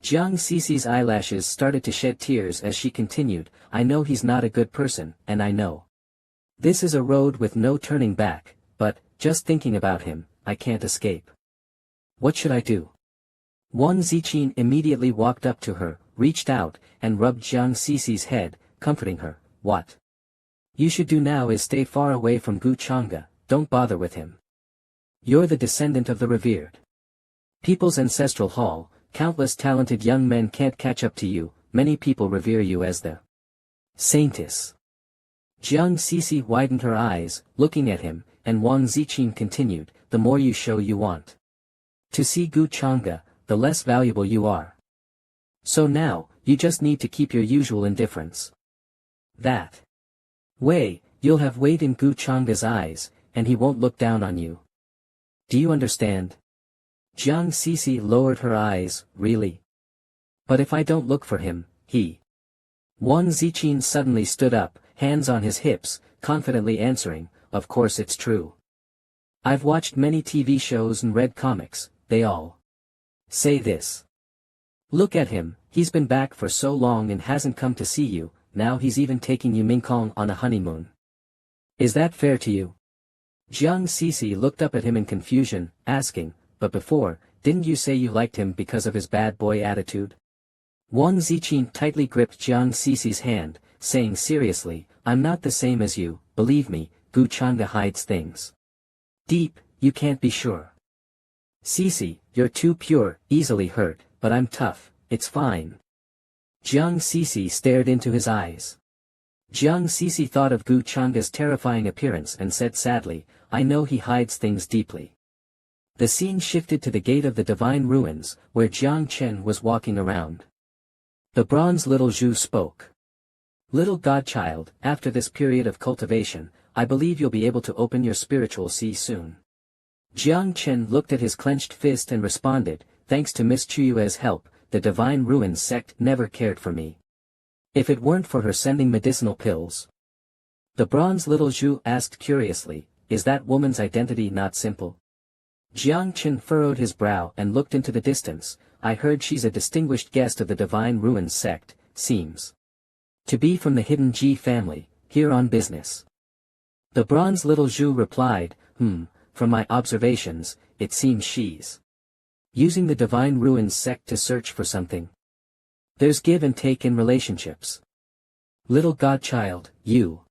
Jiang Cici's eyelashes started to shed tears as she continued, I know he's not a good person, and I know this is a road with no turning back, but, just thinking about him, I can't escape. What should I do? Wang Ziqin immediately walked up to her, reached out, and rubbed Jiang Cici's head, comforting her. What you should do now is stay far away from Gu Chang'e, don't bother with him. You're the descendant of the revered people's ancestral hall, countless talented young men can't catch up to you, many people revere you as the saintess. Jiang Cici widened her eyes, looking at him, and Wang Ziqin continued, the more you show you want to see Gu Chang'e, the less valuable you are. So now, you just need to keep your usual indifference. That way, you'll have weight in Gu Chang'e's eyes, and he won't look down on you. Do you understand? Jiang Cici lowered her eyes, really? But if I don't look for him, he... Wang Ziqin suddenly stood up, hands on his hips, confidently answering, of course it's true. I've watched many TV shows and read comics, they all say this. Look at him, he's been back for so long and hasn't come to see you, now he's even taking you Mingkong on a honeymoon. Is that fair to you? Jiang Cici looked up at him in confusion, asking, but before, didn't you say you liked him because of his bad boy attitude? Wang Ziqin tightly gripped Jiang Cici's hand, saying seriously, I'm not the same as you, believe me, Gu Chang'e hides things deep, you can't be sure. Cici, you're too pure, easily hurt, but I'm tough, it's fine. Jiang Cici stared into his eyes. Jiang Cici thought of Gu Chang'e's terrifying appearance and said sadly, I know he hides things deeply. The scene shifted to the gate of the Divine Ruins, where Jiang Chen was walking around. The bronze little Zhu spoke. Little godchild, after this period of cultivation, I believe you'll be able to open your spiritual sea soon. Jiang Chen looked at his clenched fist and responded, thanks to Miss Chuyue's help, the Divine Ruins sect never cared for me. If it weren't for her sending medicinal pills. The bronze little Zhu asked curiously, is that woman's identity not simple? Jiang Chen furrowed his brow and looked into the distance, I heard she's a distinguished guest of the Divine Ruins sect, seems to be from the hidden Ji family, here on business. The bronze little Zhu replied, from my observations, it seems she's using the Divine Ruins sect to search for something. There's give and take in relationships. Little godchild, you.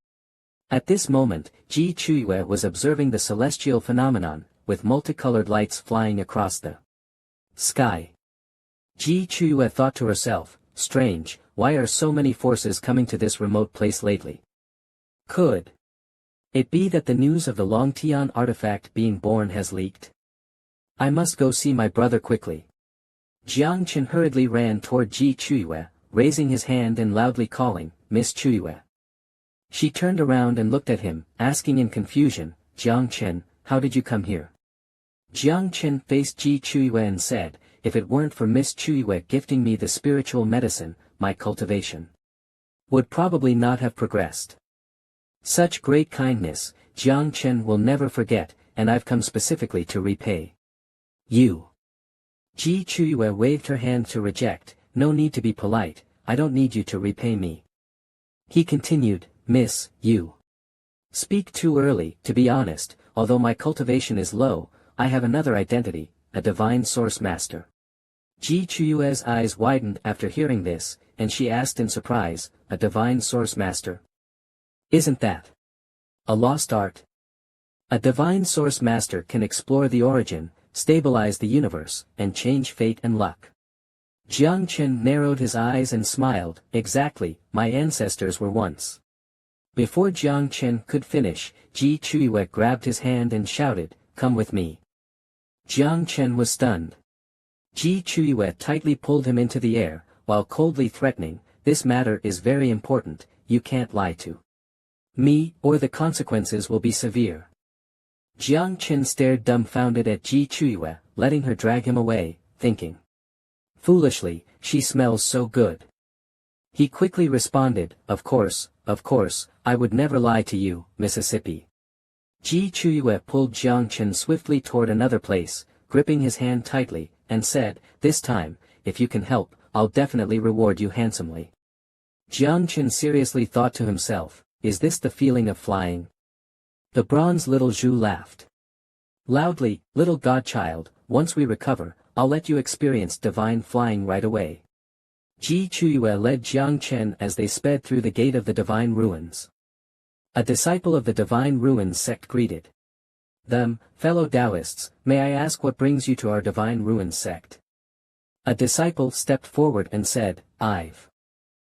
At this moment, Ji Chuyue was observing the celestial phenomenon, with multicolored lights flying across the sky. Ji Chuyue thought to herself, strange, why are so many forces coming to this remote place lately? Could it be that the news of the Longtian artifact being born has leaked? I must go see my brother quickly. Jiang Chen hurriedly ran toward Ji Chuyue, raising his hand and loudly calling, Miss Chuyue. She turned around and looked at him, asking in confusion, Jiang Chen, how did you come here? Jiang Chen faced Ji Chuyue and said, if it weren't for Miss Chuyue gifting me the spiritual medicine, my cultivation would probably not have progressed. Such great kindness, Jiang Chen will never forget, and I've come specifically to repay you. Ji Chuyue waved her hand to reject, no need to be polite, I don't need you to repay me. He continued, Miss, you speak too early, to be honest, although my cultivation is low, I have another identity, a divine source master. Ji Chuyue's eyes widened after hearing this, and she asked in surprise, a divine source master? Isn't that a lost art? A divine source master can explore the origin, stabilize the universe, and change fate and luck. Jiang Chen narrowed his eyes and smiled, exactly, my ancestors were once. Before Jiang Chen could finish, Ji Chuyue grabbed his hand and shouted, come with me. Jiang Chen was stunned. Ji Chuyue tightly pulled him into the air, while coldly threatening, this matter is very important, you can't lie to me, or the consequences will be severe. Jiang Chen stared dumbfounded at Ji Chuyue, letting her drag him away, thinking. Foolishly, she smells so good. He quickly responded, of course, I would never lie to you, Mississippi. Ji Chuyue pulled Jiang Chen swiftly toward another place, gripping his hand tightly, and said, this time, if you can help, I'll definitely reward you handsomely. Jiang Chen seriously thought to himself, is this the feeling of flying? The bronze little Zhu laughed loudly, little godchild, once we recover, I'll let you experience divine flying right away. Ji Chuyue led Jiang Chen as they sped through the gate of the divine ruins. A disciple of the divine ruins sect greeted them, fellow Taoists, may I ask what brings you to our divine ruins sect? A disciple stepped forward and said, I've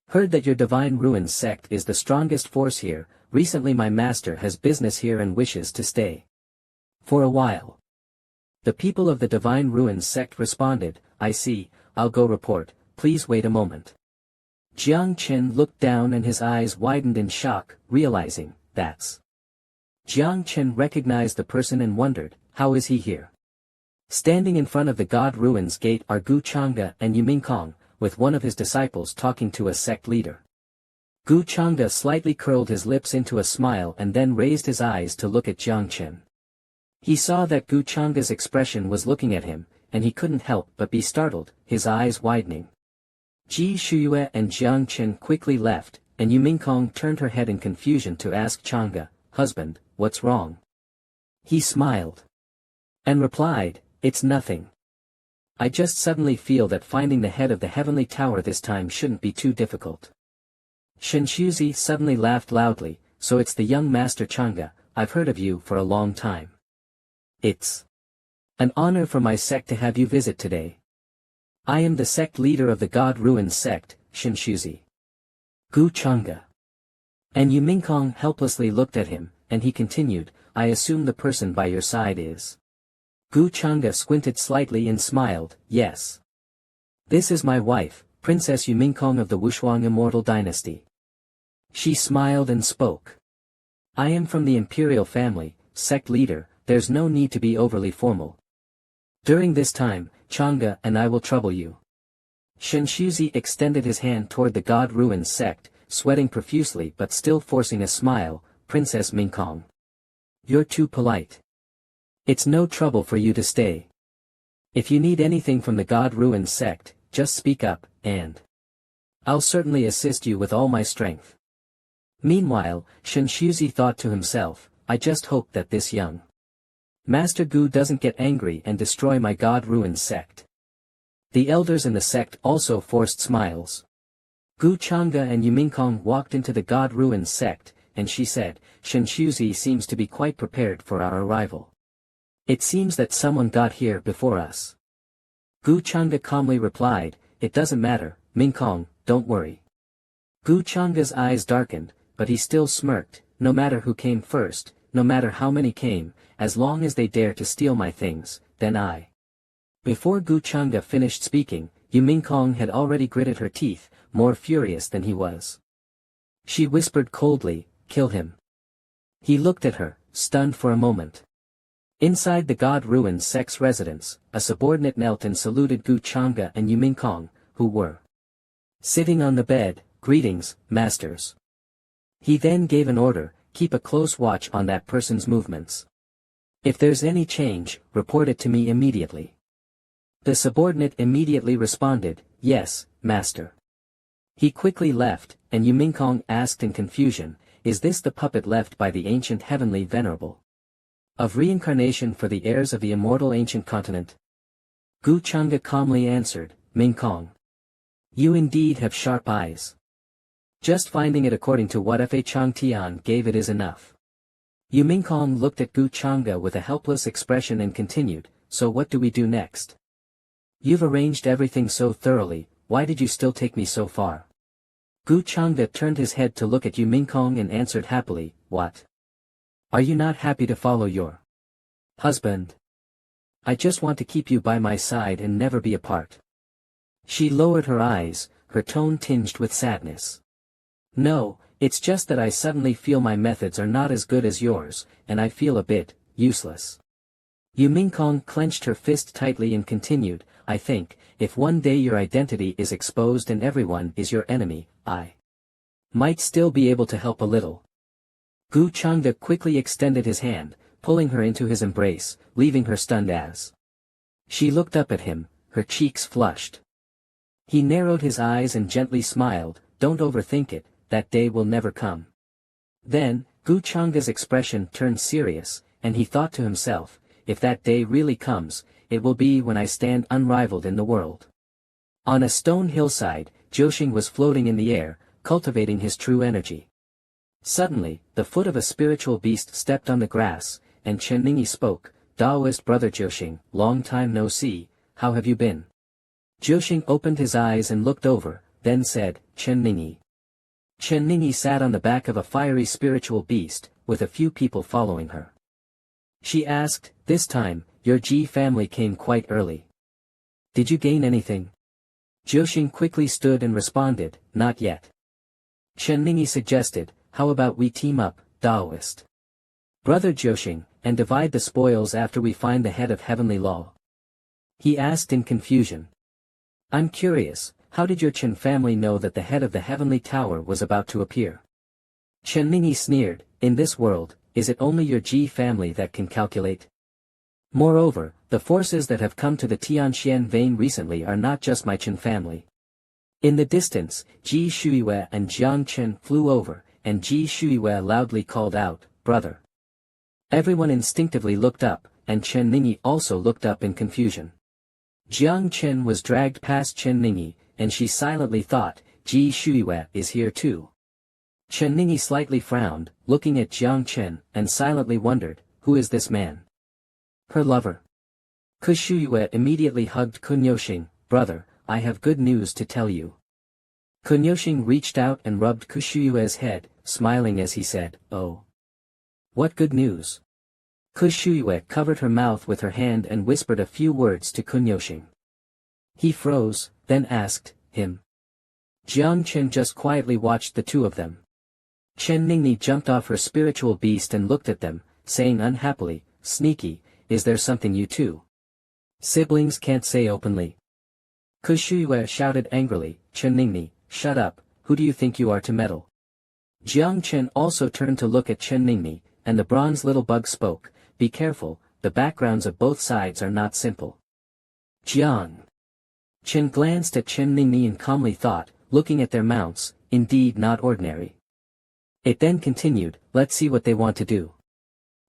heard that your divine ruins sect is the strongest force here. Recently my master has business here and wishes to stay for a while. The people of the divine ruins sect responded, I see, I'll go report, please wait a moment. Jiang Chen looked down and his eyes widened in shock, realizing, that's. Jiang Chen recognized the person and wondered, how is he here? Standing in front of the God Ruins gate are Gu Changde and Yumingkong, with one of his disciples talking to a sect leader. Gu Changde slightly curled his lips into a smile and then raised his eyes to look at Jiang Chen. He saw that Gu Changde's expression was looking at him, and he couldn't help but be startled, his eyes widening. Ji Shuyue and Jiang Chen quickly left, and Yumingkong turned her head in confusion to ask Changde, husband, what's wrong? He smiled and replied, it's nothing. I just suddenly feel that finding the head of the heavenly tower this time shouldn't be too difficult. Shen suddenly laughed loudly, so it's the young master Changde, I've heard of you for a long time. It's an honor for my sect to have you visit today. I am the sect leader of the God Ruins sect, Shen Gu Changde and Yumingkong helplessly looked at him, and he continued, I assume the person by your side is. Gu Changde squinted slightly and smiled, yes. This is my wife, Princess Yumingkong of the Wushuang Immortal Dynasty. She smiled and spoke. I am from the imperial family, sect leader, there's no need to be overly formal. During this time, Changde and I will trouble you. Shen extended his hand toward the God Ruins sect, sweating profusely but still forcing a smile, Princess Mingkong. You're too polite. It's no trouble for you to stay. If you need anything from the God Ruins sect, just speak up, and I'll certainly assist you with all my strength. Meanwhile, Shen thought to himself, I just hope that this young Master Gu doesn't get angry and destroy my God Ruins sect. The elders in the sect also forced smiles. Gu Changde and Yumingkong walked into the God Ruins sect, and she said, Shen seems to be quite prepared for our arrival. It seems that someone got here before us. Gu Changde calmly replied, it doesn't matter, Mingkong, don't worry. Gu Changde's eyes darkened, but he still smirked, no matter who came first, no matter how many came, as long as they dare to steal my things, then I. Before Gu Changde finished speaking, Yumingkong had already gritted her teeth, more furious than he was. She whispered coldly, kill him. He looked at her, stunned for a moment. Inside the God Ruins sect's residence, a subordinate knelt and saluted Gu Changde and Yumingkong, who were sitting on the bed, greetings, masters. He then gave an order, keep a close watch on that person's movements. If there's any change, report it to me immediately. The subordinate immediately responded, yes, master. He quickly left, and Yumingkong asked in confusion, is this the puppet left by the ancient heavenly venerable? Of reincarnation for the heirs of the immortal ancient continent? Gu Changde calmly answered, Mingkong. You indeed have sharp eyes. Just finding it according to what Fa Changtian gave it is enough. Yumingkong looked at Gu Changde with a helpless expression and continued, so what do we do next? You've arranged everything so thoroughly, why did you still take me so far? Gu Changde turned his head to look at Yumingkong and answered happily, what? Are you not happy to follow your husband? I just want to keep you by my side and never be apart. She lowered her eyes, her tone tinged with sadness. No, it's just that I suddenly feel my methods are not as good as yours, and I feel a bit useless. Yumingkong clenched her fist tightly and continued, I think, if one day your identity is exposed and everyone is your enemy, I might still be able to help a little. Gu Changde quickly extended his hand, pulling her into his embrace, leaving her stunned as she looked up at him, her cheeks flushed. He narrowed his eyes and gently smiled, don't overthink it, that day will never come. Then, Gu Changa's expression turned serious, and he thought to himself, if that day really comes, it will be when I stand unrivaled in the world. On a stone hillside, Jiuxing was floating in the air, cultivating his true energy. Suddenly, the foot of a spiritual beast stepped on the grass, and Chen Ningyi spoke, Taoist brother Jiuxing, long time no see, how have you been? Jiuxing opened his eyes and looked over, then said, Chen Ningyi. Chen Ningyi sat on the back of a fiery spiritual beast, with a few people following her. She asked, this time, your Ji family came quite early. Did you gain anything? Jiuxing quickly stood and responded, not yet. Chen Ningyi suggested, how about we team up, Taoist brother Jiuxing, and divide the spoils after we find the head of heavenly law? He asked in confusion. I'm curious, how did your Chen family know that the head of the heavenly tower was about to appear? Chen Ningyi sneered, in this world, is it only your Ji family that can calculate? Moreover, the forces that have come to the Tianxian vein recently are not just my Chen family. In the distance, Ji Shuiwei and Jiang Chen flew over, and Ji Shuiwei loudly called out, brother. Everyone instinctively looked up, and Chen Ningyi also looked up in confusion. Jiang Chen was dragged past Chen Ningyi, and she silently thought, Ji Shuiwei is here too. Chen Ningyi slightly frowned, looking at Jiang Chen, and silently wondered, who is this man? Her lover. Ku Shuiwei immediately hugged Kunyoxing, brother, I have good news to tell you. Kunyoxing reached out and rubbed Ku Shuiwei's head, smiling as he said, oh. What good news? Ku Shuiwei covered her mouth with her hand and whispered a few words to Kunyoxing. He froze, then asked, him. Jiang Chen just quietly watched the two of them. Chen Ningyi jumped off her spiritual beast and looked at them, saying unhappily, sneaky, is there something you two siblings can't say openly? Ku Shuiwei shouted angrily, Chen Ningyi, shut up, who do you think you are to meddle? Jiang Chen also turned to look at Chen Ningyi, and the bronze little bug spoke, be careful, the backgrounds of both sides are not simple. Jiang Chen glanced at Chen Ningyi and calmly thought, looking at their mounts, indeed not ordinary. It then continued, let's see what they want to do.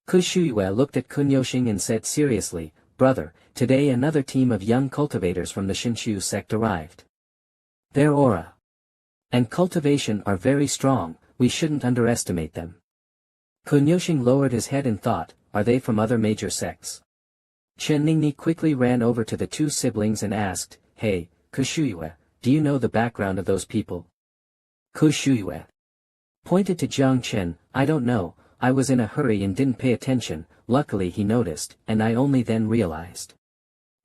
Ku Shuiwei looked at Kunyoxing and said seriously, brother, today another team of young cultivators from the Shinshu sect arrived. Their aura and cultivation are very strong, we shouldn't underestimate them. Kunyoxing lowered his head and thought, are they from other major sects? Chen Ningyi quickly ran over to the two siblings and asked, hey, Ku Shuiwei, do you know the background of those people? Ku Shuiwei pointed to Jiang Chen, I don't know, I was in a hurry and didn't pay attention, luckily he noticed, and I only then realized.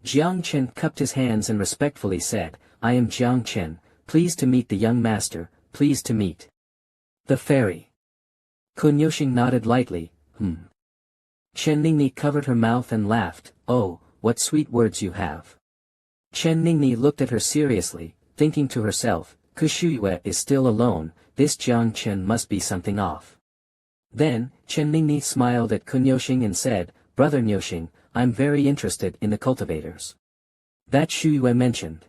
Jiang Chen cupped his hands and respectfully said, I am Jiang Chen, pleased to meet the young master, pleased to meet the fairy. Kunyoxing nodded lightly, Chen Ningyi covered her mouth and laughed, oh, what sweet words you have. Chen Ningyi looked at her seriously, thinking to herself, Ku Shuiwei is still alone, this Jiang Chen must be something off. Then, Chen Ningyi smiled at Kunyoxing and said, brother Nyoxing, I'm very interested in the cultivators that Shuiwei mentioned.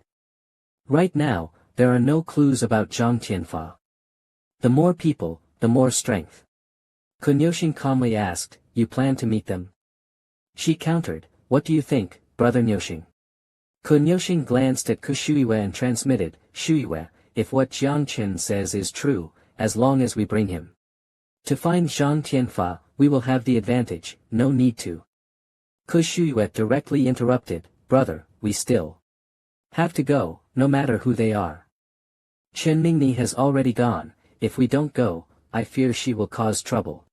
Right now, there are no clues about Zhang Tianfa. The more people, the more strength. Kunyoxing calmly asked, you plan to meet them? She countered, what do you think, brother Nyoxing? Kunyoxing glanced at Ku Shuiwei and transmitted, Shuiwei, if what Jiang Chen says is true, as long as we bring him to find Zhang Tianfa, we will have the advantage, no need to. Ku Shuiwei directly interrupted, brother, we still have to go, no matter who they are. Chen Ningyi has already gone, if we don't go, I fear she will cause trouble.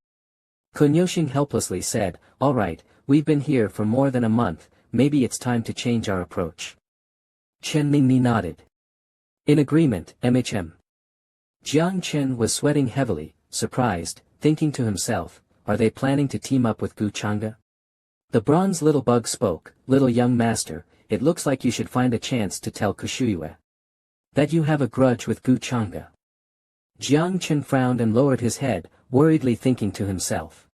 Kunyoxing helplessly said, all right, we've been here for more than a month, maybe it's time to change our approach. Chen Ningyi nodded. In agreement, MHM. Jiang Chen was sweating heavily, surprised, thinking to himself, are they planning to team up with Gu Changa? The bronze little bug spoke, little young master, it looks like you should find a chance to tell Ku Shuiwei that you have a grudge with Gu Changa. Jiang Chen frowned and lowered his head, worriedly thinking to himself.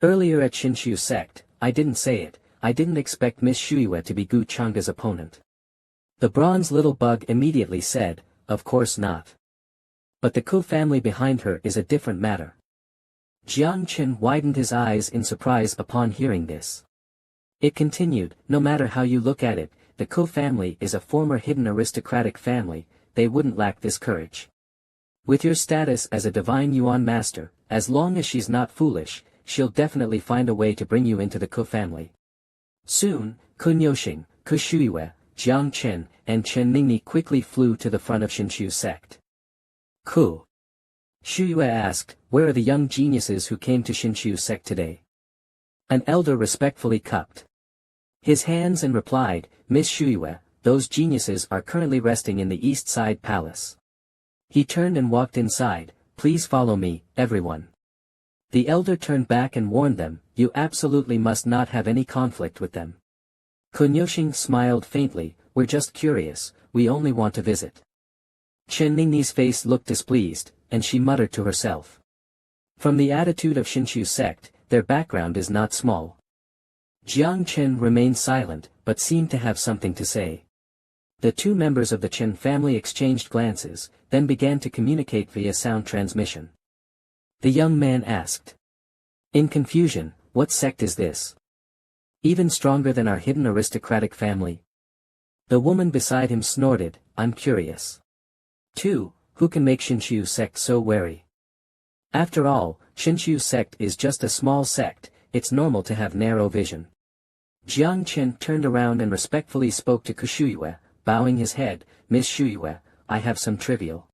Earlier at Shinshu sect, I didn't say it, I didn't expect Miss Shuiwei to be Gu Changa's opponent. The bronze little bug immediately said, of course not. But the Ku family behind her is a different matter. Jiang Chen widened his eyes in surprise upon hearing this. It continued, no matter how you look at it, the Ku family is a former hidden aristocratic family, they wouldn't lack this courage. With your status as a divine Yuan master, as long as she's not foolish, she'll definitely find a way to bring you into the Ku family. Soon, Kun Yoxing, Ku Shuyue, Jiang Chen, and Chen Ningni quickly flew to the front of Shinshu sect. Ku Shuyue asked, where are the young geniuses who came to Shinshu sect today? An elder respectfully cupped his hands and replied, Miss Shuyue, those geniuses are currently resting in the East Side Palace. He turned and walked inside, please follow me, everyone. The elder turned back and warned them, you absolutely must not have any conflict with them. Kun Yoxing smiled faintly, we're just curious, we only want to visit. Chen Ningni's face looked displeased, and she muttered to herself. From the attitude of Shinshu sect, their background is not small. Jiang Chen remained silent, but seemed to have something to say. The two members of the Chen family exchanged glances, then began to communicate via sound transmission. The young man asked. In confusion, what sect is this? Even stronger than our hidden aristocratic family? The woman beside him snorted, I'm curious. 2. Who can make Shinshu sect so wary? After all, Shinshu sect is just a small sect, it's normal to have narrow vision. Jiang Chen turned around and respectfully spoke to Ku Shuyue, bowing his head, Miss Shuyue, I have some trivial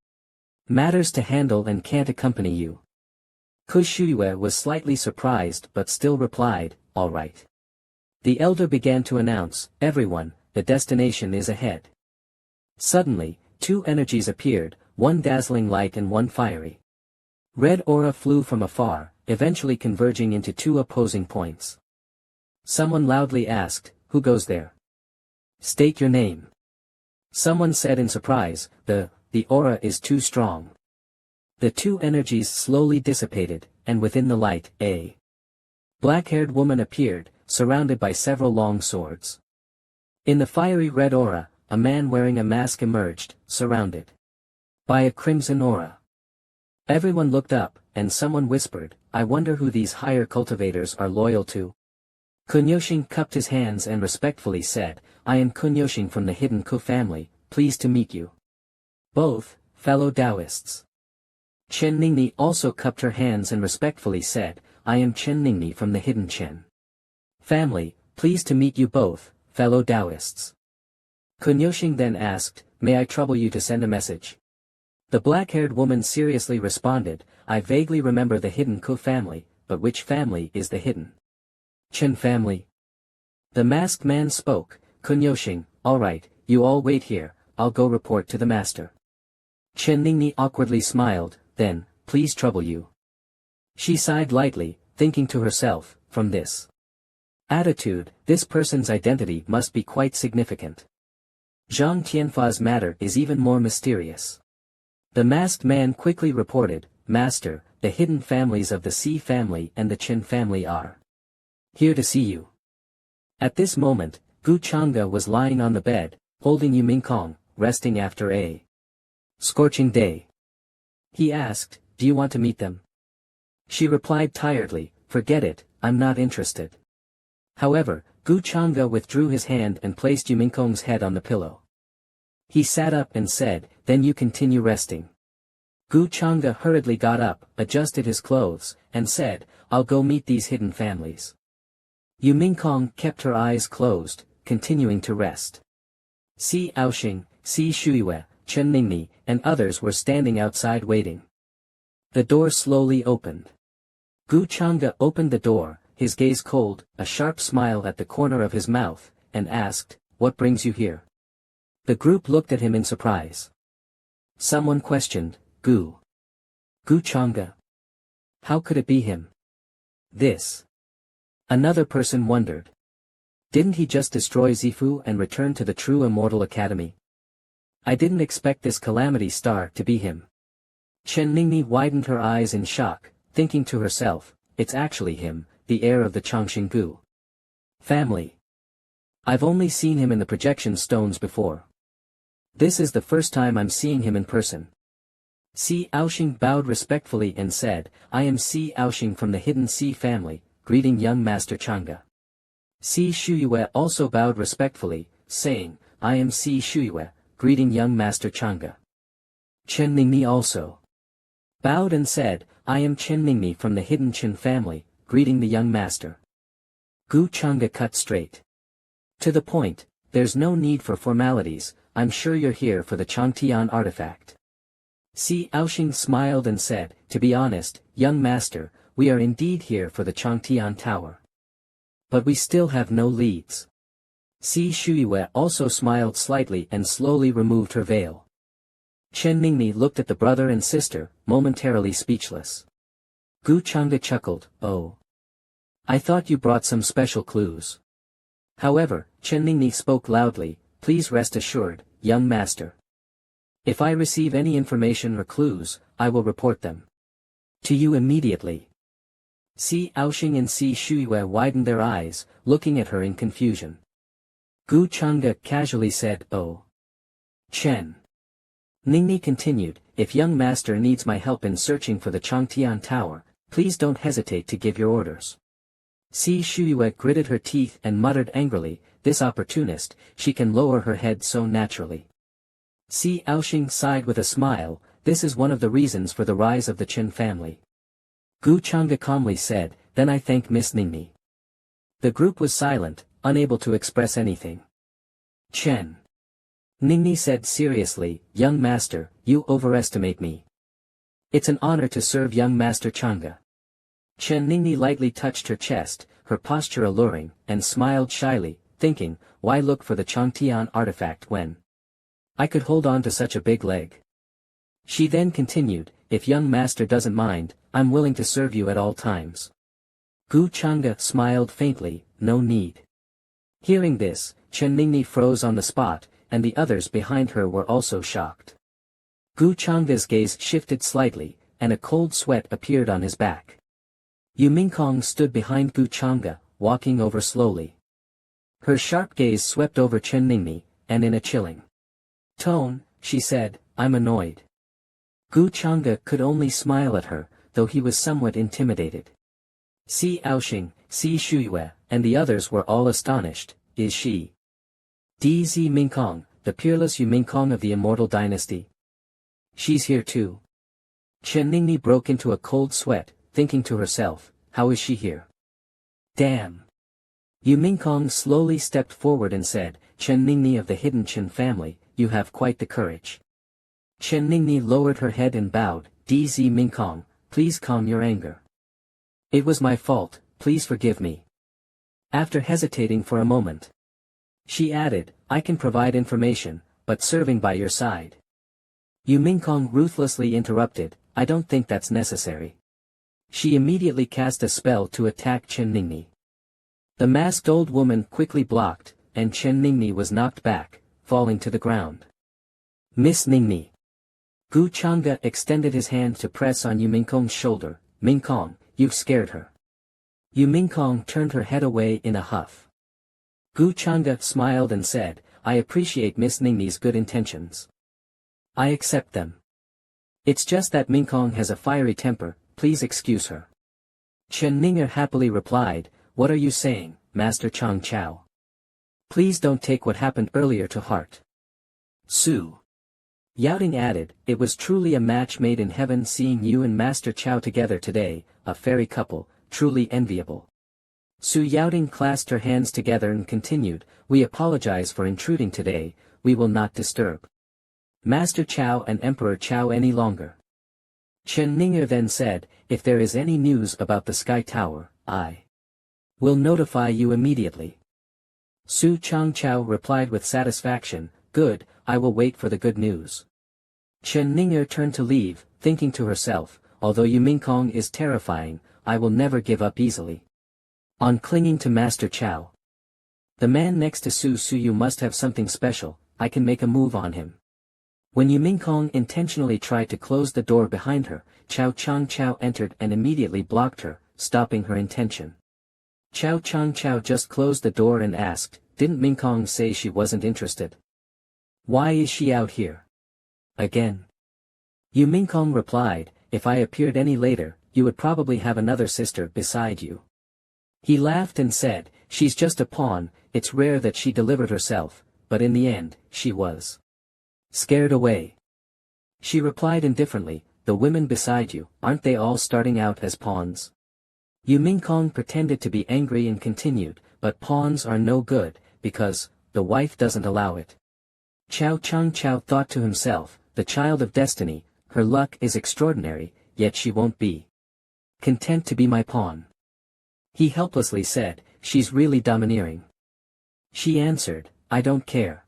matters to handle and can't accompany you. Ku Shuyue was slightly surprised but still replied, all right. The elder began to announce, everyone, the destination is ahead. Suddenly, two energies appeared, one dazzling light and one fiery. Red aura flew from afar, eventually converging into two opposing points. Someone loudly asked, who goes there? State your name. Someone said in surprise, the aura is too strong. The two energies slowly dissipated, and within the light, a black-haired woman appeared, surrounded by several long swords. In the fiery red aura, a man wearing a mask emerged, surrounded by a crimson aura. Everyone looked up, and someone whispered, I wonder who these higher cultivators are loyal to. Kun Yoxing cupped his hands and respectfully said, I am Kun Yoxing from the hidden Ku family, pleased to meet you. Both, fellow Taoists. Chen Ningni also cupped her hands and respectfully said, I am Chen Ningni from the hidden Chen family, pleased to meet you both, fellow Taoists. Kun Yoxing then asked, may I trouble you to send a message? The black-haired woman seriously responded, I vaguely remember the hidden Ku family, but which family is the hidden Chen family? The masked man spoke, Kun Yoxing, all right, you all wait here, I'll go report to the master. Chen Ningni awkwardly smiled, then, please trouble you. She sighed lightly, thinking to herself, from this attitude, this person's identity must be quite significant. Zhang Tianfa's matter is even more mysterious. The masked man quickly reported, Master, the hidden families of the Si family and the Chen family are here to see you. At this moment, Gu Chang'e was lying on the bed, holding Yu Mingkong, resting after a scorching day. He asked, do you want to meet them? She replied tiredly, forget it, I'm not interested. However, Gu Chang'e withdrew his hand and placed Yu Mingkong's head on the pillow. He sat up and said, then you continue resting. Gu Chang'e hurriedly got up, adjusted his clothes, and said, I'll go meet these hidden families. Yu Mingkong kept her eyes closed, continuing to rest. Si Aoxing, Si Shuyue, Chen Ningni, and others were standing outside waiting. The door slowly opened. Gu Chang'e opened the door, his gaze cold, a sharp smile at the corner of his mouth, and asked, what brings you here? The group looked at him in surprise. Someone questioned, Gu Chang'e. How could it be him? This. Another person wondered. Didn't he just destroy Zifu and return to the true immortal academy? I didn't expect this calamity star to be him. Chen Ningni widened her eyes in shock, thinking to herself, it's actually him, the heir of the Changxing Gu family. I've only seen him in the projection stones before. This is the first time I'm seeing him in person. Si Aoxing bowed respectfully and said, I am Si Aoxing from the Hidden Sea family, greeting young Master Chang'e. Si Shuyue also bowed respectfully, saying, I am Si Shuyue, greeting young Master Chang'e. Chen Ningni also bowed and said, I am Chen Ningni from the Hidden Qin family, greeting the young master. Gu Chang'e cut straight to the point, there's no need for formalities, I'm sure you're here for the Changtian artifact. Si Aoxing smiled and said, to be honest, young master, we are indeed here for the Changtian tower. But we still have no leads. Si Shuyue also smiled slightly and slowly removed her veil. Chen Ningni looked at the brother and sister, momentarily speechless. Gu Chang'e chuckled, oh. I thought you brought some special clues. However, Chen Ningni spoke loudly, please rest assured, young master. If I receive any information or clues, I will report them to you immediately. Si Aoxing and Si Shuyue widened their eyes, looking at her in confusion. Gu Chang'e casually said, oh. Chen Ningni continued, if young master needs my help in searching for the Changtian tower, please don't hesitate to give your orders. Si Shuyue gritted her teeth and muttered angrily, this opportunist, she can lower her head so naturally. Si Aoxing sighed with a smile, this is one of the reasons for the rise of the Qin family. Gu Chang'e calmly said, then I thank Miss Ningni. The group was silent, unable to express anything. Chen Ningni said seriously, young master, you overestimate me. It's an honor to serve young Master Chang'e. Chen Ningni lightly touched her chest, her posture alluring, and smiled shyly, thinking, why look for the Changtian artifact when I could hold on to such a big leg. She then continued, if young master doesn't mind, I'm willing to serve you at all times. Gu Chang'e smiled faintly, no need. Hearing this, Chen Ningni froze on the spot, and the others behind her were also shocked. Gu Chang'e's gaze shifted slightly, and a cold sweat appeared on his back. Yu Mingkong stood behind Gu Chang'e, walking over slowly. Her sharp gaze swept over Chen Ningni, and in a chilling tone, she said, I'm annoyed. Gu Chang'e could only smile at her, though he was somewhat intimidated. Si Aoxing, Si Shuyue, and the others were all astonished, is she DZ Mingkong, the peerless Yu Mingkong of the Immortal Dynasty? She's here too. Chen Ningni broke into a cold sweat, thinking to herself, how is she here? Damn. Yu Mingkong slowly stepped forward and said, Chen Ningni of the Hidden Qin family, you have quite the courage. Chen Ningni lowered her head and bowed, DZ Mingkong, please calm your anger. It was my fault, please forgive me. After hesitating for a moment, she added, I can provide information, but serving by your side. Yu Mingkong ruthlessly interrupted, I don't think that's necessary. She immediately cast a spell to attack Chen Ningni. The masked old woman quickly blocked, and Chen Ningni was knocked back, falling to the ground. Miss Ningni. Gu Chang'e extended his hand to press on Yu Mingkong's shoulder, Mingkong, you've scared her. Yu Mingkong turned her head away in a huff. Gu Chang'e smiled and said, I appreciate Miss Ningni's good intentions. I accept them. It's just that Mingkong has a fiery temper, please excuse her. Chen Ning'er happily replied, what are you saying, Master Chang Chao? Please don't take what happened earlier to heart. Su Yaoting added, it was truly a match made in heaven seeing you and Master Chao together today, a fairy couple, truly enviable. Su Yaoting clasped her hands together and continued, we apologize for intruding today, we will not disturb Master Chao and Emperor Chao any longer. Chen Ning'er then said, if there is any news about the Sky Tower, I will notify you immediately. Su Chang Chao replied with satisfaction, good, I will wait for the good news. Chen Ning'er turned to leave, thinking to herself, although Yu Mingkong is terrifying, I will never give up easily. On clinging to Master Chao. The man next to Su Suyu must have something special, I can make a move on him. When Yu Mingkong intentionally tried to close the door behind her, Chao Chang Chao entered and immediately blocked her, stopping her intention. Chao Chang Chao just closed the door and asked, didn't Mingkong say she wasn't interested? Why is she out here? Again. Yu Mingkong replied, if I appeared any later, you would probably have another sister beside you. He laughed and said, she's just a pawn, it's rare that she delivered herself, but in the end, she was scared away. She replied indifferently, the women beside you, aren't they all starting out as pawns? Yu Mingkong pretended to be angry and continued, but pawns are no good, because the wife doesn't allow it. Chao Chang Chao thought to himself, the child of destiny, her luck is extraordinary, yet she won't be content to be my pawn. He helplessly said, she's really domineering. She answered, I don't care.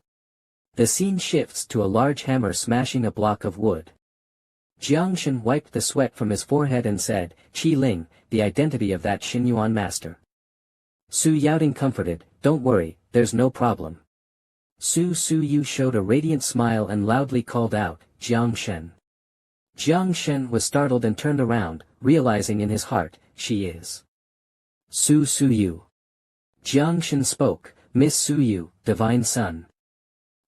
The scene shifts to a large hammer smashing a block of wood. Jiangshan wiped the sweat from his forehead and said, Qi Ling, the identity of that Xinyuan master. Su Yaoting comforted, don't worry, there's no problem. Su Yu showed a radiant smile and loudly called out, Jiangshan. Jiangshan was startled and turned around, realizing in his heart, she is Su Yu. Jiangshan spoke, Miss Su Yu, divine son.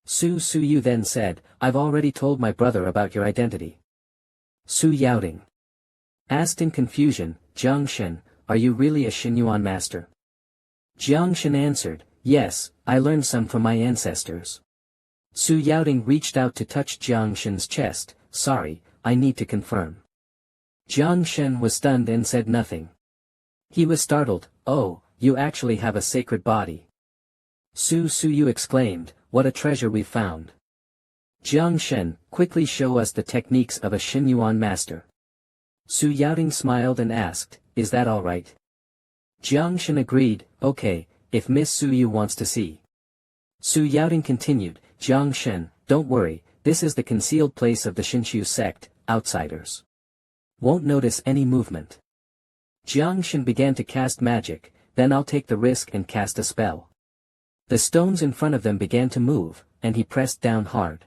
Su Yu then said, I've already told my brother about your identity. Su Yaoting asked in confusion, Jiangshan, are you really a Xinyuan master? Jiangshan answered, yes, I learned some from my ancestors. Su Yaoting reached out to touch Jiangshan's chest, sorry, I need to confirm. Jiangshan was stunned and said nothing. He was startled, oh, you actually have a sacred body. Su Yu exclaimed, what a treasure we've found. Jiangshan, quickly show us the techniques of a Xinyuan master. Su Yaoting smiled and asked, is that all right? Jiangshan agreed, okay, if Miss Su Yu wants to see. Su Yaoting continued, Jiangshan, don't worry, this is the concealed place of the Shinshu sect, outsiders won't notice any movement. Jiangshan began to cast magic, then I'll take the risk and cast a spell. The stones in front of them began to move, and he pressed down hard.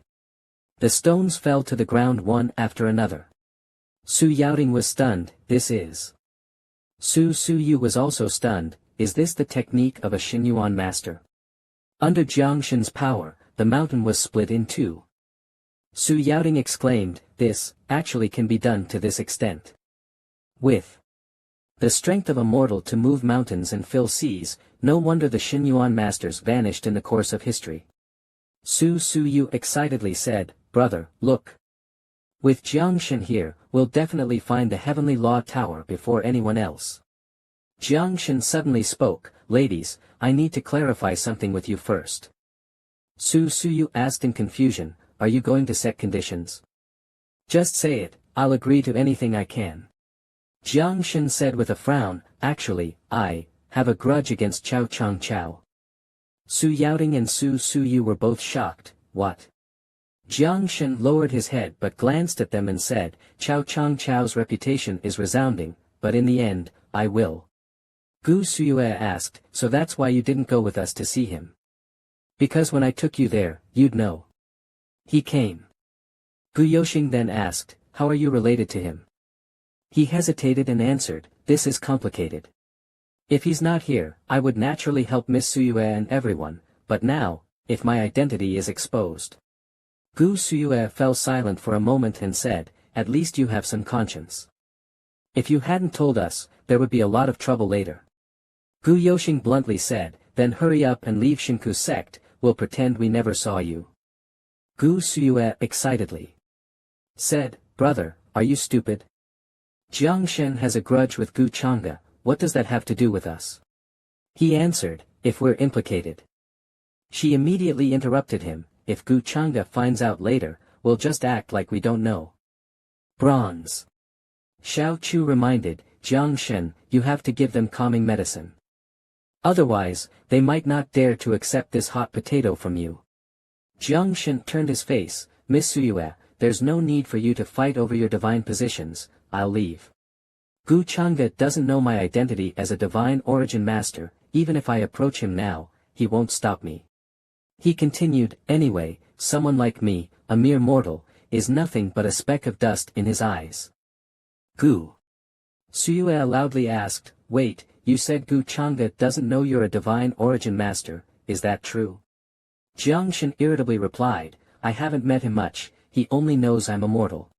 The stones fell to the ground one after another. Su Yaoting was stunned, this is. Su Yu was also stunned, is this the technique of a Xinyuan master? Under Jiangshan's power, the mountain was split in two. Su Yaoting exclaimed, this, actually can be done to this extent. With the strength of a mortal to move mountains and fill seas, no wonder the Xinyuan masters vanished in the course of history. Su Yu excitedly said, brother, look. With Jiangshan here, we'll definitely find the Heavenly Law Tower before anyone else. Jiangshan suddenly spoke, ladies, I need to clarify something with you first. Su Yu asked in confusion, are you going to set conditions? Just say it, I'll agree to anything I can. Jiangshan said with a frown, actually, I have a grudge against Chao Chang Chao. Su Yaoting and Su Yu were both shocked, what? Jiangshan lowered his head but glanced at them and said, Chao Chang Chao's reputation is resounding, but in the end, I will. Gu Suyue asked, so that's why you didn't go with us to see him? Because when I took you there, you'd know. He came. Gu Yoxing then asked, how are you related to him? He hesitated and answered, this is complicated. If he's not here, I would naturally help Miss Suyue and everyone, but now, if my identity is exposed. Gu Suyue fell silent for a moment and said, at least you have some conscience. If you hadn't told us, there would be a lot of trouble later. Gu Yoxing bluntly said, then hurry up and leave Shinku sect, we'll pretend we never saw you. Gu Suyue excitedly said, brother, are you stupid? Jiangshan has a grudge with Gu Chang'e, what does that have to do with us? He answered, if we're implicated. She immediately interrupted him, if Gu Chang'e finds out later, we'll just act like we don't know. Bronze. Xiao Chu reminded, Jiangshan, you have to give them calming medicine. Otherwise, they might not dare to accept this hot potato from you. Jiangshan turned his face, Miss Suyue, there's no need for you to fight over your divine positions, I'll leave. Gu Chang'e doesn't know my identity as a divine origin master, even if I approach him now, he won't stop me. He continued, anyway, someone like me, a mere mortal, is nothing but a speck of dust in his eyes. Gu Suyue loudly asked, wait, you said Gu Chang'e doesn't know you're a divine origin master, is that true? Jiangshan irritably replied, I haven't met him much, he only knows I'm immortal.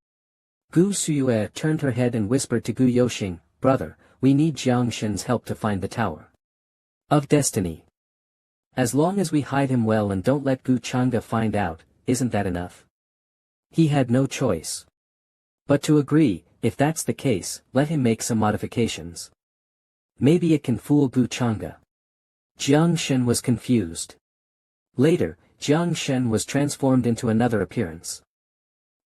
Gu Suyue turned her head and whispered to Gu Yoxing, brother, we need Jiang Shen's help to find the Tower of Destiny. As long as we hide him well and don't let Gu Chang'e find out, isn't that enough? He had no choice but to agree. If that's the case, let him make some modifications. Maybe it can fool Gu Chang'e. Jiang Shen was confused. Later, Jiang Shen was transformed into another appearance.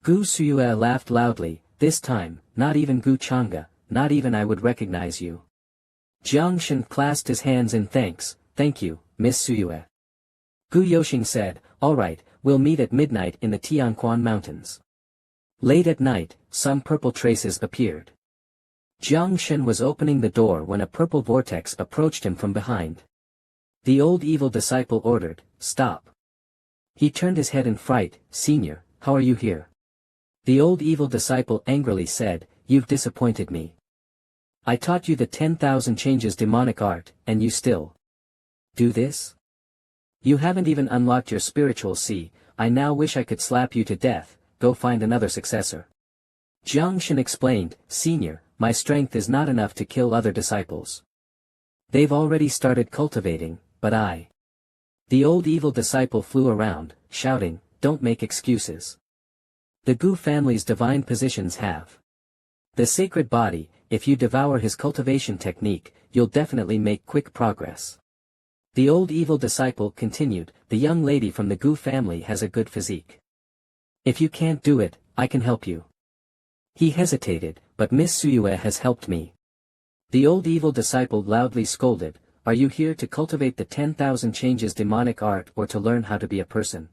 Gu Suyue laughed loudly, this time, not even Gu Chang'e, not even I would recognize you. Jiang Shen clasped his hands in thanks, thank you, Miss Suyue. Gu Yoxing said, alright, we'll meet at midnight in the Tianquan Mountains. Late at night, some purple traces appeared. Jiang Shen was opening the door when a purple vortex approached him from behind. The old evil disciple ordered, stop. He turned his head in fright, Senior, how are you here? The old evil disciple angrily said, you've disappointed me. I taught you the 10,000 changes demonic art, and you still do this? You haven't even unlocked your spiritual C. I now wish I could slap you to death, go find another successor. Jiang Shen explained, Senior, my strength is not enough to kill other disciples. They've already started cultivating, but I. The old evil disciple flew around, shouting, don't make excuses. The Gu family's divine positions have the sacred body. If you devour his cultivation technique, you'll definitely make quick progress. The old evil disciple continued, the young lady from the Gu family has a good physique. If you can't do it, I can help you. He hesitated, but Miss Suyue has helped me. The old evil disciple loudly scolded, are you here to cultivate the 10,000 changes demonic art or to learn how to be a person?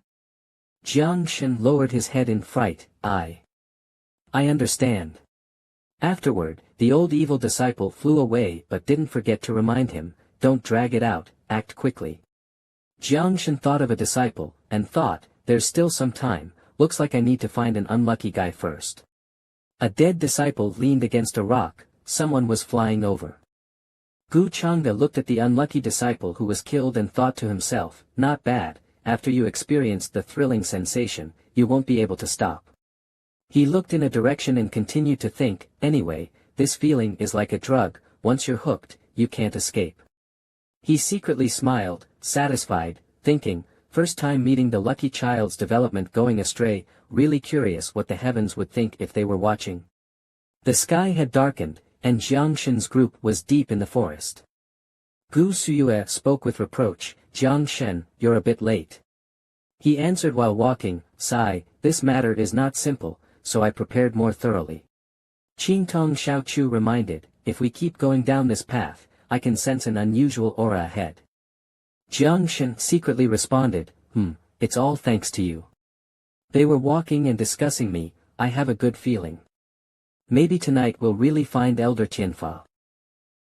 Jiang Shen lowered his head in fright, I understand. Afterward, the old evil disciple flew away but didn't forget to remind him, don't drag it out, act quickly. Jiang Shen thought of a disciple, and thought, there's still some time, looks like I need to find an unlucky guy first. A dead disciple leaned against a rock, someone was flying over. Gu Chang'e looked at the unlucky disciple who was killed and thought to himself, not bad, after you experienced the thrilling sensation, you won't be able to stop. He looked in a direction and continued to think, anyway, this feeling is like a drug, once you're hooked, you can't escape. He secretly smiled, satisfied, thinking, first time meeting the lucky child's development going astray, really curious what the heavens would think if they were watching. The sky had darkened, and Jiang Shen's group was deep in the forest. Gu Suyue spoke with reproach, Jiang Shen, you're a bit late. He answered while walking, sigh, this matter is not simple, so I prepared more thoroughly. Qingtong Xiaochu reminded, if we keep going down this path, I can sense an unusual aura ahead. Jiang Shen secretly responded, it's all thanks to you. They were walking and discussing me, I have a good feeling. Maybe tonight we'll really find Elder Tianfa.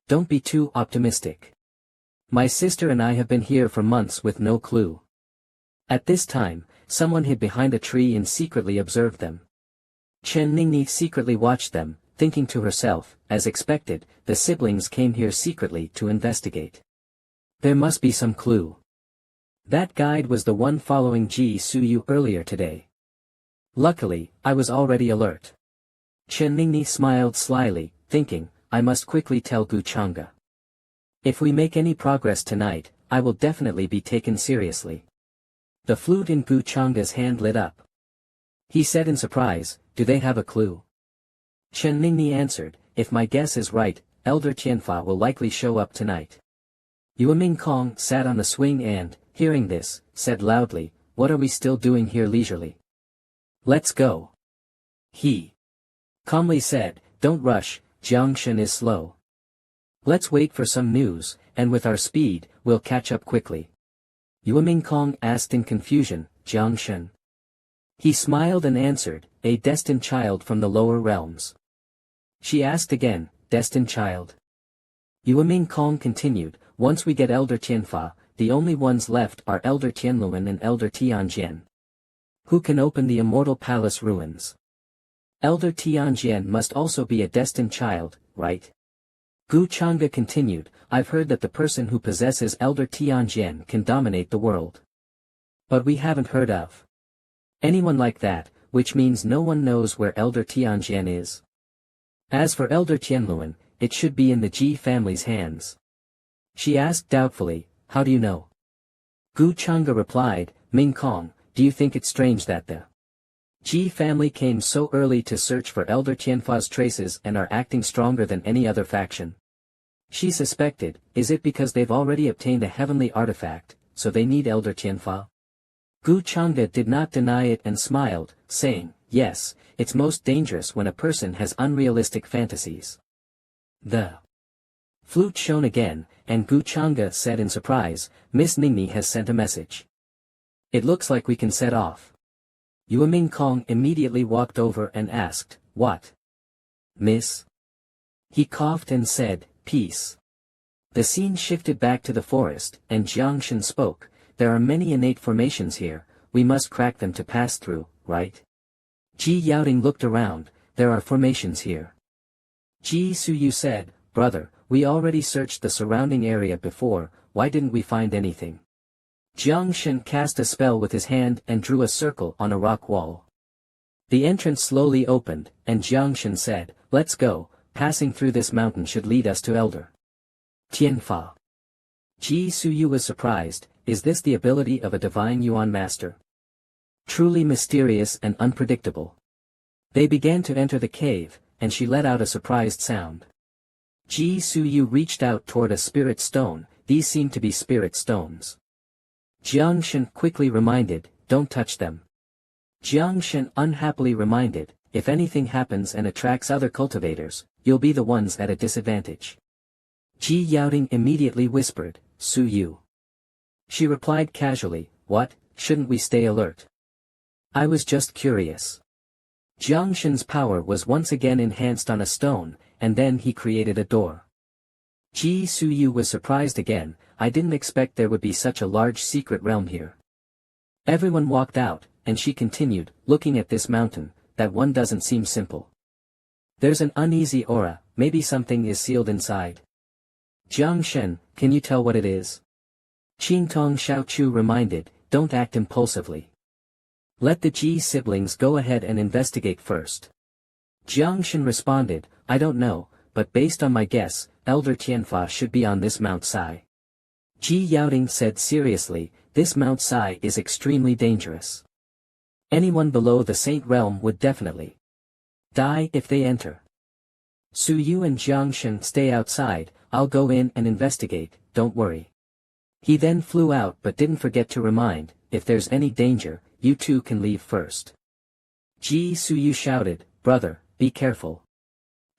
Don't be too optimistic. My sister and I have been here for months with no clue. At this time, someone hid behind a tree and secretly observed them. Chen Ningni secretly watched them, thinking to herself, as expected, the siblings came here secretly to investigate. There must be some clue. That guide was the one following Ji Suyu earlier today. Luckily, I was already alert. Chen Ningni smiled slyly, thinking, I must quickly tell Gu Chang'e. If we make any progress tonight, I will definitely be taken seriously. The flute in Gu Chang'e's hand lit up. He said in surprise, do they have a clue? Chen Ningni answered, if my guess is right, Elder Tianfa will likely show up tonight. Yueming Kong sat on the swing and, hearing this, said loudly, what are we still doing here leisurely? Let's go. He calmly said, don't rush, Jiang Shen is slow. Let's wait for some news, and with our speed, we'll catch up quickly. Yueming Kong asked in confusion, Jiang Shen. He smiled and answered, a destined child from the lower realms. She asked again, destined child? Yueming Kong continued, once we get Elder Tianfa, the only ones left are Elder Tianluan and Elder Tianjian. Who can open the immortal palace ruins? Elder Tianjian must also be a destined child, right? Gu Chang'e continued, I've heard that the person who possesses Elder Tianjian can dominate the world. But we haven't heard of Anyone like that, which means no one knows where Elder Tianjian is. As for Elder Tianluan, it should be in the Ji family's hands. She asked doubtfully, how do you know? Gu Chang'e replied, Ming Kong, do you think it's strange that the Ji family came so early to search for Elder Tianfa's traces and are acting stronger than any other faction? She suspected, is it because they've already obtained a heavenly artifact, so they need Elder Tianfa? Gu Chang'e did not deny it and smiled, saying, yes, it's most dangerous when a person has unrealistic fantasies. The flute shone again, and Gu Chang'e said in surprise, Miss Ningni has sent a message. It looks like we can set off. Yue Ming Kong immediately walked over and asked, what? Miss? He coughed and said, peace. The scene shifted back to the forest, and Jiang Shen spoke, there are many innate formations here, we must crack them to pass through, right? Ji Yaoting looked around, there are formations here. Ji Suyu said, brother, we already searched the surrounding area before, why didn't we find anything? Jiang Shen cast a spell with his hand and drew a circle on a rock wall. The entrance slowly opened, and Jiang Shen said, let's go, passing through this mountain should lead us to Elder Tianfa. Ji Suyu was surprised, is this the ability of a divine Yuan master? Truly mysterious and unpredictable. They began to enter the cave, and she let out a surprised sound. Ji Suyu reached out toward a spirit stone, these seem to be spirit stones. Jiang Shen quickly reminded, don't touch them. Jiang Shen unhappily reminded, if anything happens and attracts other cultivators, you'll be the ones at a disadvantage. Ji Yaoting immediately whispered, Suyu. She replied casually, what, shouldn't we stay alert? I was just curious. Jiang Shen's power was once again enhanced on a stone, and then he created a door. Ji Suyu was surprised again, I didn't expect there would be such a large secret realm here. Everyone walked out, and she continued, looking at this mountain, that one doesn't seem simple. There's an uneasy aura, maybe something is sealed inside. Jiang Shen, can you tell what it is? Qingtong Xiaochu reminded, don't act impulsively. Let the Ji siblings go ahead and investigate first. Jiang Shen responded, I don't know, but based on my guess, Elder Tianfa should be on this Mount Sai. Ji Yaoting said seriously, this Mount Sai is extremely dangerous. Anyone below the Saint Realm would definitely die if they enter. Suyu and Jiang Shen stay outside, I'll go in and investigate, don't worry. He then flew out but didn't forget to remind, if there's any danger, you two can leave first. Ji Suyu shouted, brother, be careful.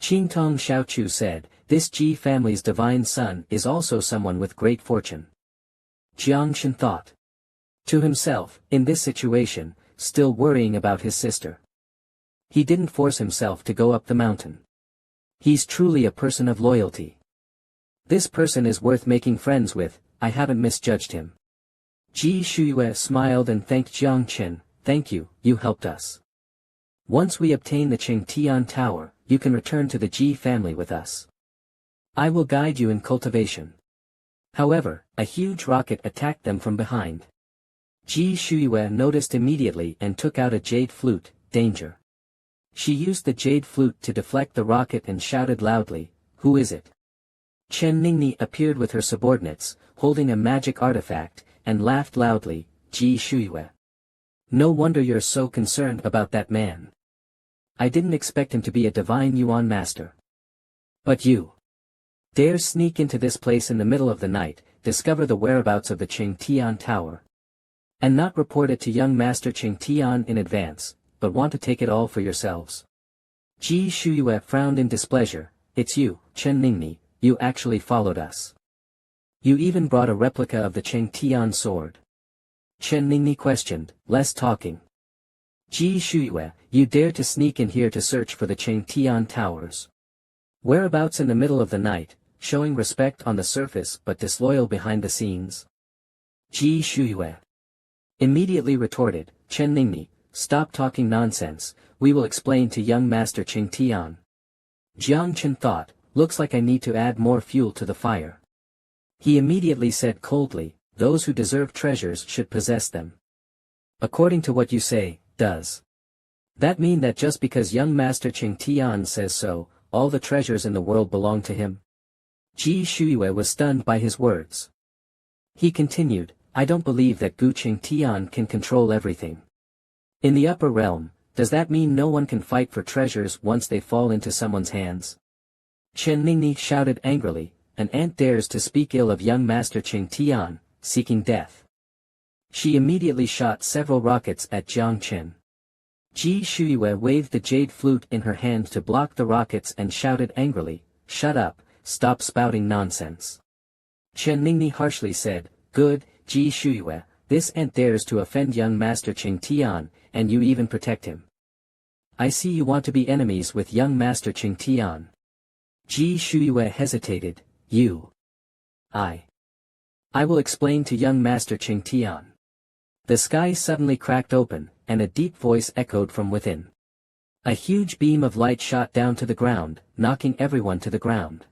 Qingtong Xiaochu said, this Ji family's divine son is also someone with great fortune. Jiang Shen thought to himself, in this situation, still worrying about his sister. He didn't force himself to go up the mountain. He's truly a person of loyalty. This person is worth making friends with, I haven't misjudged him. Ji Shuyue smiled and thanked Jiang Chen, thank you, you helped us. Once we obtain the Qingtian Tower, you can return to the Ji family with us. I will guide you in cultivation. However, a huge rocket attacked them from behind. Ji Shuyue noticed immediately and took out a jade flute, danger. She used the jade flute to deflect the rocket and shouted loudly, who is it? Chen Ningni appeared with her subordinates, holding a magic artifact, and laughed loudly, Ji Shuyue. No wonder you're so concerned about that man. I didn't expect him to be a divine Yuan master. But you dare sneak into this place in the middle of the night, discover the whereabouts of the Qingtian Tower, and not report it to young Master Qingtian in advance, but want to take it all for yourselves. Ji Shuyue frowned in displeasure, it's you, Chen Ningni, you actually followed us. You even brought a replica of the Qingtian sword. Chen Ningni questioned, less talking. Ji Shuyue, you dare to sneak in here to search for the Qingtian Towers. Whereabouts in the middle of the night, showing respect on the surface but disloyal behind the scenes. Ji Shuyue immediately retorted, Chen Ningni, stop talking nonsense, we will explain to young Master Qingtian. Jiang Chen thought, looks like I need to add more fuel to the fire. He immediately said coldly, those who deserve treasures should possess them. According to what you say, does that mean that just because young Master Qing Tian says so, all the treasures in the world belong to him? Ji Shuiyue was stunned by his words. He continued, I don't believe that Gu Qing Tian can control everything. In the upper realm, does that mean no one can fight for treasures once they fall into someone's hands? Chen Ningni shouted angrily, an ant dares to speak ill of young Master Qing Tian, seeking death. She immediately shot several rockets at Jiang Chen. Ji Shuiyue waved the jade flute in her hand to block the rockets and shouted angrily, shut up, stop spouting nonsense. Chen Ningni harshly said, good, Ji Shuiyue, this ant dares to offend young Master Qing Tian, and you even protect him. I see you want to be enemies with young Master Qing Tian. Ji Shuiyue hesitated, I will explain to young Master Qing Tian. The sky suddenly cracked open, and a deep voice echoed from within. A huge beam of light shot down to the ground, knocking everyone to the ground.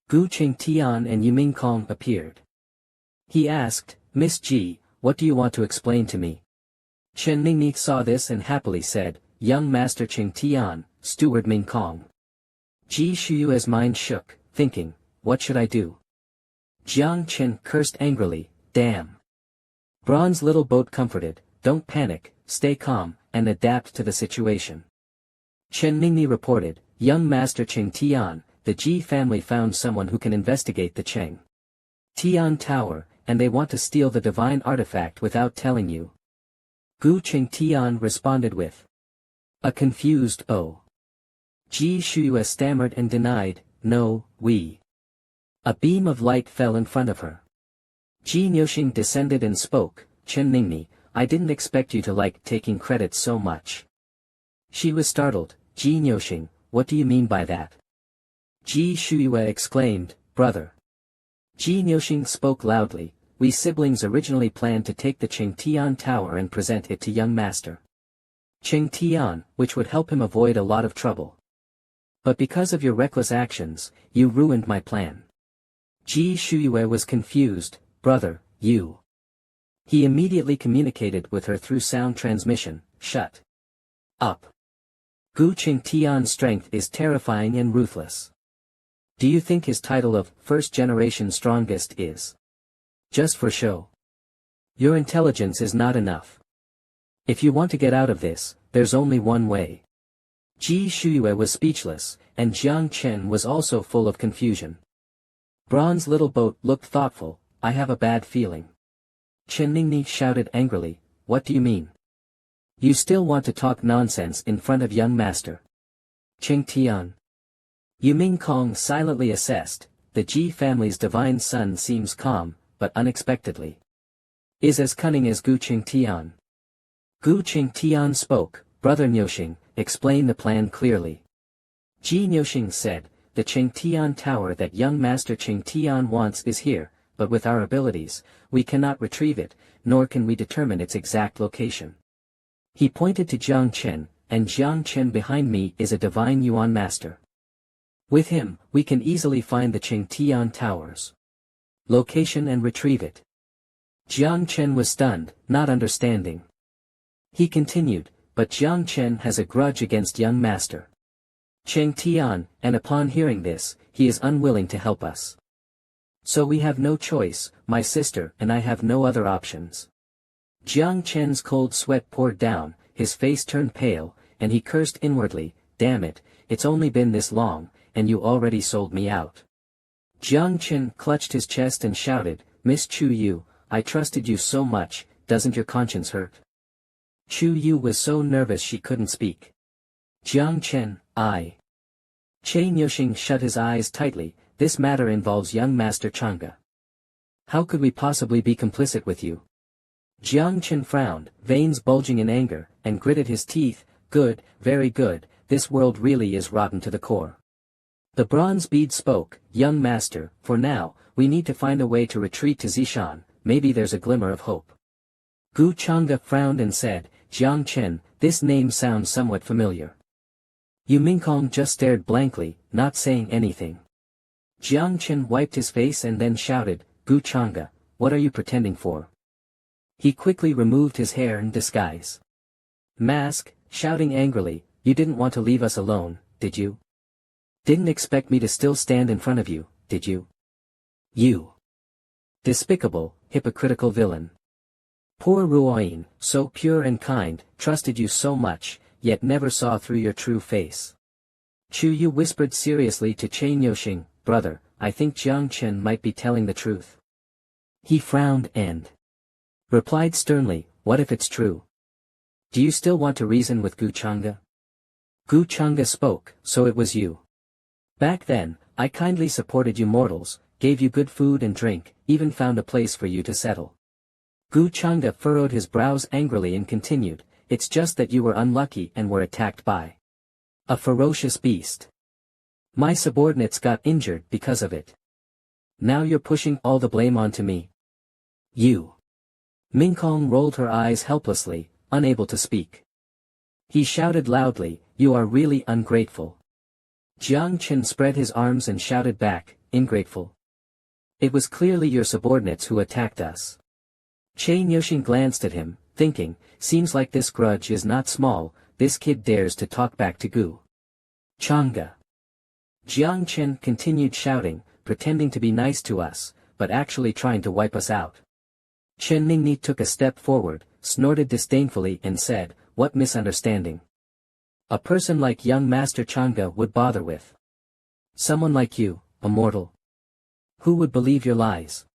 Gu Qing Tian and Yiming Kong appeared. He asked, Miss Ji, what do you want to explain to me? Chen Ningni saw this and happily said, young Master Qing Tian, Steward Ming Kong. Ji Shuiyue's mind shook, thinking, what should I do? Jiang Chen cursed angrily, damn. Bronze little boat comforted, don't panic, stay calm, and adapt to the situation. Chen Ningni reported, young Master Qing Tian, the Ji family found someone who can investigate the Qing Tian Tower, and they want to steal the divine artifact without telling you. Gu Qing Tian responded with a confused oh. Ji Shuiyue stammered and denied, no, we. A beam of light fell in front of her. Ji Niuxing descended and spoke, Chen Ningni, I didn't expect you to like taking credit so much. She was startled, Ji Niuxing, what do you mean by that? Ji Shuiyue exclaimed, brother. Ji Niuxing spoke loudly, we siblings originally planned to take the Qing Tian Tower and present it to young Master Qing Tian, which would help him avoid a lot of trouble. But because of your reckless actions, you ruined my plan. Ji Shuiyue was confused, brother, you. He immediately communicated with her through sound transmission, shut up. Gu Qing Tian's strength is terrifying and ruthless. Do you think his title of first generation strongest is just for show? Your intelligence is not enough. If you want to get out of this, there's only one way. Ji Shuiyue was speechless, and Jiang Chen was also full of confusion. Bronze little boat looked thoughtful, I have a bad feeling. Chen Ningni shouted angrily, what do you mean? You still want to talk nonsense in front of young Master Qing Tian? Yiming Kong silently assessed, the Ji family's divine son seems calm, but unexpectedly is as cunning as Gu Qing Tian. Gu Qing Tian spoke, brother Niuxing, explain the plan clearly. Ji Niuxing said, the Qing Tian Tower that young Master Qing Tian wants is here, but with our abilities, we cannot retrieve it, nor can we determine its exact location. He pointed to Jiang Chen, and Jiang Chen behind me is a divine Yuan master. With him, we can easily find the Qing Tian Tower's location and retrieve it. Jiang Chen was stunned, not understanding. He continued, but Jiang Chen has a grudge against young Master Qing Tian, and upon hearing this, he is unwilling to help us. So we have no choice, my sister and I have no other options. Jiang Chen's cold sweat poured down, his face turned pale, and he cursed inwardly, damn it, it's only been this long, and you already sold me out. Jiang Chen clutched his chest and shouted, Miss Chu Yu, I trusted you so much, doesn't your conscience hurt? Chu Yu was so nervous she couldn't speak. Jiang Chen, I. Che Niuxing shut his eyes tightly, this matter involves young Master Chang'e. How could we possibly be complicit with you? Jiang Chen frowned, veins bulging in anger, and gritted his teeth, good, very good, this world really is rotten to the core. The bronze bead spoke, young master, for now, we need to find a way to retreat to Zishan, maybe there's a glimmer of hope. Gu Chang'e frowned and said, Jiang Chen, this name sounds somewhat familiar. Yu Mingkong just stared blankly, not saying anything. Jiang Chen wiped his face and then shouted, Gu Chang'e, what are you pretending for? He quickly removed his hair in disguise. Mask, shouting angrily, you didn't want to leave us alone, did you? Didn't expect me to still stand in front of you, did you? You. Despicable, hypocritical villain. Poor Ruoin, so pure and kind, trusted you so much, yet never saw through your true face. Chu Yu whispered seriously to Chen Yoxing, brother, I think Jiang Chen might be telling the truth. He frowned and replied sternly, what if it's true? Do you still want to reason with Gu Chang'e? Gu Chang'e spoke, so it was you. Back then, I kindly supported you mortals, gave you good food and drink, even found a place for you to settle. Gu Chang'e furrowed his brows angrily and continued, it's just that you were unlucky and were attacked by a ferocious beast. My subordinates got injured because of it. Now you're pushing all the blame onto me. You. Mingkong rolled her eyes helplessly, unable to speak. He shouted loudly, you are really ungrateful. Jiang Chen spread his arms and shouted back, ingrateful. It was clearly your subordinates who attacked us. Chen Yoxing glanced at him, thinking, seems like this grudge is not small, this kid dares to talk back to Gu Chang'e. Jiang Chen continued shouting, pretending to be nice to us, but actually trying to wipe us out. Chen Ningni took a step forward, snorted disdainfully and said, what misunderstanding? A person like young Master Chang'e would bother with. Someone like you, a mortal. Who would believe your lies?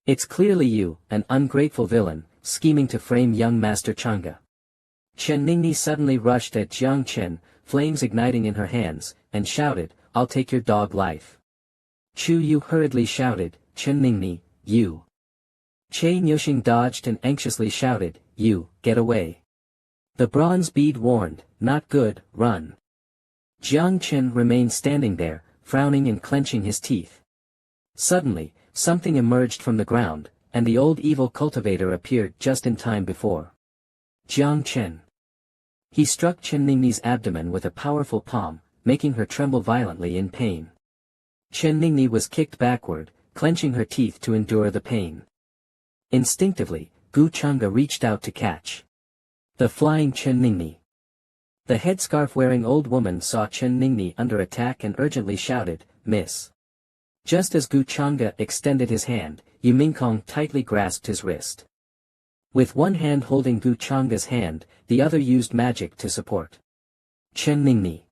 It's clearly you, an ungrateful villain, scheming to frame young Master Chang'e. Chen Ningni suddenly rushed at Jiang Chen, flames igniting in her hands, and shouted, I'll take your dog life. Chu Yu hurriedly shouted, Chen Ningni, you. Chen Yoxing dodged and anxiously shouted, you, get away. The bronze bead warned, not good, run. Jiang Chen remained standing there, frowning and clenching his teeth. Suddenly, something emerged from the ground, and the old evil cultivator appeared just in time before Jiang Chen. He struck Chen Ningni's abdomen with a powerful palm, making her tremble violently in pain. Chen Ningni was kicked backward, clenching her teeth to endure the pain. Instinctively, Gu Chang'e reached out to catch the flying Chen Ningni. The headscarf-wearing old woman saw Chen Ningni under attack and urgently shouted, Miss. Just as Gu Chang'e extended his hand, Yu Mingkong tightly grasped his wrist. With one hand holding Gu Chang'e's hand, the other used magic to support Chen Ningni.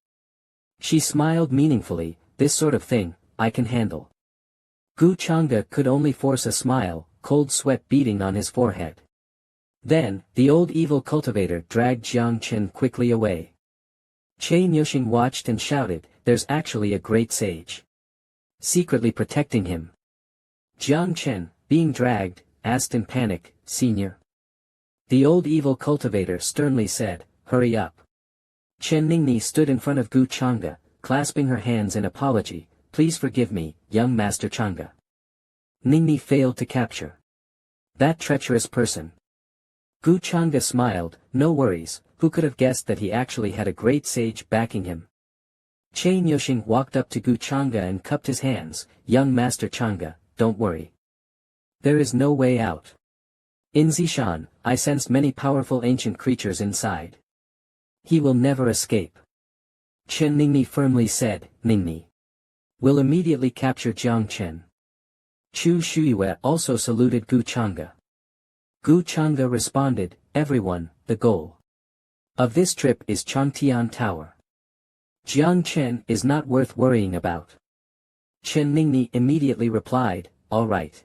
She smiled meaningfully, this sort of thing, I can handle. Gu Chang'e could only force a smile, cold sweat beading on his forehead. Then, the old evil cultivator dragged Jiang Chen quickly away. Chen Yoxing watched and shouted, there's actually a great sage secretly protecting him. Jiang Chen, being dragged, asked in panic, Senior. The old evil cultivator sternly said, hurry up. Chen Ningni stood in front of Gu Chang'e, clasping her hands in apology, please forgive me, young Master Chang'e. Ningni failed to capture that treacherous person. Gu Chang'e smiled, no worries, who could have guessed that he actually had a great sage backing him. Chen Yoxing walked up to Gu Chang'e and cupped his hands, young Master Chang'e, don't worry. There is no way out. In Zishan, I sensed many powerful ancient creatures inside. He will never escape. Chen Ningni firmly said, Ningni will immediately capture Jiang Chen. Chu Shuyue also saluted Gu Chang'e. Gu Chang'e responded, everyone, the goal of this trip is Changtian Tower. Jiang Chen is not worth worrying about. Chen Ningni immediately replied, all right.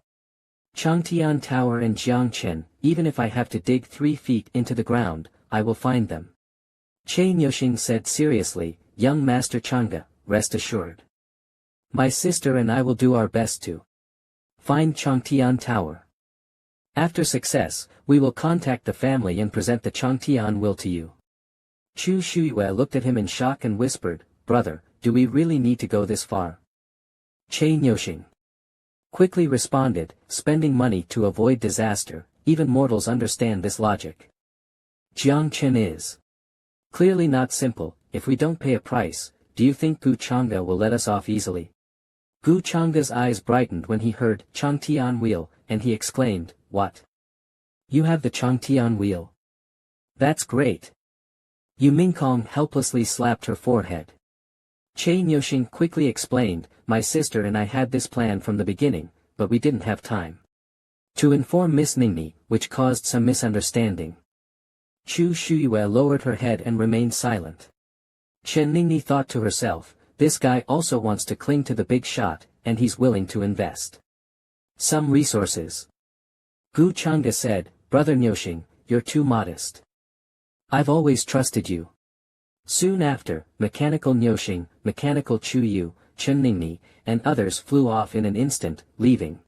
Changtian Tower and Jiang Chen, even if I have to dig 3 feet into the ground, I will find them. Chen Yoxing said seriously, young Master Chang'e, rest assured. My sister and I will do our best to find Changtian Tower. After success, we will contact the family and present the Changtian will to you. Chu Shuyue looked at him in shock and whispered, brother, do we really need to go this far? Chen Yoxing quickly responded, spending money to avoid disaster, even mortals understand this logic. Jiang Chen is clearly not simple, if we don't pay a price, do you think Gu Chang'e will let us off easily? Gu Chang'e's eyes brightened when he heard Changtian wheel, and he exclaimed, what? You have the Changtian wheel? That's great, Yu Mingkong helplessly slapped her forehead. Che Nyoxing quickly explained, my sister and I had this plan from the beginning, but we didn't have time to inform Miss Ningni, which caused some misunderstanding. Chu Shuyue lowered her head and remained silent. Chen Ningni thought to herself, this guy also wants to cling to the big shot, and he's willing to invest some resources. Gu Chang'e said, Brother Nyoxing, you're too modest. I've always trusted you. Soon after, Mechanical Nyoxing, Mechanical Chuyu, Chen Ningni, and others flew off in an instant, leaving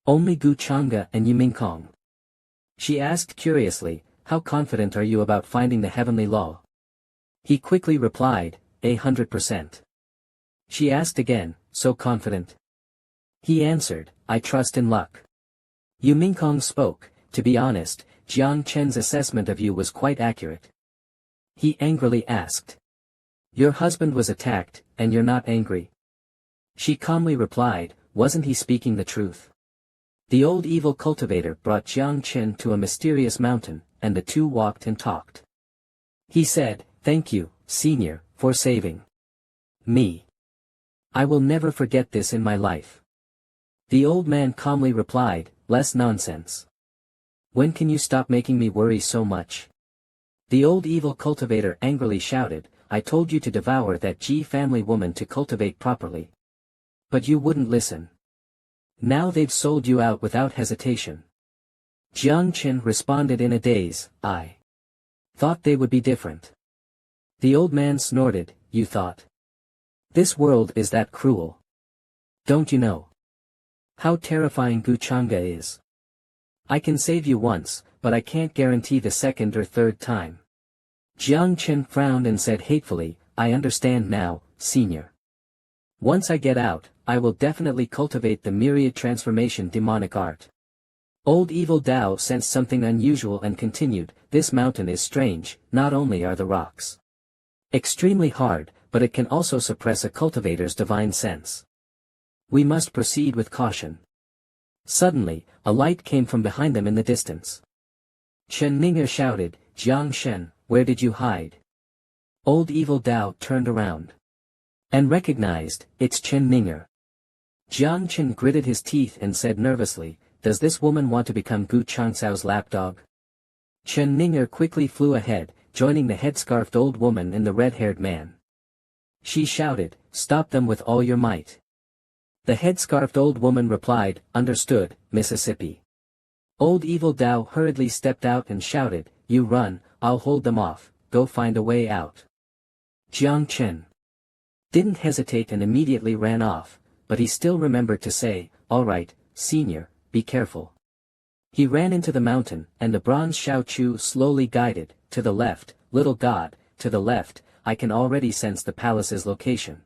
only Gu Chang'e and Yu Mingkong. She asked curiously, how confident are you about finding the heavenly law? He quickly replied, 100%. She asked again, so confident? He answered, I trust in luck. Yu Mingkong spoke, to be honest, Jiang Chen's assessment of you was quite accurate. He angrily asked. Your husband was attacked, and you're not angry? She calmly replied, wasn't he speaking the truth? The old evil cultivator brought Jiang Chen to a mysterious mountain, and the two walked and talked. He said, thank you, senior, for saving me. I will never forget this in my life. The old man calmly replied, less nonsense. When can you stop making me worry so much? The old evil cultivator angrily shouted, I told you to devour that Ji family woman to cultivate properly. But you wouldn't listen. Now they've sold you out without hesitation. Jiang Chen responded in a daze, I thought they would be different. The old man snorted, you thought? This world is that cruel. Don't you know how terrifying Gu Chang'e is? I can save you once, but I can't guarantee the second or third time. Jiang Chen frowned and said hatefully, I understand now, senior. Once I get out, I will definitely cultivate the myriad transformation demonic art. Old Evil Dao sensed something unusual and continued, this mountain is strange, not only are the rocks extremely hard, but it can also suppress a cultivator's divine sense. We must proceed with caution. Suddenly, a light came from behind them in the distance. Chen Ninger shouted, Jiang Shen, where did you hide? Old Evil Dao turned around and recognized, it's Chen Ninger. Jiang Chen gritted his teeth and said nervously, does this woman want to become Gu Changcao's lapdog? Chen Ninger quickly flew ahead, joining the headscarfed old woman and the red-haired man. She shouted, stop them with all your might. The headscarfed old woman replied, understood, Mississippi. Old Evil Dao hurriedly stepped out and shouted, you run, I'll hold them off, go find a way out. Jiang Chen didn't hesitate and immediately ran off, but he still remembered to say, all right, senior, be careful. He ran into the mountain, and the bronze Shao Chu slowly guided, to the left, little god, to the left, I can already sense the palace's location.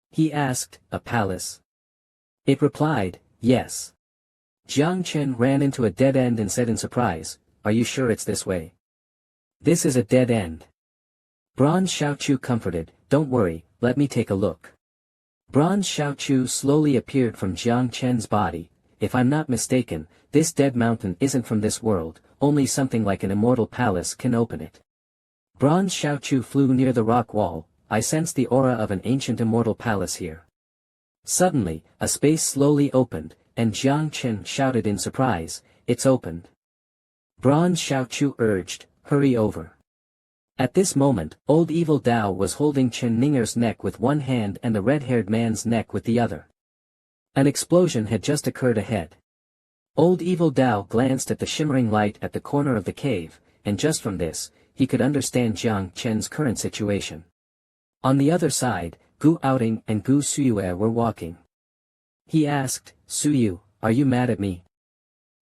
He asked, a palace? It replied, yes. Jiang Chen ran into a dead end and said in surprise, are you sure it's this way? This is a dead end. Bronze Shao Chu comforted, don't worry, let me take a look. Bronze Shao Chu slowly appeared from Jiang Chen's body. If I'm not mistaken, this dead mountain isn't from this world, only something like an immortal palace can open it. Bronze Shao Chu flew near the rock wall, I sense the aura of an ancient immortal palace here. Suddenly, a space slowly opened, and Jiang Chen shouted in surprise, it's opened. Bronze Shao Chu urged, hurry over. At this moment, Old Evil Dao was holding Chen Ninger's neck with one hand and the red-haired man's neck with the other. An explosion had just occurred ahead. Old Evil Dao glanced at the shimmering light at the corner of the cave, and just from this, he could understand Jiang Chen's current situation. On the other side, Gu Outing and Gu Suyue were walking. He asked, Suyu, are you mad at me?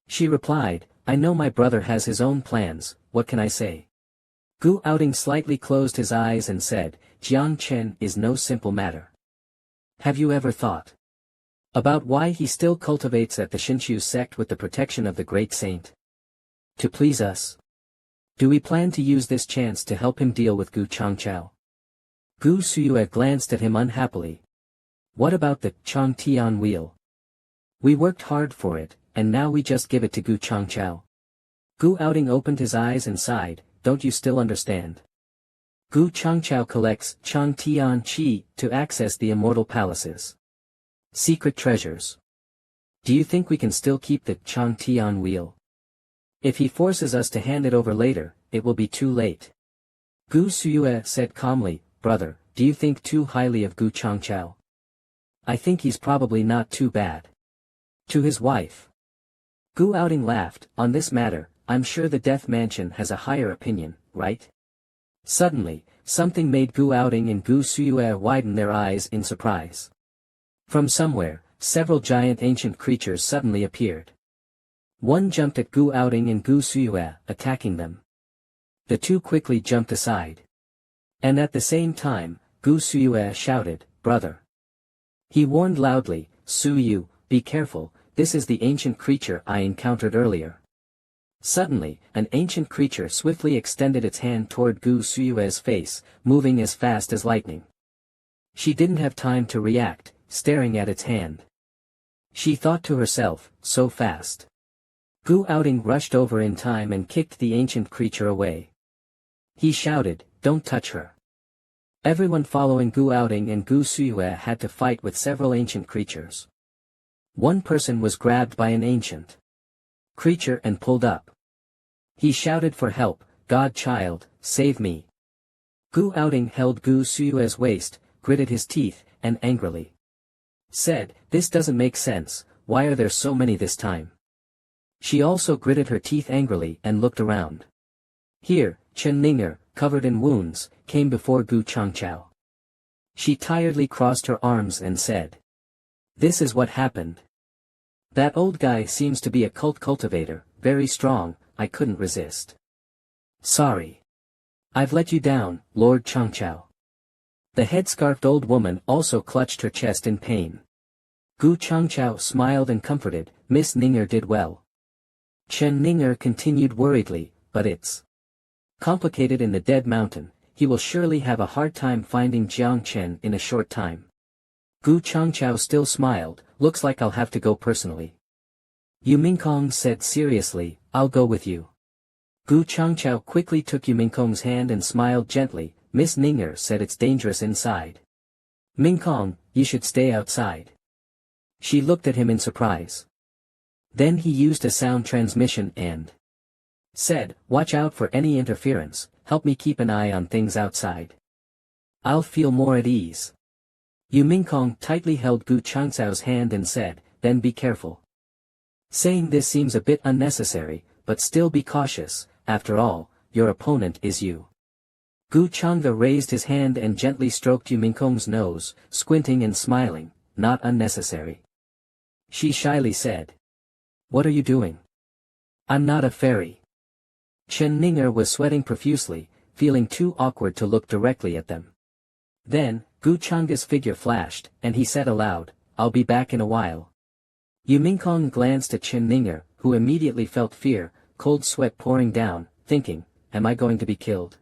She replied, I know my brother has his own plans, what can I say? Gu Outing slightly closed his eyes and said, Jiang Chen is no simple matter. Have you ever thought about why he still cultivates at the Shinchu sect with the protection of the great saint? To please us? Do we plan to use this chance to help him deal with Gu Changchao? Gu Suyue glanced at him unhappily. What about the Chang Tian wheel? We worked hard for it, and now we just give it to Gu Changchao. Gu Outing opened his eyes and sighed, don't you still understand? Gu Changchao collects Chang Tian Qi to access the immortal palaces. Secret treasures. Do you think we can still keep the Chang Tian wheel? If he forces us to hand it over later, it will be too late. Gu Suyue said calmly, brother, do you think too highly of Gu Changchao? I think he's probably not too bad. To his wife. Gu Outing laughed, on this matter, I'm sure the Death Mansion has a higher opinion, right? Suddenly, something made Gu Outing and Gu Suyue widen their eyes in surprise. From somewhere, several giant ancient creatures suddenly appeared. One jumped at Gu Outing and Gu Suyue, attacking them. The two quickly jumped aside. And at the same time, Gu Suyue shouted, brother. He warned loudly, Suyu, be careful, this is the ancient creature I encountered earlier. Suddenly, an ancient creature swiftly extended its hand toward Gu Suyue's face, moving as fast as lightning. She didn't have time to react, staring at its hand. She thought to herself, so fast. Gu Outing rushed over in time and kicked the ancient creature away. He shouted, don't touch her. Everyone following Gu Outing and Gu Suyue had to fight with several ancient creatures. One person was grabbed by an ancient creature and pulled up. He shouted for help, God child, save me. Gu Outing held Gu Suyue's waist, gritted his teeth, and angrily said, this doesn't make sense, why are there so many this time? She also gritted her teeth angrily and looked around. Here, Chen Ninger, covered in wounds, came before Gu Changchao. She tiredly crossed her arms and said, this is what happened. That old guy seems to be a cult cultivator, very strong, I couldn't resist. Sorry. I've let you down, Lord Changchao. The headscarfed old woman also clutched her chest in pain. Gu Changchao smiled and comforted, Miss Ninger did well. Chen Ninger continued worriedly, but it's complicated in the Dead Mountain, he will surely have a hard time finding Jiang Chen in a short time. Gu Changchao still smiled, looks like I'll have to go personally. Yu Mingkong said seriously, I'll go with you. Gu Changchao quickly took Yu Mingkong's hand and smiled gently, Miss Ninger said it's dangerous inside. Mingkong, you should stay outside. She looked at him in surprise. Then he used a sound transmission and said, watch out for any interference, help me keep an eye on things outside. I'll feel more at ease. Yu Mingkong tightly held Gu Changchao's hand and said, then be careful. Saying this seems a bit unnecessary, but still be cautious, after all, your opponent is you. Gu Changge raised his hand and gently stroked Yu Mingkong's nose, squinting and smiling, not unnecessary. She shyly said, what are you doing? I'm not a fairy. Chen Ninger was sweating profusely, feeling too awkward to look directly at them. Then, Gu Changge's figure flashed, and he said aloud, I'll be back in a while. Yu Mingkong glanced at Chen Ninger, who immediately felt fear, cold sweat pouring down, thinking, am I going to be killed?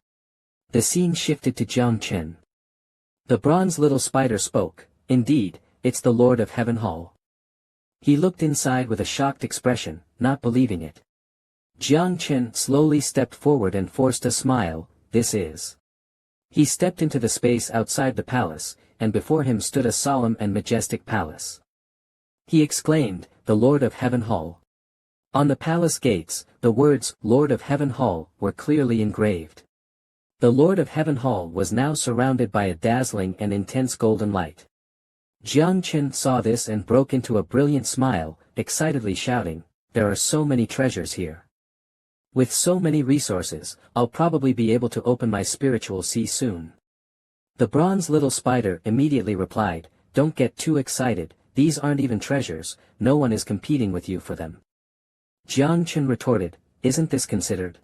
The scene shifted to Jiang Chen. The bronze little spider spoke, indeed, it's the Lord of Heaven Hall. He looked inside with a shocked expression, not believing it. Jiang Chen slowly stepped forward and forced a smile, this is. He stepped into the space outside the palace, and before him stood a solemn and majestic palace. He exclaimed, the Lord of Heaven Hall. On the palace gates, the words, Lord of Heaven Hall, were clearly engraved. The Lord of Heaven Hall was now surrounded by a dazzling and intense golden light. Jiang Chen saw this and broke into a brilliant smile, excitedly shouting, there are so many treasures here. With so many resources, I'll probably be able to open my spiritual sea soon. The bronze little spider immediately replied, don't get too excited, these aren't even treasures, no one is competing with you for them. Jiang Chen retorted, isn't this considered?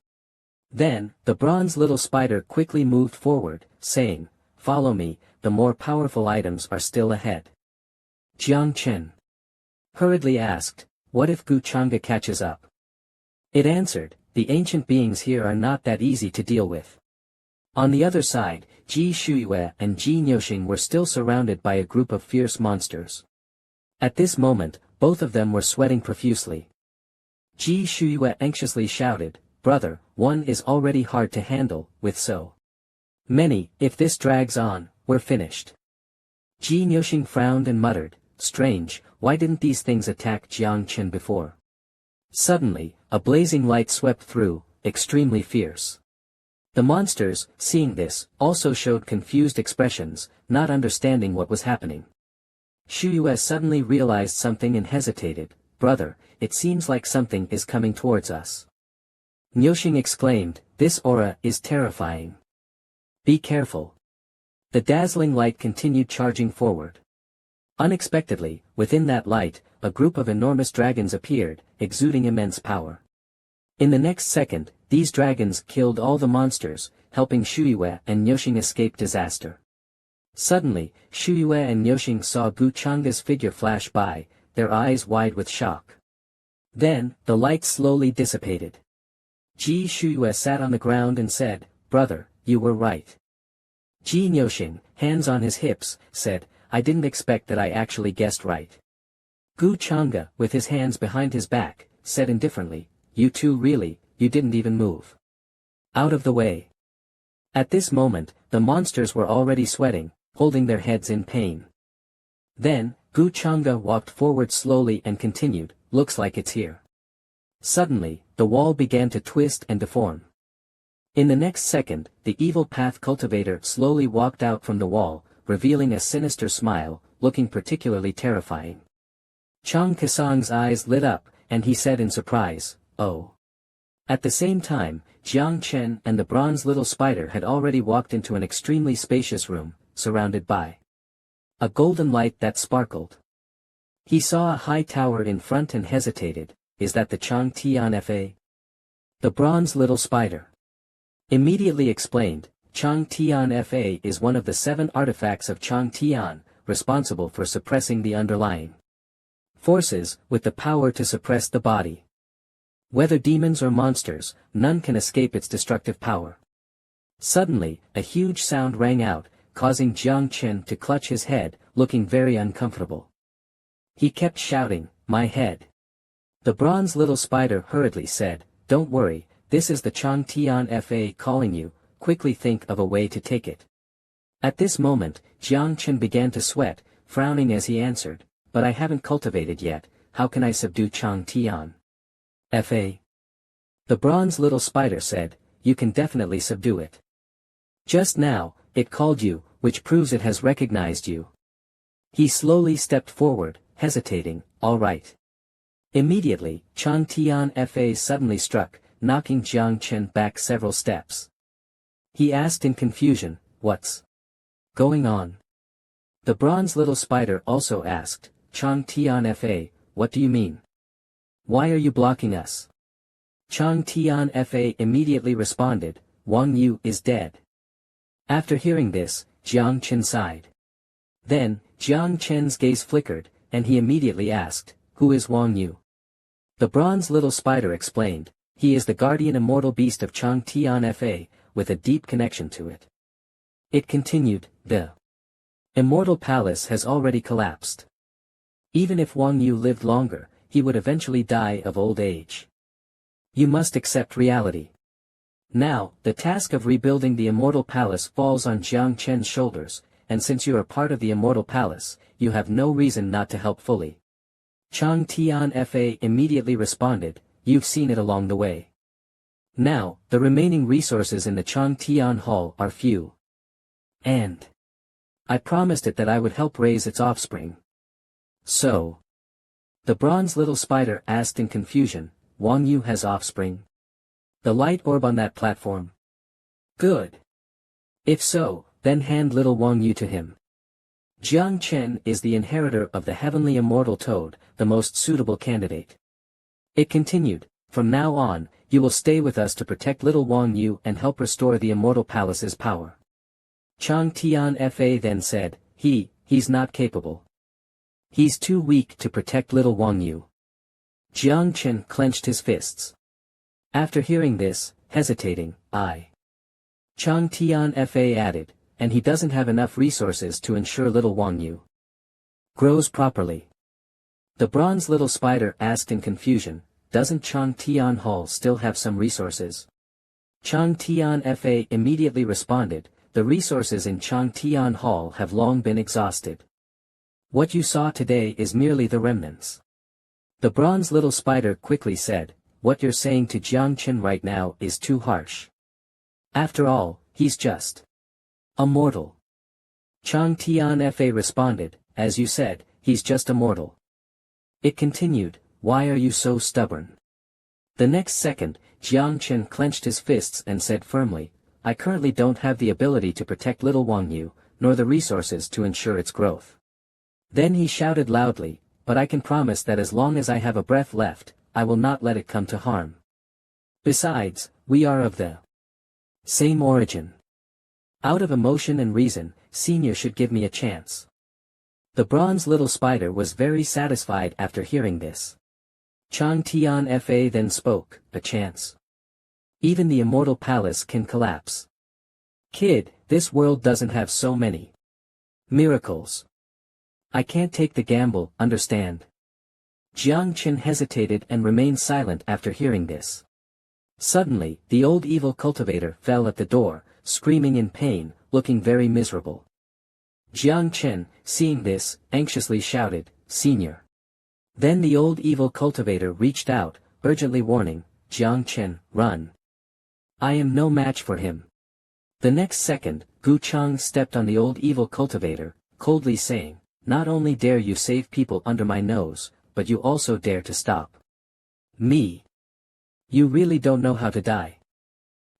Then, the bronze little spider quickly moved forward, saying, follow me, the more powerful items are still ahead. Jiang Chen hurriedly asked, what if Gu Changge catches up? It answered, the ancient beings here are not that easy to deal with. On the other side, Ji Shuyue and Ji Nyoxing were still surrounded by a group of fierce monsters. At this moment, both of them were sweating profusely. Ji Shuyue anxiously shouted, brother, one is already hard to handle, with so Many, if this drags on, we're finished. Ji Nyoshing frowned and muttered, strange, why didn't these things attack Jiang Chen before? Suddenly, a blazing light swept through, extremely fierce. The monsters, seeing this, also showed confused expressions, not understanding what was happening. Xu Yue suddenly realized something and hesitated. Brother, it seems like something is coming towards us. Nyoshing exclaimed, this aura is terrifying. Be careful. The dazzling light continued charging forward. Unexpectedly, within that light, a group of enormous dragons appeared, exuding immense power. In the next second, these dragons killed all the monsters, helping Xu Yue and Nyoshing escape disaster. Suddenly, Xu Yue and Nyoshing saw Gu Changa's figure flash by, their eyes wide with shock. Then, the light slowly dissipated. Ji Xu Yue sat on the ground and said, brother, you were right. Ji Nyoshing, hands on his hips, said, I didn't expect that I actually guessed right. Gu Changa, with his hands behind his back, said indifferently, you two really, you didn't even move. Out of the way. At this moment, the monsters were already sweating, holding their heads in pain. Then, Gu Changa walked forward slowly and continued, looks like it's here. Suddenly, the wall began to twist and deform. In the next second, the evil path cultivator slowly walked out from the wall, revealing a sinister smile, looking particularly terrifying. Chang Kesang's eyes lit up, and he said in surprise, oh. At the same time, Jiang Chen and the bronze little spider had already walked into an extremely spacious room, surrounded by a golden light that sparkled. He saw a high tower in front and hesitated, is that the Chang Tian Fa? The bronze little spider immediately explained, Chang Tian Fa is one of the 7 artifacts of Chang Tian, responsible for suppressing the underlying forces, with the power to suppress the body. Whether demons or monsters, none can escape its destructive power. Suddenly, a huge sound rang out, causing Jiang Chen to clutch his head, looking very uncomfortable. He kept shouting, my head. The bronze little spider hurriedly said, don't worry, this is the Chang Tian Fa calling you, quickly think of a way to take it. At this moment, Jiang Chen began to sweat, frowning as he answered, but I haven't cultivated yet, how can I subdue Chang Tian Fa? The bronze little spider said, you can definitely subdue it. Just now, it called you, which proves it has recognized you. He slowly stepped forward, hesitating, all right. Immediately, Chang Tian Fa suddenly struck, knocking Jiang Chen back several steps. He asked in confusion, what's going on? The bronze little spider also asked, Chang Tian Fa, what do you mean? Why are you blocking us? Chang Tian Fa immediately responded, Wang Yu is dead. After hearing this, Jiang Chen sighed. Then, Jiang Chen's gaze flickered, and he immediately asked, who is Wang Yu? The bronze little spider explained, he is the guardian immortal beast of Chang Tian Fa, with a deep connection to it. It continued, the immortal palace has already collapsed. Even if Wang Yu lived longer, he would eventually die of old age. You must accept reality. Now, the task of rebuilding the immortal palace falls on Jiang Chen's shoulders, and since you are part of the immortal palace, you have no reason not to help fully. Chang Tian Fa immediately responded, you've seen it along the way. Now, the remaining resources in the Chang Tian Hall are few. And I promised it that I would help raise its offspring. So, the bronze little spider asked in confusion, Wang Yu has offspring? The light orb on that platform? Good. If so, then hand little Wang Yu to him. Jiang Chen is the inheritor of the heavenly immortal toad, the most suitable candidate. It continued, from now on, you will stay with us to protect little Wang Yu and help restore the immortal palace's power. Chang Tian Fa then said, he's not capable. He's too weak to protect little Wang Yu. Jiang Chen clenched his fists. After hearing this, hesitating, Chang Tian Fa added, and he doesn't have enough resources to ensure little Wang Yu grows properly. The bronze little spider asked in confusion, doesn't Chang Tian Hall still have some resources? Chang Tian Fa immediately responded, the resources in Changtian Hall have long been exhausted. What you saw today is merely the remnants. The bronze little spider quickly said, what you're saying to Jiang Chen right now is too harsh. After all, he's just a mortal. Changtian Fa responded, as you said, he's just a mortal. It continued, why are you so stubborn? The next second, Jiang Chen clenched his fists and said firmly, I currently don't have the ability to protect little Wang Yu, nor the resources to ensure its growth. Then he shouted loudly, but I can promise that as long as I have a breath left, I will not let it come to harm. Besides, we are of the same origin. Out of emotion and reason, Senior should give me a chance. The bronze little spider was very satisfied after hearing this. Changtian Fa then spoke, a chance. Even the immortal palace can collapse. Kid, this world doesn't have so many miracles. I can't take the gamble, understand? Jiang Chen hesitated and remained silent after hearing this. Suddenly, the old evil cultivator fell at the door, screaming in pain, looking very miserable. Jiang Chen, seeing this, anxiously shouted, Senior. Then the old evil cultivator reached out, urgently warning, Jiang Chen, run. I am no match for him. The next second, Gu Chang stepped on the old evil cultivator, coldly saying, not only dare you save people under my nose, but you also dare to stop me. You really don't know how to die.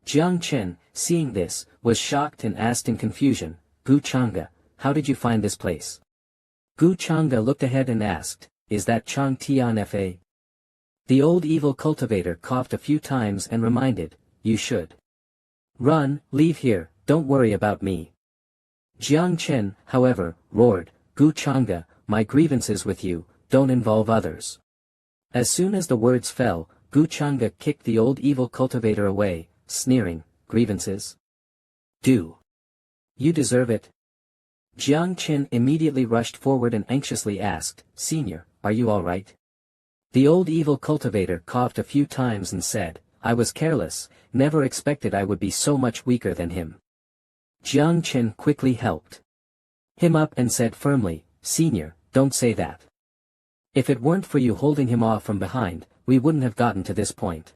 Jiang Chen, seeing this, was shocked and asked in confusion, Gu Changa, how did you find this place? Gu Changa looked ahead and asked, is that Changtian Fa? The old evil cultivator coughed a few times and reminded, you should run, leave here, don't worry about me. Jiang Chen, however, roared, Gu Changa, my grievances with you don't involve others. As soon as the words fell, Gu Changa kicked the old evil cultivator away, sneering, grievances? Do you deserve it? Jiang Chen immediately rushed forward and anxiously asked, Senior, are you all right? The old evil cultivator coughed a few times and said, I was careless, never expected I would be so much weaker than him. Jiang Chen quickly helped him up and said firmly, Senior, don't say that. If it weren't for you holding him off from behind, we wouldn't have gotten to this point.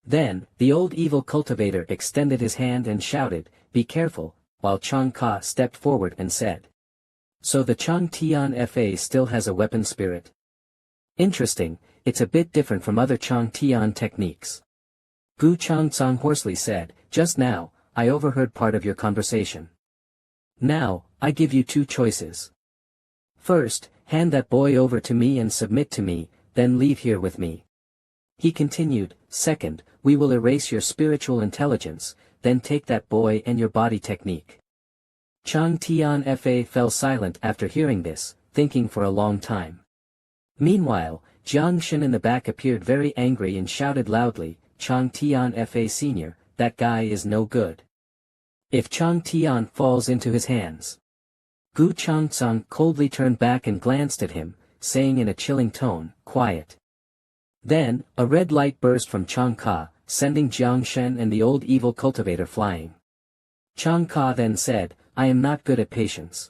Then, the old evil cultivator extended his hand and shouted, be careful, while Chang Ka stepped forward and said. So the Changtian Fa still has a weapon spirit? Interesting, it's a bit different from other Changtian techniques. Gu Changcang hoarsely said, just now, I overheard part of your conversation. Now, I give you two choices. First, hand that boy over to me and submit to me, then leave here with me. He continued, second, we will erase your spiritual intelligence, then take that boy and your body technique. Changtian Fa fell silent after hearing this, thinking for a long time. Meanwhile, Jiang Shen in the back appeared very angry and shouted loudly, Changtian Fa Senior, that guy is no good. If Changtian falls into his hands. Gu Changcang coldly turned back and glanced at him, saying in a chilling tone, quiet. Then, a red light burst from Chang Ka, sending Jiang Shen and the old evil cultivator flying. Chang Ka then said, I am not good at patience.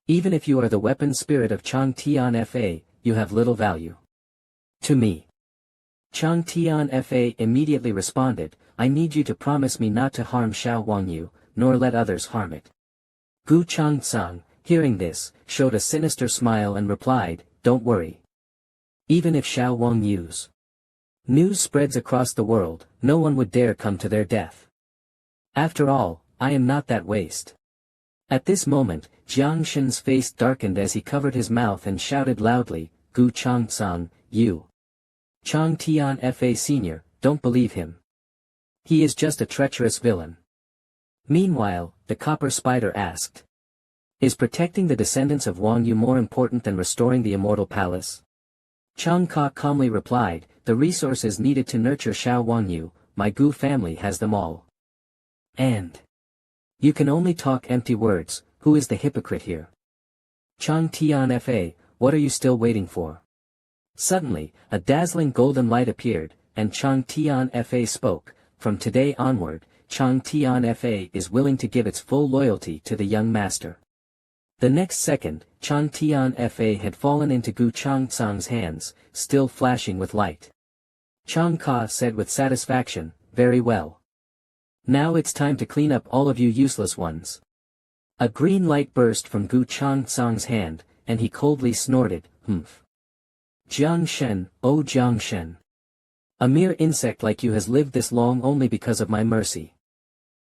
Even if you are the weapon spirit of Changtian Fa, you have little value to me. Changtian Fa immediately responded, I need you to promise me not to harm Xiao Wangyu, nor let others harm it. Gu Changcang, hearing this, showed a sinister smile and replied, don't worry. Even if Xiao Wangyu's news spreads across the world, no one would dare come to their death. After all, I am not that waste. At this moment, Jiang Shen's face darkened as he covered his mouth and shouted loudly, Gu Changcang, you Changtian Fa Senior, don't believe him. He is just a treacherous villain. Meanwhile, the copper spider asked. Is protecting the descendants of Wang Yu more important than restoring the immortal palace? Chang Ka calmly replied, the resources needed to nurture Xiao Wang Yu, my Gu family has them all. And you can only talk empty words, who is the hypocrite here? Changtian Fa, what are you still waiting for? Suddenly, a dazzling golden light appeared, and Changtian Fa spoke, from today onward, Chang Tian Fa is willing to give its full loyalty to the young master. The next second, Chang Tian Fa had fallen into Gu Changcang's hands, still flashing with light. Chang Ka said with satisfaction, "Very well. Now it's time to clean up all of you useless ones." A green light burst from Gu Changcang's hand, and he coldly snorted, "Humph. Jiang Shen, oh Jiang Shen. A mere insect like you has lived this long only because of my mercy.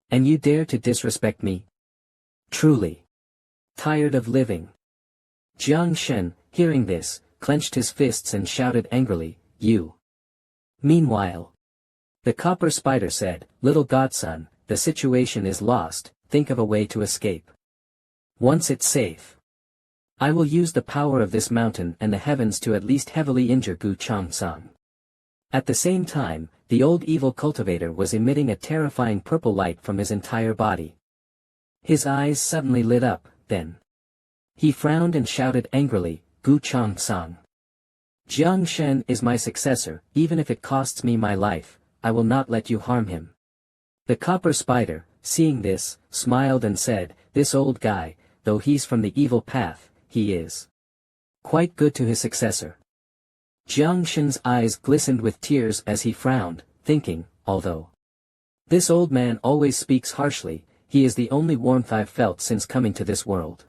And you dare to disrespect me? Truly. Tired of living." Jiang Shen, hearing this, clenched his fists and shouted angrily, "You." Meanwhile, the copper spider said, "Little godson, the situation is lost, think of a way to escape. Once it's safe, I will use the power of this mountain and the heavens to at least heavily injure Gu Changcang." At the same time, the old evil cultivator was emitting a terrifying purple light from his entire body. His eyes suddenly lit up, then he frowned and shouted angrily, "Gu Changcang. Jiang Shen is my successor, even if it costs me my life, I will not let you harm him." The copper spider, seeing this, smiled and said, "This old guy, though he's from the evil path, he is quite good to his successor." Jiang Shen's eyes glistened with tears as he frowned, thinking, although this old man always speaks harshly, he is the only warmth I've felt since coming to this world.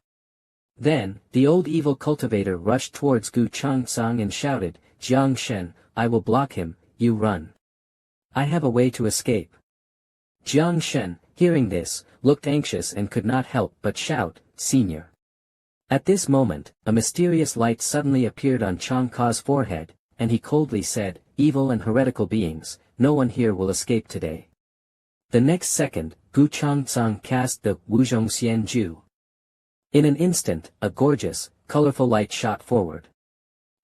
Then, the old evil cultivator rushed towards Gu Changcang and shouted, "Jiang Shen, I will block him, you run. I have a way to escape." Jiang Shen, hearing this, looked anxious and could not help but shout, "Senior." At this moment, a mysterious light suddenly appeared on Chang Ka's forehead, and he coldly said, "Evil and heretical beings, no one here will escape today." The next second, Gu Changcang cast the Wuzhong Xian Ju. In an instant, a gorgeous, colorful light shot forward.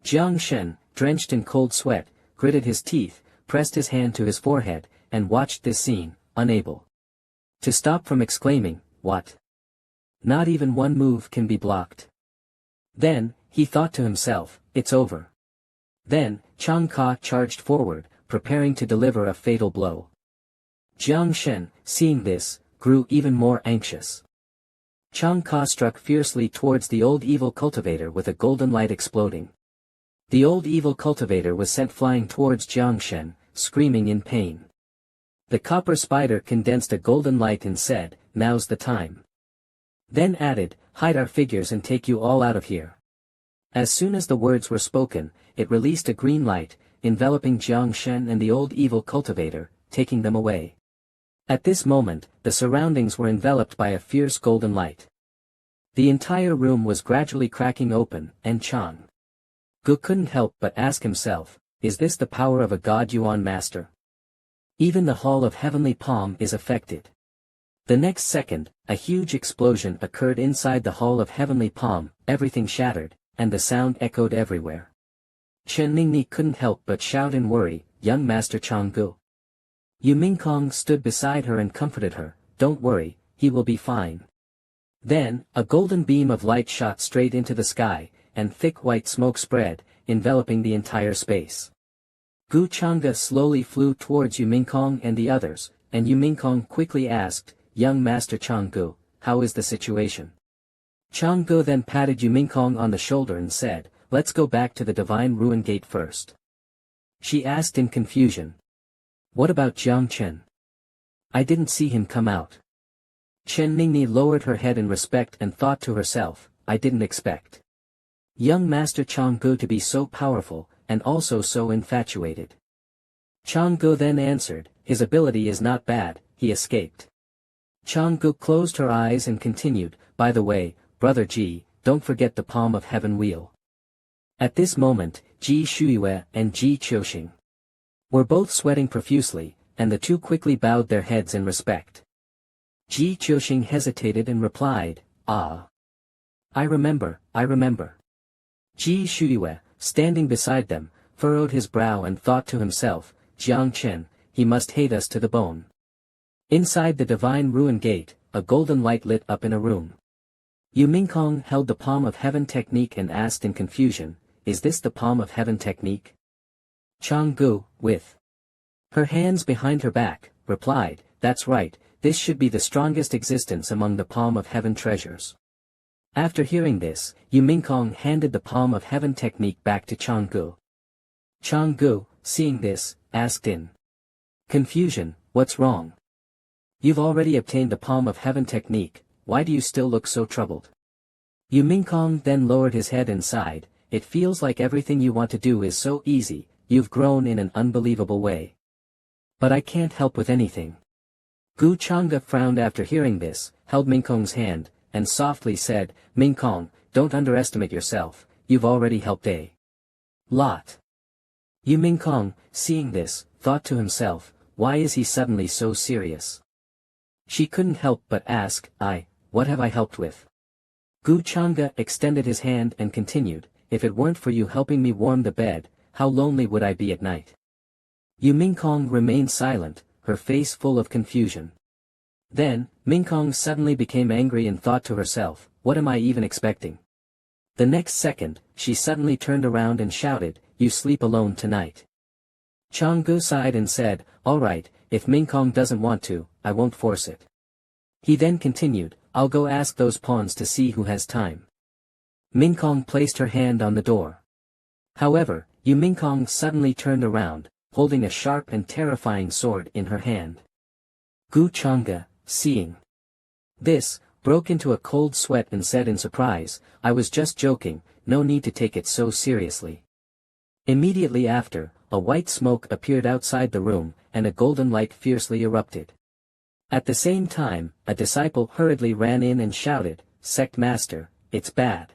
Jiang Shen, drenched in cold sweat, gritted his teeth, pressed his hand to his forehead, and watched this scene, unable to stop from exclaiming, "What? Not even one move can be blocked." Then, he thought to himself, "It's over." Then, Chang Ka charged forward, preparing to deliver a fatal blow. Jiang Shen, seeing this, grew even more anxious. Chang Ka struck fiercely towards the old evil cultivator with a golden light exploding. The old evil cultivator was sent flying towards Jiang Shen, screaming in pain. The copper spider condensed a golden light and said, "Now's the time." Then added, "Hide our figures and take you all out of here." As soon as the words were spoken, it released a green light, enveloping Jiang Shen and the old evil cultivator, taking them away. At this moment, the surroundings were enveloped by a fierce golden light. The entire room was gradually cracking open, and Chang Gu couldn't help but ask himself, "Is this the power of a God Yuan master?" Even the Hall of Heavenly Palm is affected. The next second, a huge explosion occurred inside the Hall of Heavenly Palm, everything shattered, and the sound echoed everywhere. Chen Ningni couldn't help but shout in worry, "Young Master Chang Gu." Yu Mingkong stood beside her and comforted her, "Don't worry, he will be fine." Then, a golden beam of light shot straight into the sky, and thick white smoke spread, enveloping the entire space. Gu Changga slowly flew towards Yu Mingkong and the others, and Yu Mingkong quickly asked, "Young Master Chang Gu, how is the situation?" Chang Gu then patted Yu Mingkong on the shoulder and said, "Let's go back to the Divine Ruin Gate first." She asked in confusion, "What about Jiang Chen? I didn't see him come out." Chen Ningni lowered her head in respect and thought to herself, "I didn't expect young Master Chang Gu to be so powerful, and also so infatuated." Chang Gu then answered, "His ability is not bad, he escaped." Chang Gu closed her eyes and continued, "By the way, Brother Ji, don't forget the Palm of Heaven wheel." At this moment, Ji Shuiwe and Ji Qiuxing were both sweating profusely, and the two quickly bowed their heads in respect. Ji Qiuxing hesitated and replied, "Ah. I remember. Ji Shuiwe, standing beside them, furrowed his brow and thought to himself, "Jiang Chen, he must hate us to the bone." Inside the Divine Ruin Gate, a golden light lit up in a room. Yu Mingkong held the Palm of Heaven technique and asked in confusion, "Is this the Palm of Heaven technique?" Chang Gu, with her hands behind her back, replied, that's right, this should be the strongest existence among the Palm of Heaven treasures. After hearing this, Yu Mingkong handed the Palm of Heaven technique back to Changgu. Changgu, seeing this, asked in confusion, what's wrong? You've already obtained the Palm of Heaven technique, why do you still look so troubled? Yu Mingkong then lowered his head and sighed, it feels like everything you want to do is so easy, you've grown in an unbelievable way. But I can't help with anything. Gu Changge frowned after hearing this, held Mingkong's hand, and softly said, Mingkong, don't underestimate yourself, you've already helped a lot. Yu Mingkong, seeing this, thought to himself, why is he suddenly so serious? She couldn't help but ask, what have I helped with? Gu Changge extended his hand and continued, if it weren't for you helping me warm the bed, how lonely would I be at night? Yu Mingkong remained silent, her face full of confusion. Then, Mingkong suddenly became angry and thought to herself, what am I even expecting? The next second, she suddenly turned around and shouted, you sleep alone tonight. Changgu sighed and said, alright, if Mingkong doesn't want to, I won't force it. He then continued, I'll go ask those pawns to see who has time. Mingkong placed her hand on the door. However, Yu Mingkong suddenly turned around, holding a sharp and terrifying sword in her hand. Gu Changge, seeing this, broke into a cold sweat and said in surprise, I was just joking, no need to take it so seriously. Immediately after, a white smoke appeared outside the room, and a golden light fiercely erupted. At the same time, a disciple hurriedly ran in and shouted, Sect Master, it's bad.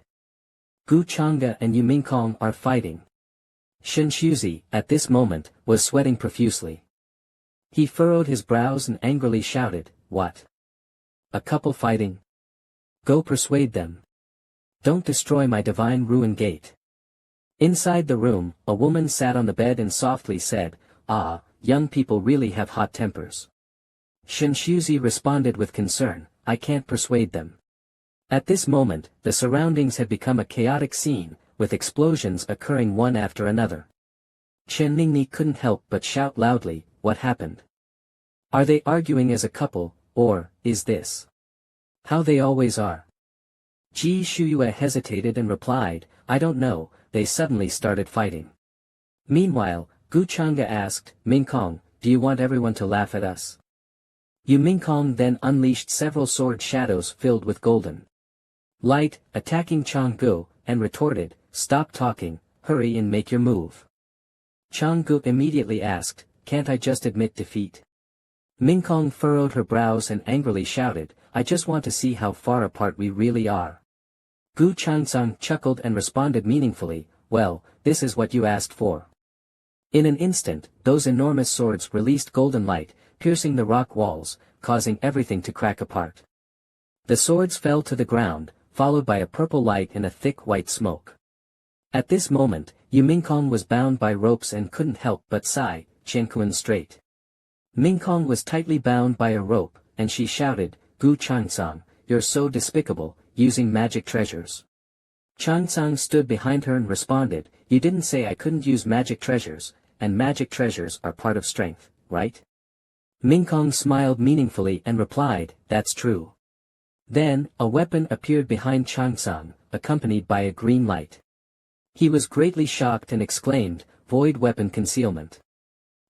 Gu Changge and Yu Mingkong are fighting. Shen Shuzi, at this moment, was sweating profusely. He furrowed his brows and angrily shouted, what? A couple fighting? Go persuade them. Don't destroy my divine ruin gate. Inside the room, a woman sat on the bed and softly said, young people really have hot tempers. Shen Shuzi responded with concern, I can't persuade them. At this moment, the surroundings had become a chaotic scene, with explosions occurring one after another. Chen Ningni couldn't help but shout loudly, what happened? Are they arguing as a couple, or, is this how they always are? Ji Shuyue hesitated and replied, I don't know, they suddenly started fighting. Meanwhile, Gu Changge asked, Mingkong, do you want everyone to laugh at us? Yu Mingkong then unleashed several sword shadows filled with golden light, attacking Changgu, and retorted, stop talking, hurry and make your move. Changgu immediately asked, can't I just admit defeat? Mingkong furrowed her brows and angrily shouted, I just want to see how far apart we really are. Gu Changzang chuckled and responded meaningfully, well, this is what you asked for. In an instant, those enormous swords released golden light, piercing the rock walls, causing everything to crack apart. The swords fell to the ground, followed by a purple light and a thick white smoke. At this moment, Yu Mingkong was bound by ropes and couldn't help but sigh, Qianquan straight. Mingkong was tightly bound by a rope, and she shouted, Gu Changzang, you're so despicable, using magic treasures. Changzang stood behind her and responded, you didn't say I couldn't use magic treasures, and magic treasures are part of strength, right? Mingkong smiled meaningfully and replied, that's true. Then, a weapon appeared behind Changzang, accompanied by a green light. He was greatly shocked and exclaimed, void weapon concealment.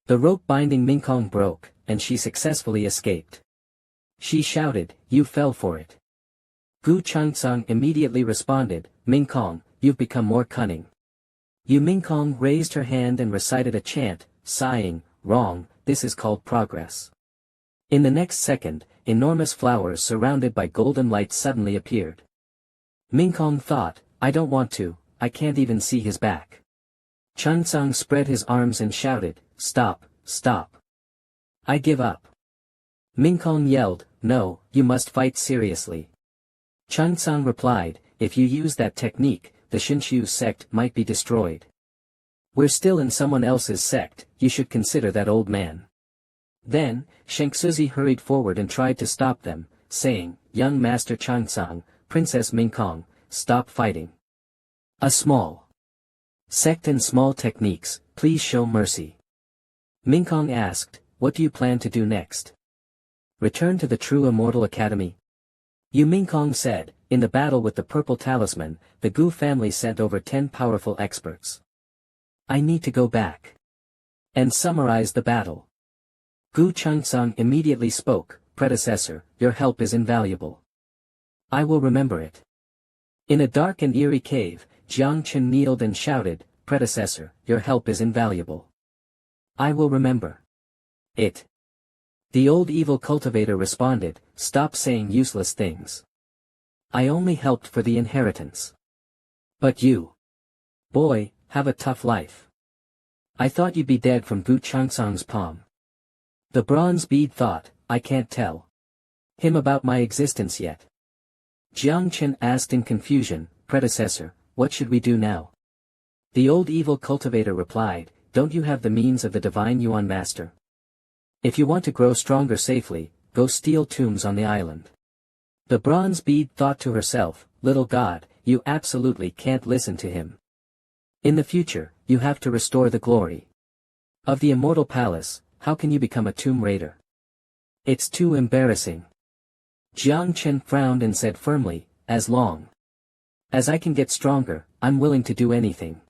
The rope binding Mingkong broke, and she successfully escaped. She shouted, you fell for it. Gu Changzang immediately responded, Mingkong, you've become more cunning. Yu Mingkong raised her hand and recited a chant, sighing, wrong, this is called progress. In the next second, enormous flowers surrounded by golden light suddenly appeared. Mingkong thought, I don't want to, I can't even see his back. Changzang spread his arms and shouted, stop, stop. I give up. Mingkong yelled, no, you must fight seriously. Changzang replied, if you use that technique, the Shinshu sect might be destroyed. We're still in someone else's sect, you should consider that old man. Then, Shengsuzi hurried forward and tried to stop them, saying, young Master Changzang, Princess Mingkong, stop fighting. A small sect and small techniques, please show mercy. Mingkong asked, what do you plan to do next? Return to the true Immortal Academy. Yu Mingkong said, in the battle with the Purple Talisman, the Gu family sent over 10 powerful experts. I need to go back and summarize the battle. Gu Chengsang immediately spoke, predecessor, your help is invaluable. I will remember it. In a dark and eerie cave, Jiang Chen kneeled and shouted, predecessor, your help is invaluable. I will remember it. The old evil cultivator responded, stop saying useless things. I only helped for the inheritance. But you, boy, have a tough life. I thought you'd be dead from Gu Chengsang's palm. The bronze bead thought, I can't tell him about my existence yet. Jiang Chen asked in confusion, predecessor, what should we do now? The old evil cultivator replied, don't you have the means of the divine Yuan master? If you want to grow stronger safely, go steal tombs on the island. The bronze bead thought to herself, little god, you absolutely can't listen to him. In the future, you have to restore the glory of the immortal palace. How can you become a tomb raider? It's too embarrassing. Jiang Chen frowned and said firmly, as long as I can get stronger, I'm willing to do anything.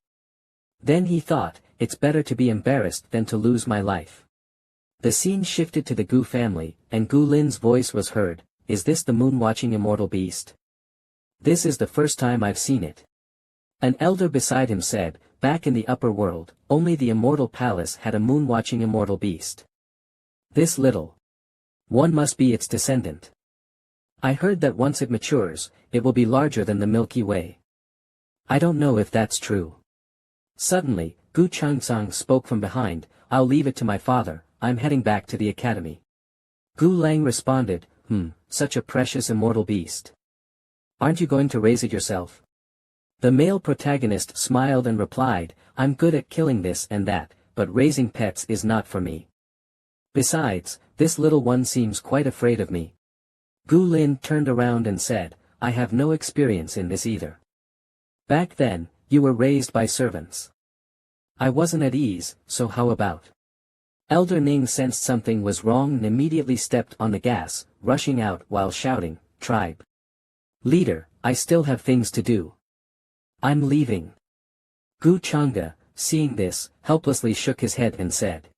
Then he thought, it's better to be embarrassed than to lose my life. The scene shifted to the Gu family, and Gu Lin's voice was heard, is this the moon-watching immortal beast? This is the first time I've seen it. An elder beside him said, back in the upper world, only the immortal palace had a moon-watching immortal beast. This little one must be its descendant. I heard that once it matures, it will be larger than the Milky Way. I don't know if that's true. Suddenly, Gu Chengsang spoke from behind, I'll leave it to my father, I'm heading back to the academy. Gu Lang responded, such a precious immortal beast. Aren't you going to raise it yourself? The male protagonist smiled and replied, I'm good at killing this and that, but raising pets is not for me. Besides, this little one seems quite afraid of me. Gu Lin turned around and said, I have no experience in this either. Back then, you were raised by servants. I wasn't at ease, so how about? Elder Ning sensed something was wrong and immediately stepped on the gas, rushing out while shouting, tribe leader, I still have things to do. I'm leaving. Gu Chang'e, seeing this, helplessly shook his head and said,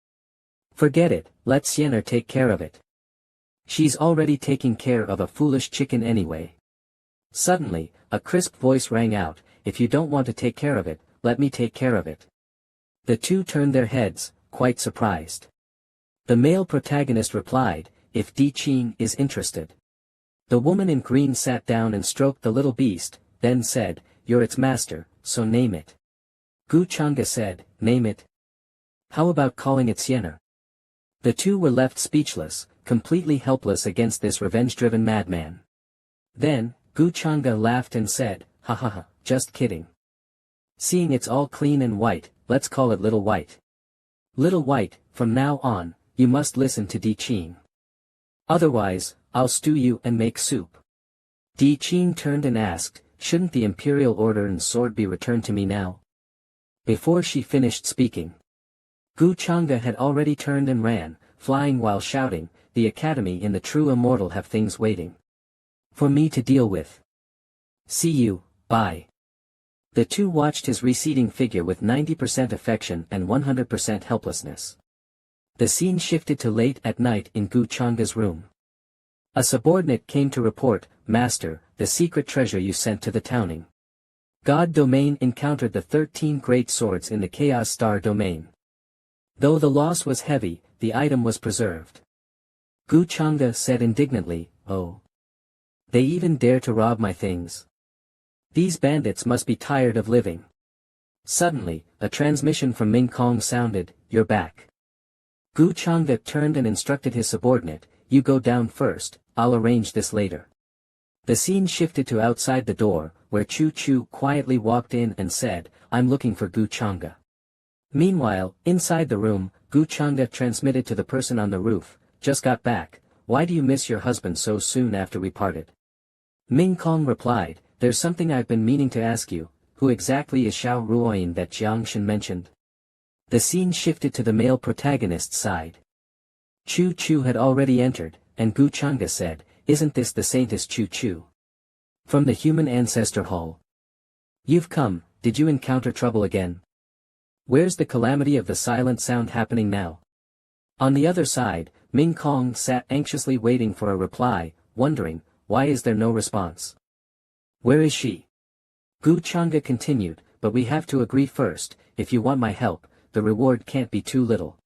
forget it, let Xiener take care of it. She's already taking care of a foolish chicken anyway. Suddenly, a crisp voice rang out, if you don't want to take care of it, let me take care of it. The two turned their heads, quite surprised. The male protagonist replied, if Di Qing is interested. The woman in green sat down and stroked the little beast, then said, you're its master, so name it. Gu Chang'e said, name it. How about calling it Xiener? The two were left speechless, completely helpless against this revenge-driven madman. Then, Gu Chang'e laughed and said, ha ha ha, just kidding. Seeing it's all clean and white, let's call it Little White. Little White, from now on, you must listen to Di Qing. Otherwise, I'll stew you and make soup. Di Qing turned and asked, shouldn't the imperial order and sword be returned to me now? Before she finished speaking, Gu Chang'e had already turned and ran, flying while shouting, the academy and the true immortal have things waiting for me to deal with. See you, bye. The two watched his receding figure with 90% affection and 100% helplessness. The scene shifted to late at night in Gu Chang'e's room. A subordinate came to report, Master, the secret treasure you sent to the Towning God domain encountered the 13 great swords in the Chaos Star domain. Though the loss was heavy, the item was preserved. Gu Chang'e said indignantly, oh. They even dare to rob my things. These bandits must be tired of living. Suddenly, a transmission from Mingkong sounded, you're back. Gu Chang'e turned and instructed his subordinate, you go down first, I'll arrange this later. The scene shifted to outside the door, where Chu Chu quietly walked in and said, I'm looking for Gu Chang'e. Meanwhile, inside the room, Gu Chang'e transmitted to the person on the roof, just got back, why do you miss your husband so soon after we parted? Mingkong replied, there's something I've been meaning to ask you, who exactly is Xiao Ruoyin that Jiang Shen mentioned? The scene shifted to the male protagonist's side. Chu Chu had already entered, and Gu Changa said, "Isn't this the Saintess Chu Chu? From the human ancestor hall? You've come, did you encounter trouble again? Where's the calamity of the silent sound happening now?" On the other side, Ming Kong sat anxiously waiting for a reply, wondering, why is there no response? "Where is she?" Gu Changa continued, "But we have to agree first, if you want my help, the reward can't be too little."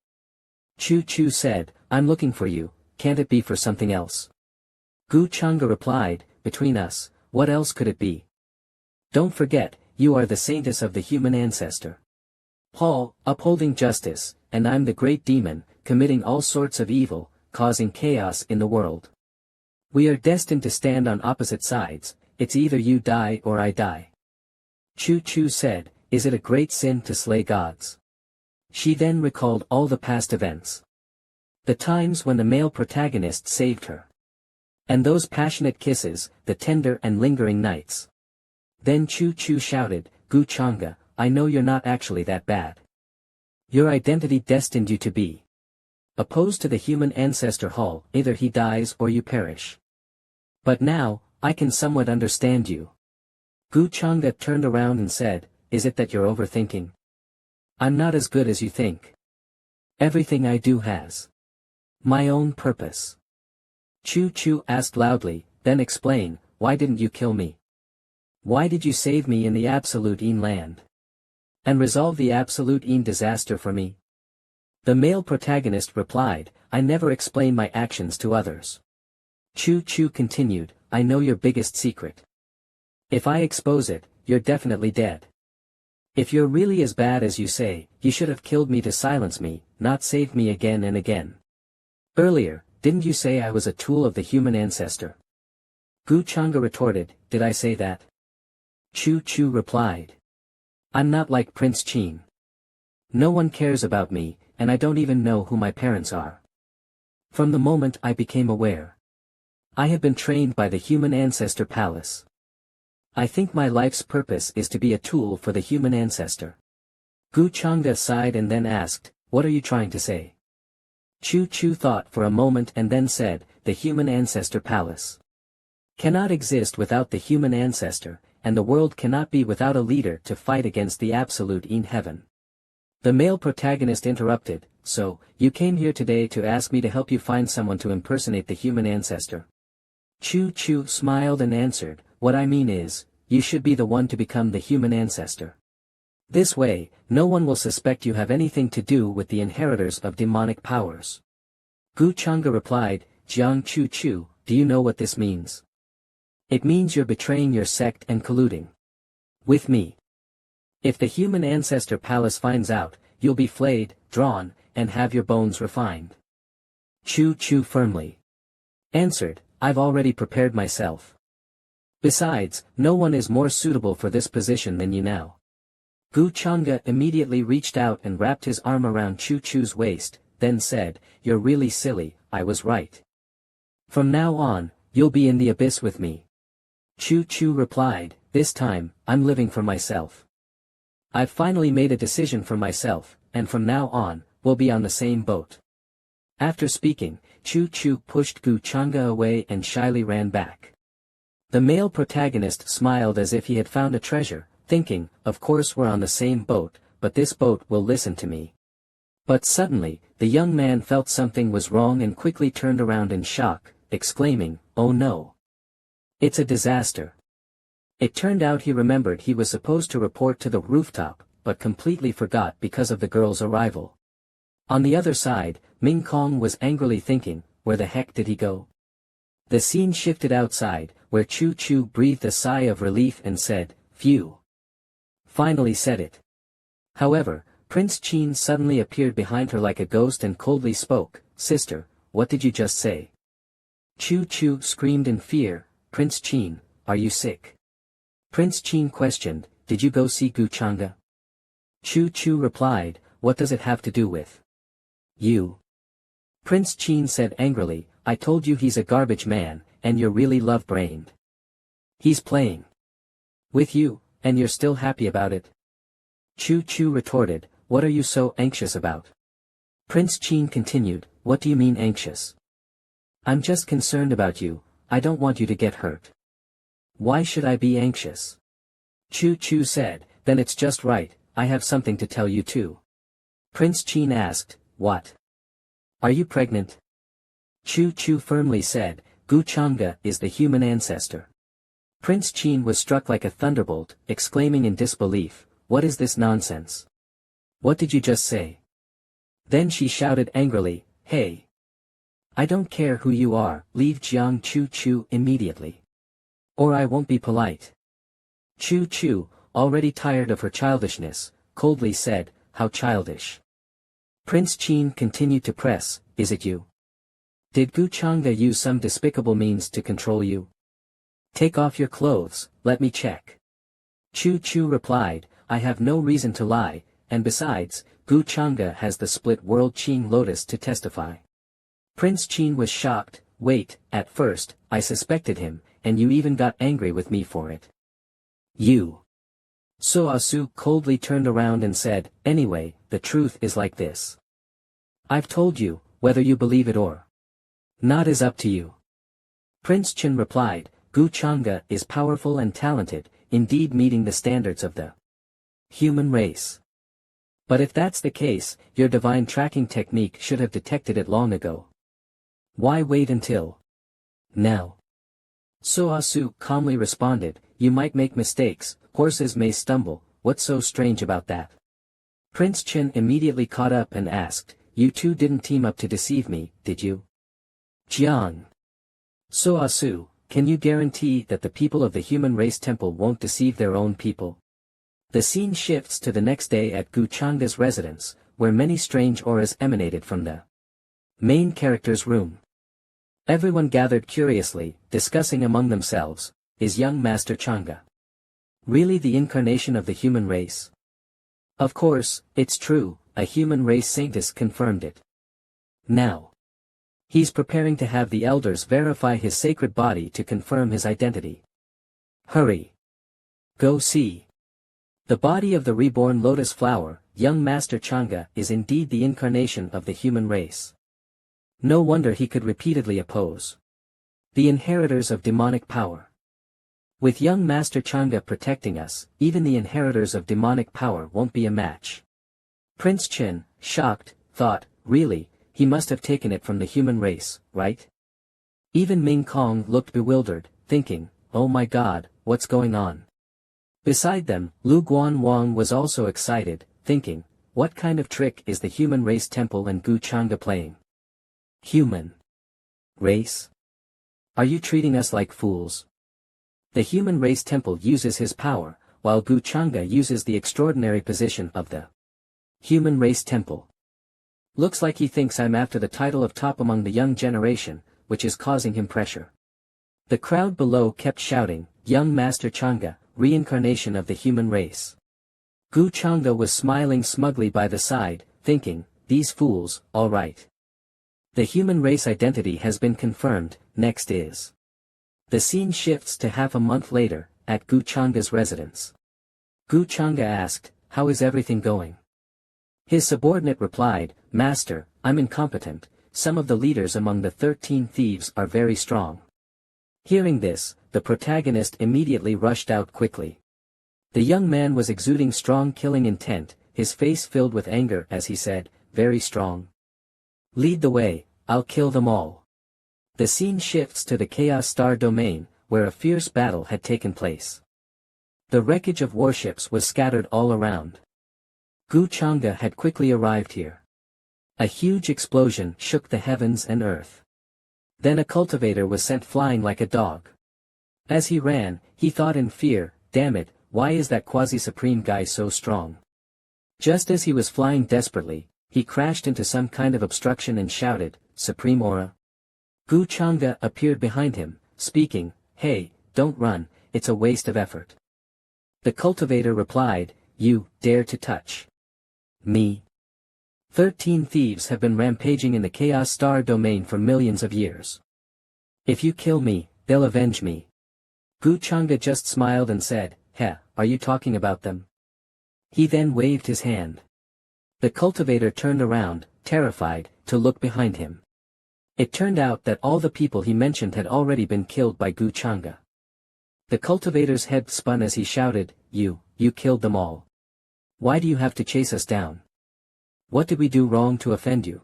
Chu Chu said, "I'm looking for you, can't it be for something else?" Gu Changa replied, "Between us, what else could it be? Don't forget, you are the saintess of the human ancestor hall, upholding justice, and I'm the great demon, committing all sorts of evil, causing chaos in the world. We are destined to stand on opposite sides, it's either you die or I die." Chu Chu said, "Is it a great sin to slay gods?" She then recalled all the past events. The times when the male protagonist saved her. And those passionate kisses, the tender and lingering nights. Then Chu Chu shouted, "Gu Changa, I know you're not actually that bad. Your identity destined you to be opposed to the human ancestor hall, either he dies or you perish. But now, I can somewhat understand you." Gu Changa turned around and said, "Is it that you're overthinking? I'm not as good as you think. Everything I do has my own purpose." Chu Chu asked loudly, "Then explain, why didn't you kill me? Why did you save me in the Absolute Een land? And resolve the Absolute Een disaster for me?" The male protagonist replied, "I never explain my actions to others." Chu Chu continued, "I know your biggest secret. If I expose it, you're definitely dead. If you're really as bad as you say, you should have killed me to silence me, not saved me again and again. Earlier, didn't you say I was a tool of the human ancestor?" Gu Changa retorted, "Did I say that?" Chu Chu replied, "I'm not like Prince Chin. No one cares about me, and I don't even know who my parents are. From the moment I became aware, I have been trained by the human ancestor palace. I think my life's purpose is to be a tool for the human ancestor." Gu Changa sighed and then asked, "What are you trying to say?" Chu Chu thought for a moment and then said, "The human ancestor palace cannot exist without the human ancestor, and the world cannot be without a leader to fight against the absolute in heaven." The male protagonist interrupted, "So, you came here today to ask me to help you find someone to impersonate the human ancestor?" Chu Chu smiled and answered, "What I mean is, you should be the one to become the human ancestor. This way, no one will suspect you have anything to do with the inheritors of demonic powers." Gu Changa replied, "Jiang Chu Chu, do you know what this means? It means you're betraying your sect and colluding with me. If the human ancestor palace finds out, you'll be flayed, drawn, and have your bones refined." Chu Chu firmly answered, "I've already prepared myself. Besides, no one is more suitable for this position than you now." Gu Changa immediately reached out and wrapped his arm around Chu Chu's waist, then said, "You're really silly, I was right. From now on, you'll be in the abyss with me." Chu Chu replied, "This time, I'm living for myself. I've finally made a decision for myself, and from now on, we'll be on the same boat." After speaking, Chu Chu pushed Gu Changa away and shyly ran back. The male protagonist smiled as if he had found a treasure, thinking, "Of course we're on the same boat, but this boat will listen to me." But suddenly, the young man felt something was wrong and quickly turned around in shock, exclaiming, "Oh no! It's a disaster." It turned out he remembered he was supposed to report to the rooftop, but completely forgot because of the girl's arrival. On the other side, Ming Kong was angrily thinking, where the heck did he go? The scene shifted outside, where Chu Chu breathed a sigh of relief and said, "Phew. Finally said it." However, Prince Chin suddenly appeared behind her like a ghost and coldly spoke, "Sister, what did you just say?" Chu Chu screamed in fear, "Prince Chin, are you sick?" Prince Chin questioned, "Did you go see Gu Changa?" Chu Chu replied, "What does it have to do with you?" Prince Chin said angrily, "I told you he's a garbage man, and you're really love-brained. He's playing with you, and you're still happy about it?" Chu Chu retorted, "What are you so anxious about?" Prince Chin continued, "What do you mean anxious? I'm just concerned about you, I don't want you to get hurt. Why should I be anxious? Chu Chu said, then it's just right, I have something to tell you too. Prince Qin asked, what? Are you pregnant? Chu Chu firmly said, Gu Chang'e is the human ancestor. Prince Qin was struck like a thunderbolt, exclaiming in disbelief, what is this nonsense? What did you just say? Then she shouted angrily, hey! I don't care who you are, leave Jiang Chu Chu immediately. Or I won't be polite. Chu Chu, already tired of her childishness, coldly said, how childish. Prince Qin continued to press, is it you? Did Gu Chang'e use some despicable means to control you? Take off your clothes, let me check. Chu Chu replied, I have no reason to lie, and besides, Gu Chang'e has the split world Qing lotus to testify. Prince Qin was shocked, wait, at first, I suspected him, and you even got angry with me for it. You. So Asu coldly turned around and said, anyway, the truth is like this. I've told you, whether you believe it or not is up to you. Prince Qin replied, Gu Chang'e is powerful and talented, indeed meeting the standards of the human race. But if that's the case, your divine tracking technique should have detected it long ago. Why wait until now? So Asu calmly responded, you might make mistakes, horses may stumble, what's so strange about that? Prince Qin immediately caught up and asked, you two didn't team up to deceive me, did you? Jiang. So Asu, can you guarantee that the people of the human race temple won't deceive their own people? The scene shifts to the next day at Gu Chang'e's residence, where many strange auras emanated from the main character's room. Everyone gathered curiously, discussing among themselves, is young Master Chang'e really the incarnation of the human race? Of course, it's true, a human race scientist confirmed it. Now he's preparing to have the elders verify his sacred body to confirm his identity. Hurry! Go see! The body of the reborn lotus flower, young Master Chang'e is indeed the incarnation of the human race. No wonder he could repeatedly oppose the inheritors of demonic power. With young Master Chang'e protecting us, even the inheritors of demonic power won't be a match. Prince Qin, shocked, thought, really, he must have taken it from the human race, right? Even Ming Kong looked bewildered, thinking, oh my god, what's going on? Beside them, Lu Guanwang was also excited, thinking, what kind of trick is the human race temple and Gu Chang'e playing? Human race? Are you treating us like fools? The human race temple uses his power, while Gu Chang'e uses the extraordinary position of the human race temple. Looks like he thinks I'm after the title of top among the young generation, which is causing him pressure. The crowd below kept shouting, young Master Chang'e, reincarnation of the human race. Gu Chang'e was smiling smugly by the side, thinking, these fools, all right. The human race identity has been confirmed, next is. The scene shifts to half a month later, at Gu Chang'e's residence. Gu Chang'e asked, how is everything going? His subordinate replied, Master, I'm incompetent, some of the leaders among the 13 thieves are very strong. Hearing this, the protagonist immediately rushed out quickly. The young man was exuding strong killing intent, his face filled with anger as he said, very strong. Lead the way, I'll kill them all. The scene shifts to the Chaos Star domain, where a fierce battle had taken place. The wreckage of warships was scattered all around. Gu Chang'e had quickly arrived here. A huge explosion shook the heavens and earth. Then a cultivator was sent flying like a dog. As he ran, he thought in fear, damn it, why is that quasi-supreme guy so strong? Just as he was flying desperately, he crashed into some kind of obstruction and shouted, Supreme Aura. Gu Chang'e appeared behind him, speaking, hey, don't run, it's a waste of effort. The cultivator replied, you dare to touch me? 13 thieves have been rampaging in the Chaos Star domain for millions of years. If you kill me, they'll avenge me. Gu Chang'e just smiled and said, heh, are you talking about them? He then waved his hand. The cultivator turned around, terrified, to look behind him. It turned out that all the people he mentioned had already been killed by Gu Changa. The cultivator's head spun as he shouted, You killed them all. Why do you have to chase us down? What did we do wrong to offend you?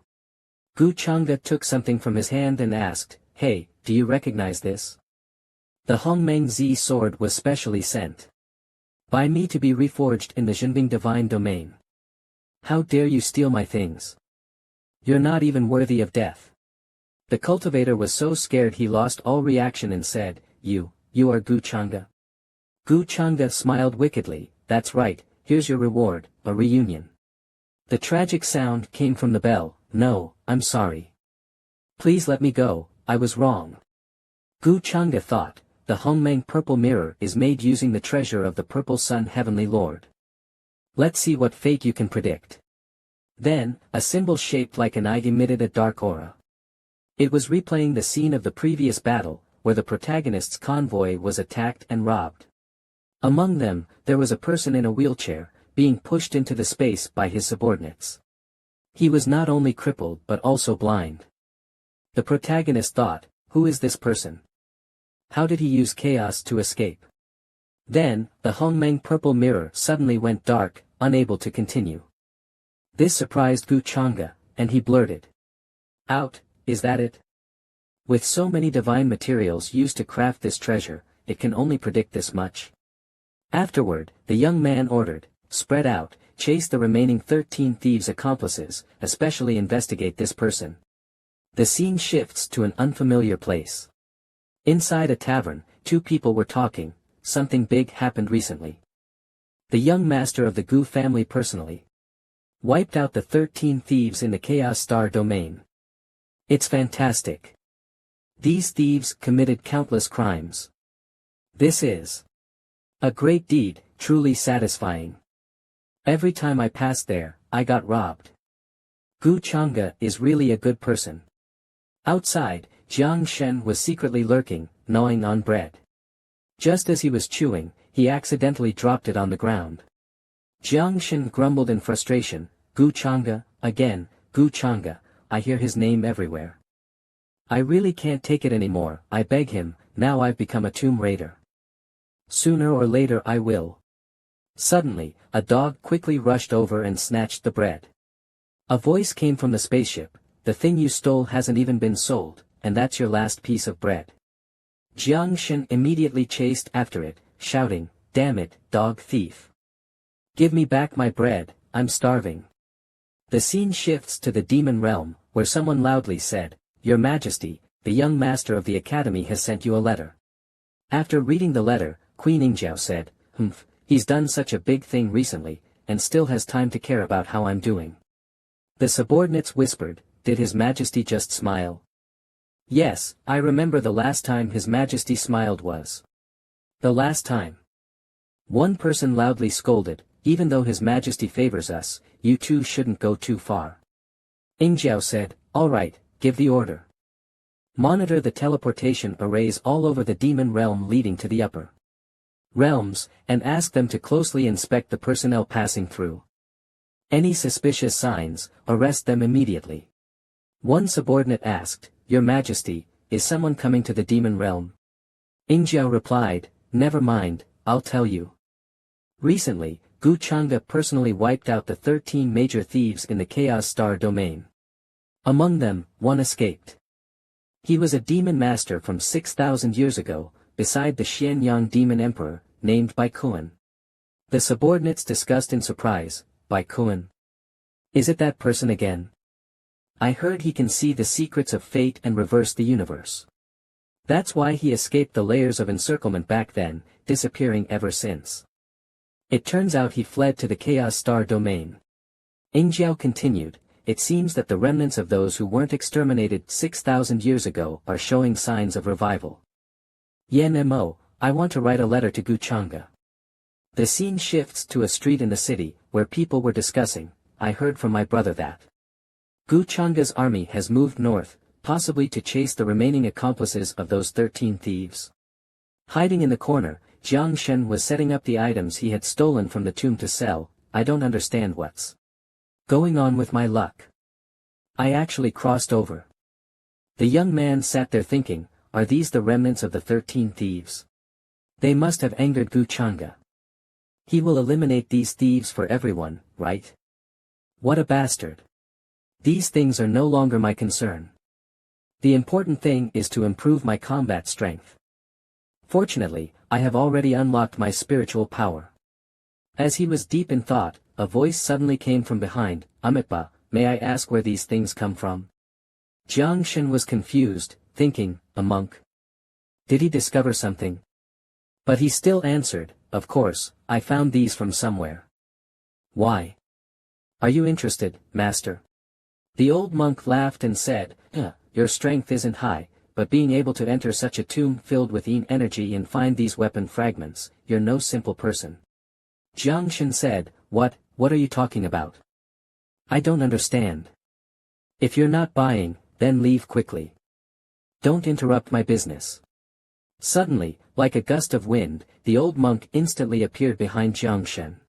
Gu Changa took something from his hand and asked, Hey, do you recognize this? The Hongmeng Z sword was specially sent by me to be reforged in the Zhenbing divine domain. How dare you steal my things? You're not even worthy of death. The cultivator was so scared he lost all reaction and said, You are Gu Changa? Gu Changa smiled wickedly, That's right, here's your reward, a reunion. The tragic sound came from the bell, No, I'm sorry. Please let me go, I was wrong. Gu Changa thought, The Hongmeng purple mirror is made using the treasure of the purple sun heavenly lord. Let's see what fate you can predict. Then, a symbol shaped like an eye emitted a dark aura. It was replaying the scene of the previous battle, where the protagonist's convoy was attacked and robbed. Among them, there was a person in a wheelchair, being pushed into the space by his subordinates. He was not only crippled but also blind. The protagonist thought, Who is this person? How did he use chaos to escape? Then, the Hongmeng purple mirror suddenly went dark, unable to continue. This surprised Gu Changa, and he blurted out, Is that it? With so many divine materials used to craft this treasure, it can only predict this much. Afterward, the young man ordered, Spread out, chase the remaining 13 thieves' accomplices, especially investigate this person. The scene shifts to an unfamiliar place. Inside a tavern, two people were talking, something big happened recently. The young master of the Gu family personally wiped out the 13 thieves in the Chaos Star domain. It's fantastic. These thieves committed countless crimes. This is a great deed, truly satisfying. Every time I passed there, I got robbed. Gu Changa is really a good person. Outside, Jiang Shen was secretly lurking, gnawing on bread. Just as he was chewing, he accidentally dropped it on the ground. Jiang Shen grumbled in frustration, Gu Changa, again, Gu Changa, I hear his name everywhere. I really can't take it anymore, I beg him, now I've become a tomb raider. Sooner or later I will. Suddenly, a dog quickly rushed over and snatched the bread. A voice came from the spaceship, The thing you stole hasn't even been sold, and that's your last piece of bread. Jiang Shen immediately chased after it, shouting, Damn it, dog thief. Give me back my bread, I'm starving. The scene shifts to the demon realm, where someone loudly said, Your Majesty, the young master of the academy has sent you a letter. After reading the letter, Queen Ingjiao said, Humph, he's done such a big thing recently, and still has time to care about how I'm doing. The subordinates whispered, Did His Majesty just smile? Yes, I remember the last time His Majesty smiled was. The last time. One person loudly scolded, Even though His Majesty favors us, you two shouldn't go too far. Ingjiao said, All right, give the order. Monitor the teleportation arrays all over the demon realm leading to the upper realms, and ask them to closely inspect the personnel passing through. Any suspicious signs, arrest them immediately. One subordinate asked, Your Majesty, is someone coming to the demon realm? Ingjiao replied, Never mind, I'll tell you. Recently, Gu Changa personally wiped out the 13 major thieves in the Chaos Star domain. Among them, one escaped. He was a demon master from 6,000 years ago, beside the Xianyang demon emperor, named Bai Kuan. The subordinates discussed in surprise, Bai Kuan. Is it that person again? I heard he can see the secrets of fate and reverse the universe. That's why he escaped the layers of encirclement back then, disappearing ever since. It turns out he fled to the Chaos Star domain. Ingjiao continued, It seems that the remnants of those who weren't exterminated 6,000 years ago are showing signs of revival. Yan Mo, I want to write a letter to Gu Changa. The scene shifts to a street in the city, where people were discussing, I heard from my brother that Gu Changa's army has moved north, possibly to chase the remaining accomplices of those 13 thieves. Hiding in the corner, Jiang Shen was setting up the items he had stolen from the tomb to sell. I don't understand what's going on with my luck. I actually crossed over. The young man sat there thinking, are these the remnants of the 13 thieves? They must have angered Gu Changa. He will eliminate these thieves for everyone, right? What a bastard. These things are no longer my concern. The important thing is to improve my combat strength. Fortunately, I have already unlocked my spiritual power. As he was deep in thought, a voice suddenly came from behind. Amipa, may I ask where these things come from? Jiang Shen was confused, thinking, a monk. Did he discover something? But he still answered, of course, I found these from somewhere. Why? Are you interested, master? The old monk laughed and said, your strength isn't high, but being able to enter such a tomb filled with yin energy and find these weapon fragments, you're no simple person. Jiang Shen said, what are you talking about? I don't understand. If you're not buying, then leave quickly. Don't interrupt my business. Suddenly, like a gust of wind, the old monk instantly appeared behind Jiang Shen.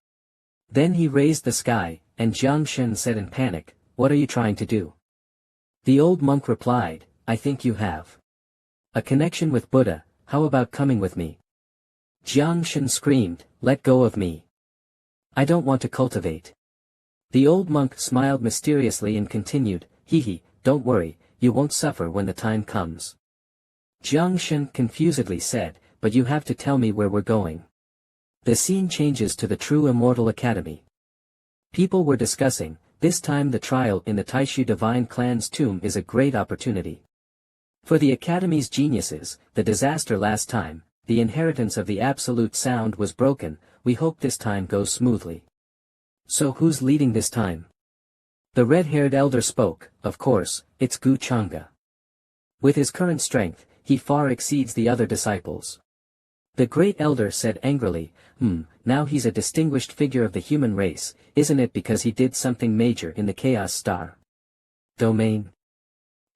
Then he raised the sky, and Jiang Shen said in panic, what are you trying to do? The old monk replied, I think you have a connection with Buddha, how about coming with me? Jiang Shen screamed, let go of me. I don't want to cultivate. The old monk smiled mysteriously and continued, hee, don't worry, you won't suffer when the time comes. Jiang Shen confusedly said, but you have to tell me where we're going. The scene changes to the True Immortal Academy. People were discussing, this time the trial in the Taishu Divine Clan's tomb is a great opportunity. For the Academy's geniuses, the disaster last time, the inheritance of the absolute sound was broken, we hope this time goes smoothly. So who's leading this time? The red-haired elder spoke, of course, it's Gu Changa. With his current strength, he far exceeds the other disciples. The great elder said angrily, now he's a distinguished figure of the human race, isn't it because he did something major in the Chaos Star domain?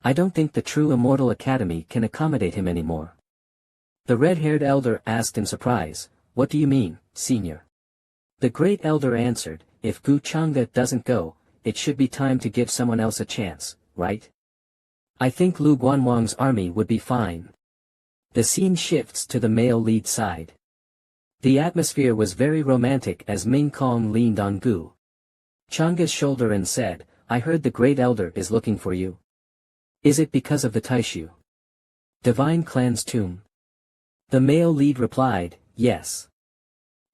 I don't think the True Immortal Academy can accommodate him anymore. The red-haired elder asked in surprise, what do you mean, senior? The great elder answered, if Gu Changa doesn't go, it should be time to give someone else a chance, right? I think Lu Guanwang's army would be fine. The scene shifts to the male lead side. The atmosphere was very romantic as Ming Kong leaned on Gu Changa's shoulder and said, I heard the great elder is looking for you. Is it because of the Taishu Divine Clan's tomb? The male lead replied, yes.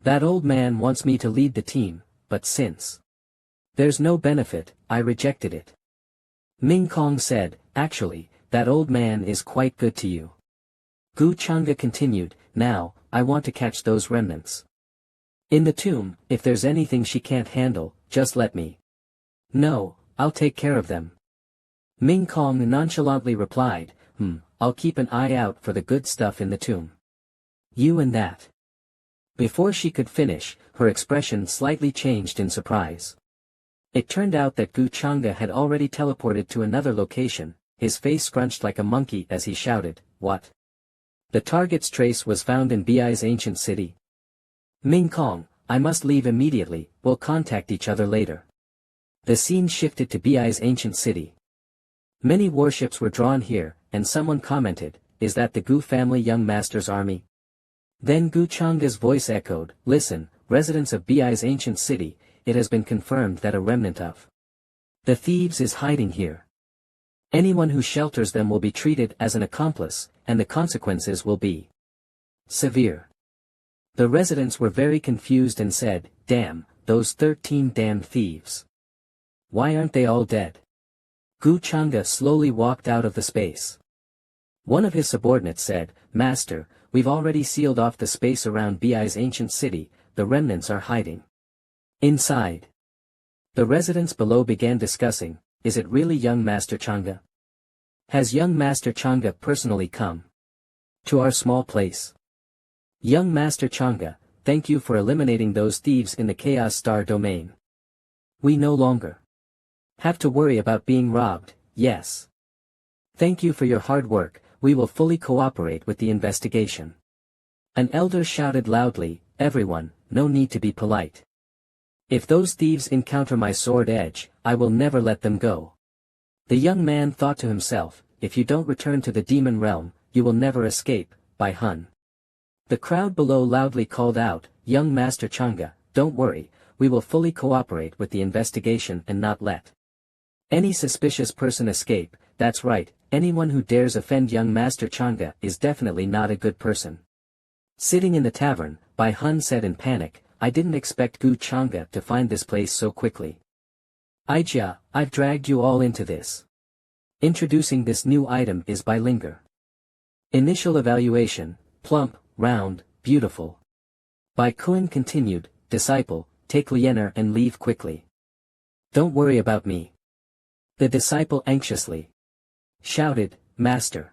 That old man wants me to lead the team, but since there's no benefit, I rejected it. Ming Kong said, actually, that old man is quite good to you. Gu Changa continued, now, I want to catch those remnants. In the tomb, if there's anything she can't handle, just let me know, I'll take care of them. Ming Kong nonchalantly replied, I'll keep an eye out for the good stuff in the tomb. You and that. Before she could finish, her expression slightly changed in surprise. It turned out that Gu Changa had already teleported to another location, his face scrunched like a monkey as he shouted, what? The target's trace was found in Bi's ancient city. Ming Kong, I must leave immediately, we'll contact each other later. The scene shifted to Bi's ancient city. Many warships were drawn here, and someone commented, is that the Gu family young master's army? Then Gu Changa's voice echoed, listen, residents of Bi's ancient city, it has been confirmed that a remnant of the thieves is hiding here. Anyone who shelters them will be treated as an accomplice, and the consequences will be severe. The residents were very confused and said, damn, those 13 damn thieves. Why aren't they all dead? Gu Changa slowly walked out of the space. One of his subordinates said, Master, we've already sealed off the space around Bi's ancient city, the remnants are hiding inside. The residents below began discussing, is it really young Master Changa? Has young Master Changa personally come to our small place? Young Master Changa, thank you for eliminating those thieves in the Chaos Star domain. We no longer have to worry about being robbed, yes. Thank you for your hard work, we will fully cooperate with the investigation. An elder shouted loudly, everyone, no need to be polite. If those thieves encounter my sword edge, I will never let them go. The young man thought to himself, if you don't return to the demon realm, you will never escape, by Hun. The crowd below loudly called out, young Master Chang'e, don't worry, we will fully cooperate with the investigation and not let any suspicious person escape. That's right, anyone who dares offend young Master Chang'e is definitely not a good person. Sitting in the tavern, Bai Hun said in panic, I didn't expect Gu Chang'e to find this place so quickly. Aijia, I've dragged you all into this. Introducing this new item is Bai Linger. Initial evaluation, plump, round, beautiful. Bai Kun continued, disciple, take Lianer and leave quickly. Don't worry about me. The disciple anxiously shouted, Master.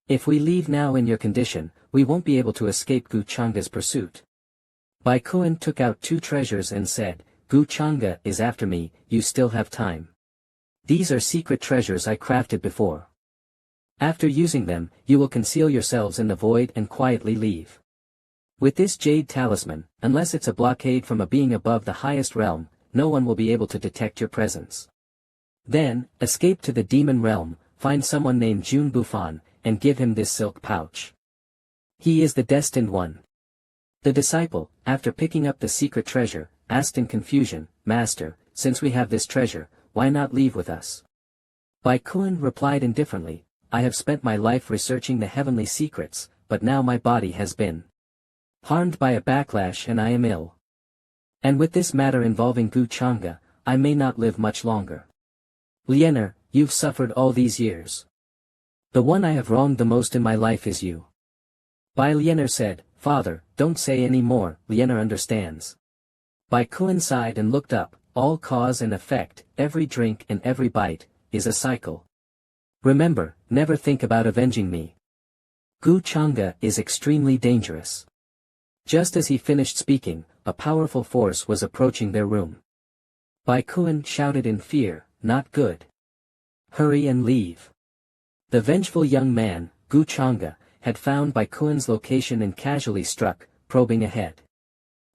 If we leave now in your condition, we won't be able to escape Gu Chang'e's pursuit. Bai Kun took out 2 treasures and said, Gu Chang'e is after me, you still have time. These are secret treasures I crafted before. After using them, you will conceal yourselves in the void and quietly leave. With this jade talisman, unless it's a blockade from a being above the highest realm, no one will be able to detect your presence. Then, escape to the demon realm, find someone named Jun Bufan, and give him this silk pouch. He is the destined one. The disciple, after picking up the secret treasure, asked in confusion, Master, since we have this treasure, why not leave with us? Bai Kun replied indifferently, I have spent my life researching the heavenly secrets, but now my body has been harmed by a backlash and I am ill. And with this matter involving Gu Chang'e, I may not live much longer. Lianer, you've suffered all these years. The one I have wronged the most in my life is you. Bai Lianer said, Father, don't say any more, Lianer understands. Bai Kun sighed and looked up, all cause and effect, every drink and every bite, is a cycle. Remember, never think about avenging me. Gu Chang'e is extremely dangerous. Just as he finished speaking, a powerful force was approaching their room. Bai Kun shouted in fear, not good. Hurry and leave. The vengeful young man, Gu Chang'e, had found Bai Kun's location and casually struck, probing ahead.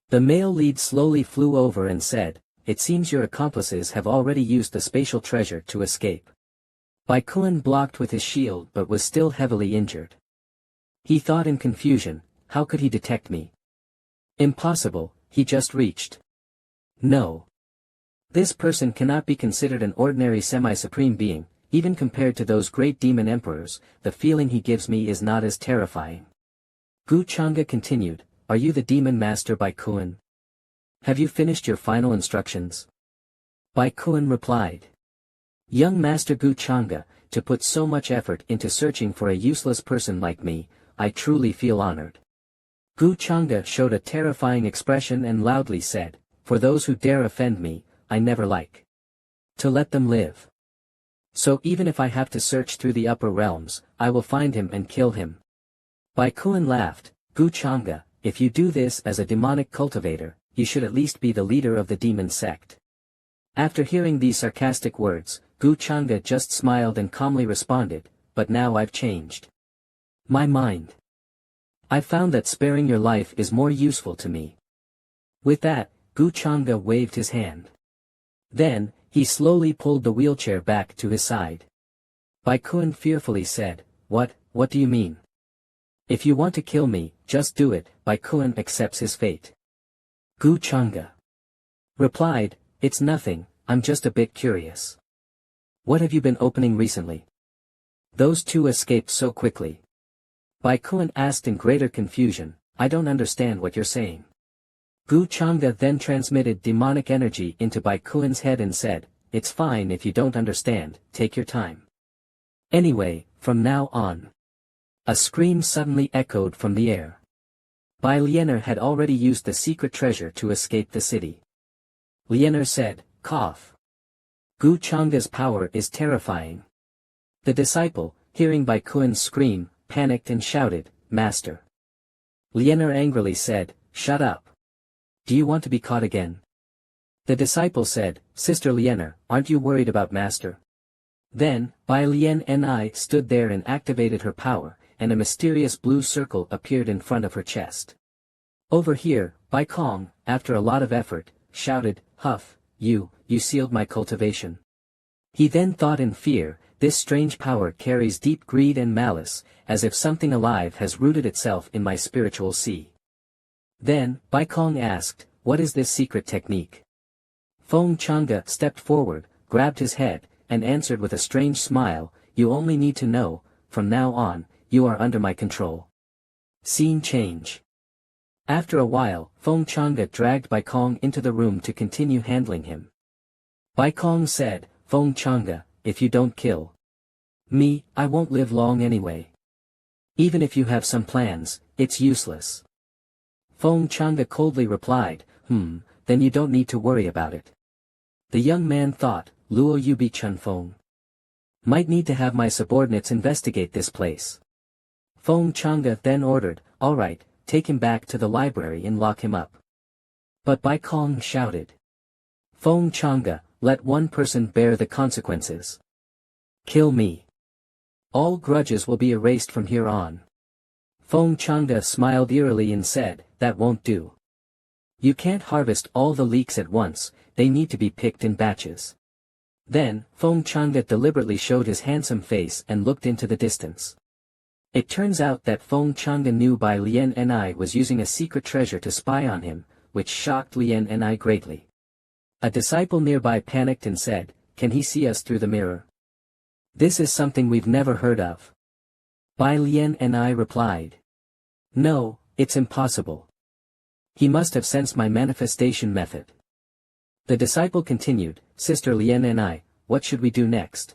The male lead slowly flew over and said, it seems your accomplices have already used the spatial treasure to escape. Bai Kun blocked with his shield but was still heavily injured. He thought in confusion, how could he detect me? Impossible, he just reached. No. This person cannot be considered an ordinary semi-supreme being, even compared to those great demon emperors, the feeling he gives me is not as terrifying. Gu Chang'e continued, are you the demon master Bai Kun? Have you finished your final instructions? Bai Kun replied. Young Master Gu Chang'e, to put so much effort into searching for a useless person like me, I truly feel honored. Gu Chang'e showed a terrifying expression and loudly said, for those who dare offend me, I never like to let them live. So even if I have to search through the upper realms, I will find him and kill him. Bai Kun laughed, Gu Chang'e, if you do this as a demonic cultivator, you should at least be the leader of the demon sect. After hearing these sarcastic words, Gu Chang'e just smiled and calmly responded, but now I've changed my mind. I've found that sparing your life is more useful to me. With that, Gu Chang'e waved his hand. Then, he slowly pulled the wheelchair back to his side. Bai Kun fearfully said, what do you mean? If you want to kill me, just do it. Bai Kun accepts his fate. Gu Chang'e replied, it's nothing, I'm just a bit curious. What have you been opening recently? Those 2 escaped so quickly. Bai Kun asked in greater confusion, I don't understand what you're saying. Gu Chang'e then transmitted demonic energy into Bai Kun's head and said, it's fine if you don't understand, take your time. Anyway, from now on. A scream suddenly echoed from the air. Bai Lianer had already used the secret treasure to escape the city. Lianer said, cough. Gu Chang'e's power is terrifying. The disciple, hearing Bai Kun's scream, panicked and shouted, Master. Lianer angrily said, shut up. Do you want to be caught again? The disciple said, Sister Lianer, aren't you worried about Master? Then, Bai Lian Ni stood there and activated her power, and a mysterious blue circle appeared in front of her chest. Over here, Bai Kong, after a lot of effort, shouted, Huff, you sealed my cultivation. He then thought in fear, this strange power carries deep greed and malice, as if something alive has rooted itself in my spiritual sea. Then, Bai Kong asked, what is this secret technique? Feng Chang'e stepped forward, grabbed his head, and answered with a strange smile, you only need to know, from now on, you are under my control. Scene change. After a while, Feng Chang'e dragged Bai Kong into the room to continue handling him. Bai Kong said, Feng Chang'e, if you don't kill me, I won't live long anyway. Even if you have some plans, it's useless. Feng Chang'e coldly replied, then you don't need to worry about it. The young man thought, Luo Yubi Chun Feng might need to have my subordinates investigate this place. Feng Chang'e then ordered, all right, take him back to the library and lock him up. But Bai Kong shouted. Feng Chang'e, let one person bear the consequences. Kill me. All grudges will be erased from here on. Feng Chang'e smiled eerily and said, that won't do. You can't harvest all the leeks at once, they need to be picked in batches. Then, Feng Chang'e deliberately showed his handsome face and looked into the distance. It turns out that Feng Chang'e knew Bai Lian Ni was using a secret treasure to spy on him, which shocked Lian Ni greatly. A disciple nearby panicked and said, can he see us through the mirror? This is something we've never heard of. Bai Lian Ni replied. No, it's impossible. He must have sensed my manifestation method. The disciple continued, Sister Lian Ni, what should we do next?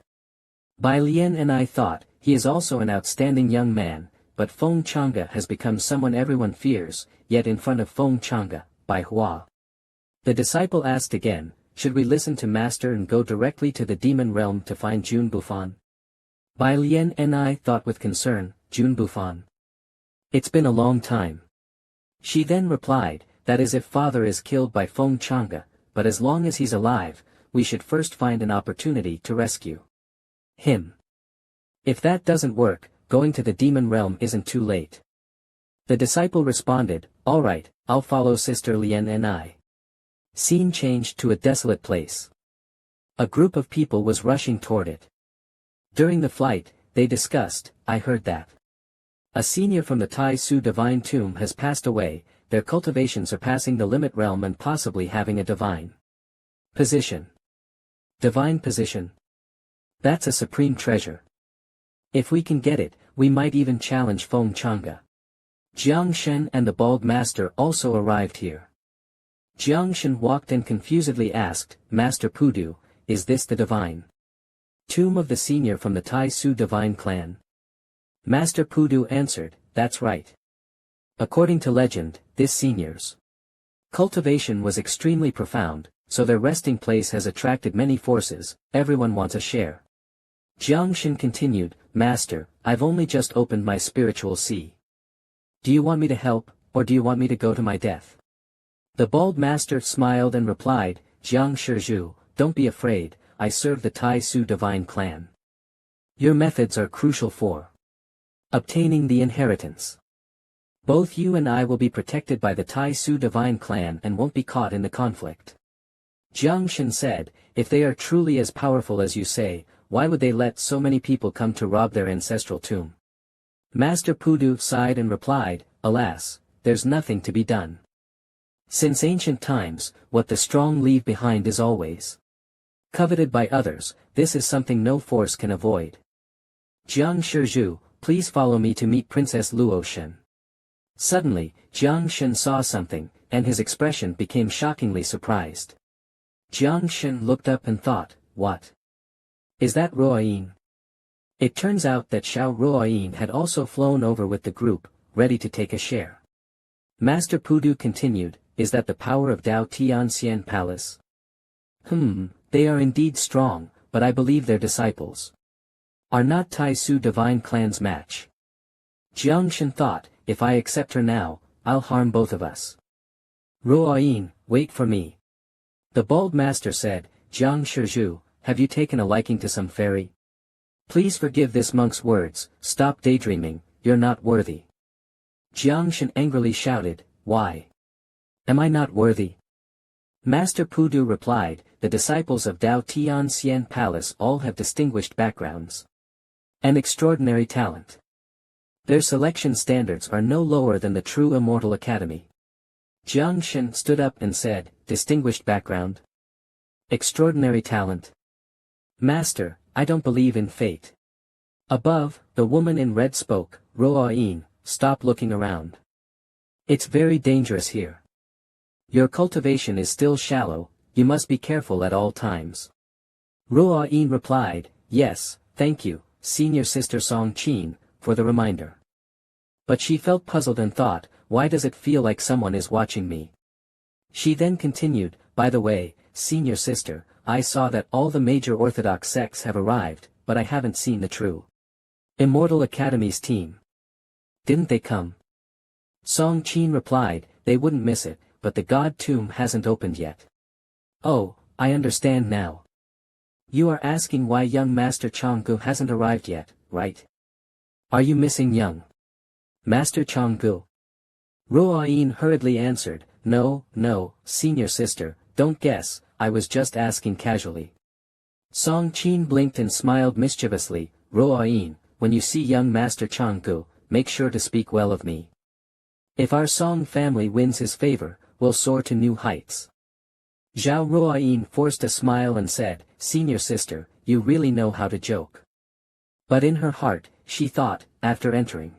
Bai Lian Ni thought, he is also an outstanding young man, but Feng Chang'e has become someone everyone fears, yet in front of Feng Chang'e, manhwa. The disciple asked again, should we listen to Master and go directly to the demon realm to find Jun Bufan? Bai Lian Ni thought with concern, Jun Bufan. It's been a long time. She then replied, that is if father is killed by Feng Chang'e, but as long as he's alive, we should first find an opportunity to rescue him. If that doesn't work, going to the demon realm isn't too late. The disciple responded, all right, I'll follow Sister Lian Ni. Scene changed to a desolate place. A group of people was rushing toward it. During the flight, they discussed, I heard that a senior from the Tai Su Divine Tomb has passed away, their cultivation surpassing the limit realm and possibly having a divine position. Divine position. That's a supreme treasure. If we can get it, we might even challenge Feng Chang'e. Jiang Shen and the bald master also arrived here. Jiang Shen walked and confusedly asked, Master Pudu, is this the divine tomb of the senior from the Tai Su divine clan? Master Pudu answered, that's right. According to legend, this senior's cultivation was extremely profound, so their resting place has attracted many forces, everyone wants a share. Jiang Shen continued, Master, I've only just opened my spiritual sea. Do you want me to help, or do you want me to go to my death? The bald master smiled and replied, Jiang Shizhu, don't be afraid, I serve the Tai Su divine clan. Your methods are crucial for obtaining the inheritance. Both you and I will be protected by the Tai Su divine clan and won't be caught in the conflict. Jiang Shen said, if they are truly as powerful as you say, why would they let so many people come to rob their ancestral tomb? Master Pudu sighed and replied, alas, there's nothing to be done. Since ancient times, what the strong leave behind is always coveted by others, this is something no force can avoid. Jiang Shizhu, please follow me to meet Princess Luo Shen. Suddenly, Jiang Shen saw something, and his expression became shockingly surprised. Jiang Shen looked up and thought, what? Is that Ruoyin? It turns out that Xiao Ruoyin had also flown over with the group, ready to take a share. Master Pudu continued, is that the power of Dao Tianxian Palace? They are indeed strong, but I believe their disciples are not Tai Su divine clan's match. Jiang Shen thought, if I accept her now, I'll harm both of us. Ruoyin, wait for me. The bald master said, Jiang Shizhu, have you taken a liking to some fairy? Please forgive this monk's words, stop daydreaming, you're not worthy. Jiang Shen angrily shouted, why? Am I not worthy? Master Pudu replied, the disciples of Dao Tian Xian Palace all have distinguished backgrounds. An extraordinary talent. Their selection standards are no lower than the true Immortal Academy. Jiang Shen stood up and said, distinguished background? Extraordinary talent. Master, I don't believe in fate. Above, the woman in red spoke, Ruoyin, stop looking around. It's very dangerous here. Your cultivation is still shallow, you must be careful at all times. Ruoyin replied, yes, thank you, Senior Sister Song Qin, for the reminder. But she felt puzzled and thought, why does it feel like someone is watching me? She then continued, by the way, Senior Sister, I saw that all the major Orthodox sects have arrived, but I haven't seen the true Immortal Academy's team. Didn't they come? Song Qin replied, they wouldn't miss it, but the God Tomb hasn't opened yet. Oh, I understand now. You are asking why young Master Changgu hasn't arrived yet, right? Are you missing young Master Changgu? Ruoyin hurriedly answered, no, Senior Sister, don't guess, I was just asking casually. Song Qin blinked and smiled mischievously, Ruoyin, when you see young Master Changgu, make sure to speak well of me. If our Song family wins his favor, we'll soar to new heights. Zhao Ruoyin forced a smile and said, Senior Sister, you really know how to joke. But in her heart, she thought, after entering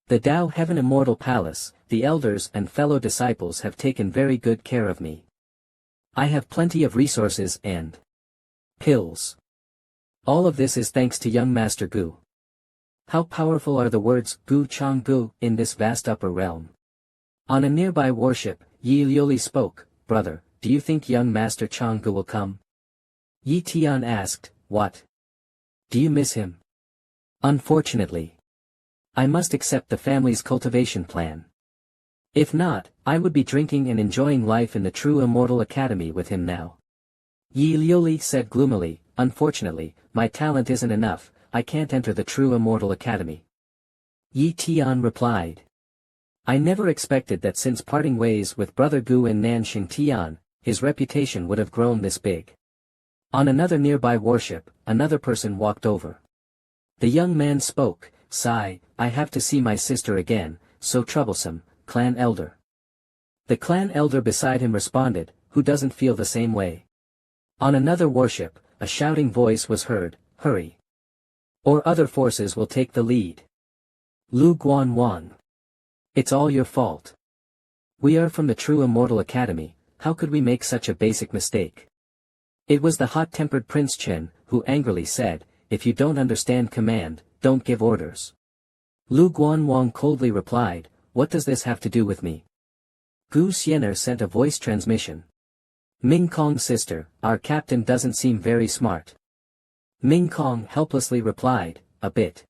the Dao Heaven Immortal Palace, the elders and fellow disciples have taken very good care of me. I have plenty of resources and pills. All of this is thanks to young Master Gu. How powerful are the words Gu Changgu in this vast upper realm? On a nearby warship, Yi Liuli spoke, brother, do you think young Master Changgu will come? Yi Tian asked, what? Do you miss him? Unfortunately. I must accept the family's cultivation plan. If not, I would be drinking and enjoying life in the true Immortal Academy with him now. Yi Liuli said gloomily, unfortunately, my talent isn't enough, I can't enter the true Immortal Academy. Yi Tian replied. I never expected that since parting ways with Brother Gu in Nanxing Tian, his reputation would have grown this big. On another nearby warship, another person walked over. The young man spoke, sigh, I have to see my sister again, so troublesome, clan elder. The clan elder beside him responded, who doesn't feel the same way? On another warship, a shouting voice was heard, hurry. Or other forces will take the lead. Lu Guanwang. It's all your fault. We are from the true Immortal Academy, how could we make such a basic mistake? It was the hot-tempered Prince Chen, who angrily said, if you don't understand command, don't give orders. Lu Guanwang coldly replied, what does this have to do with me? Gu Xiener sent a voice transmission. Ming Kong's sister, our captain doesn't seem very smart. Ming Kong helplessly replied, a bit.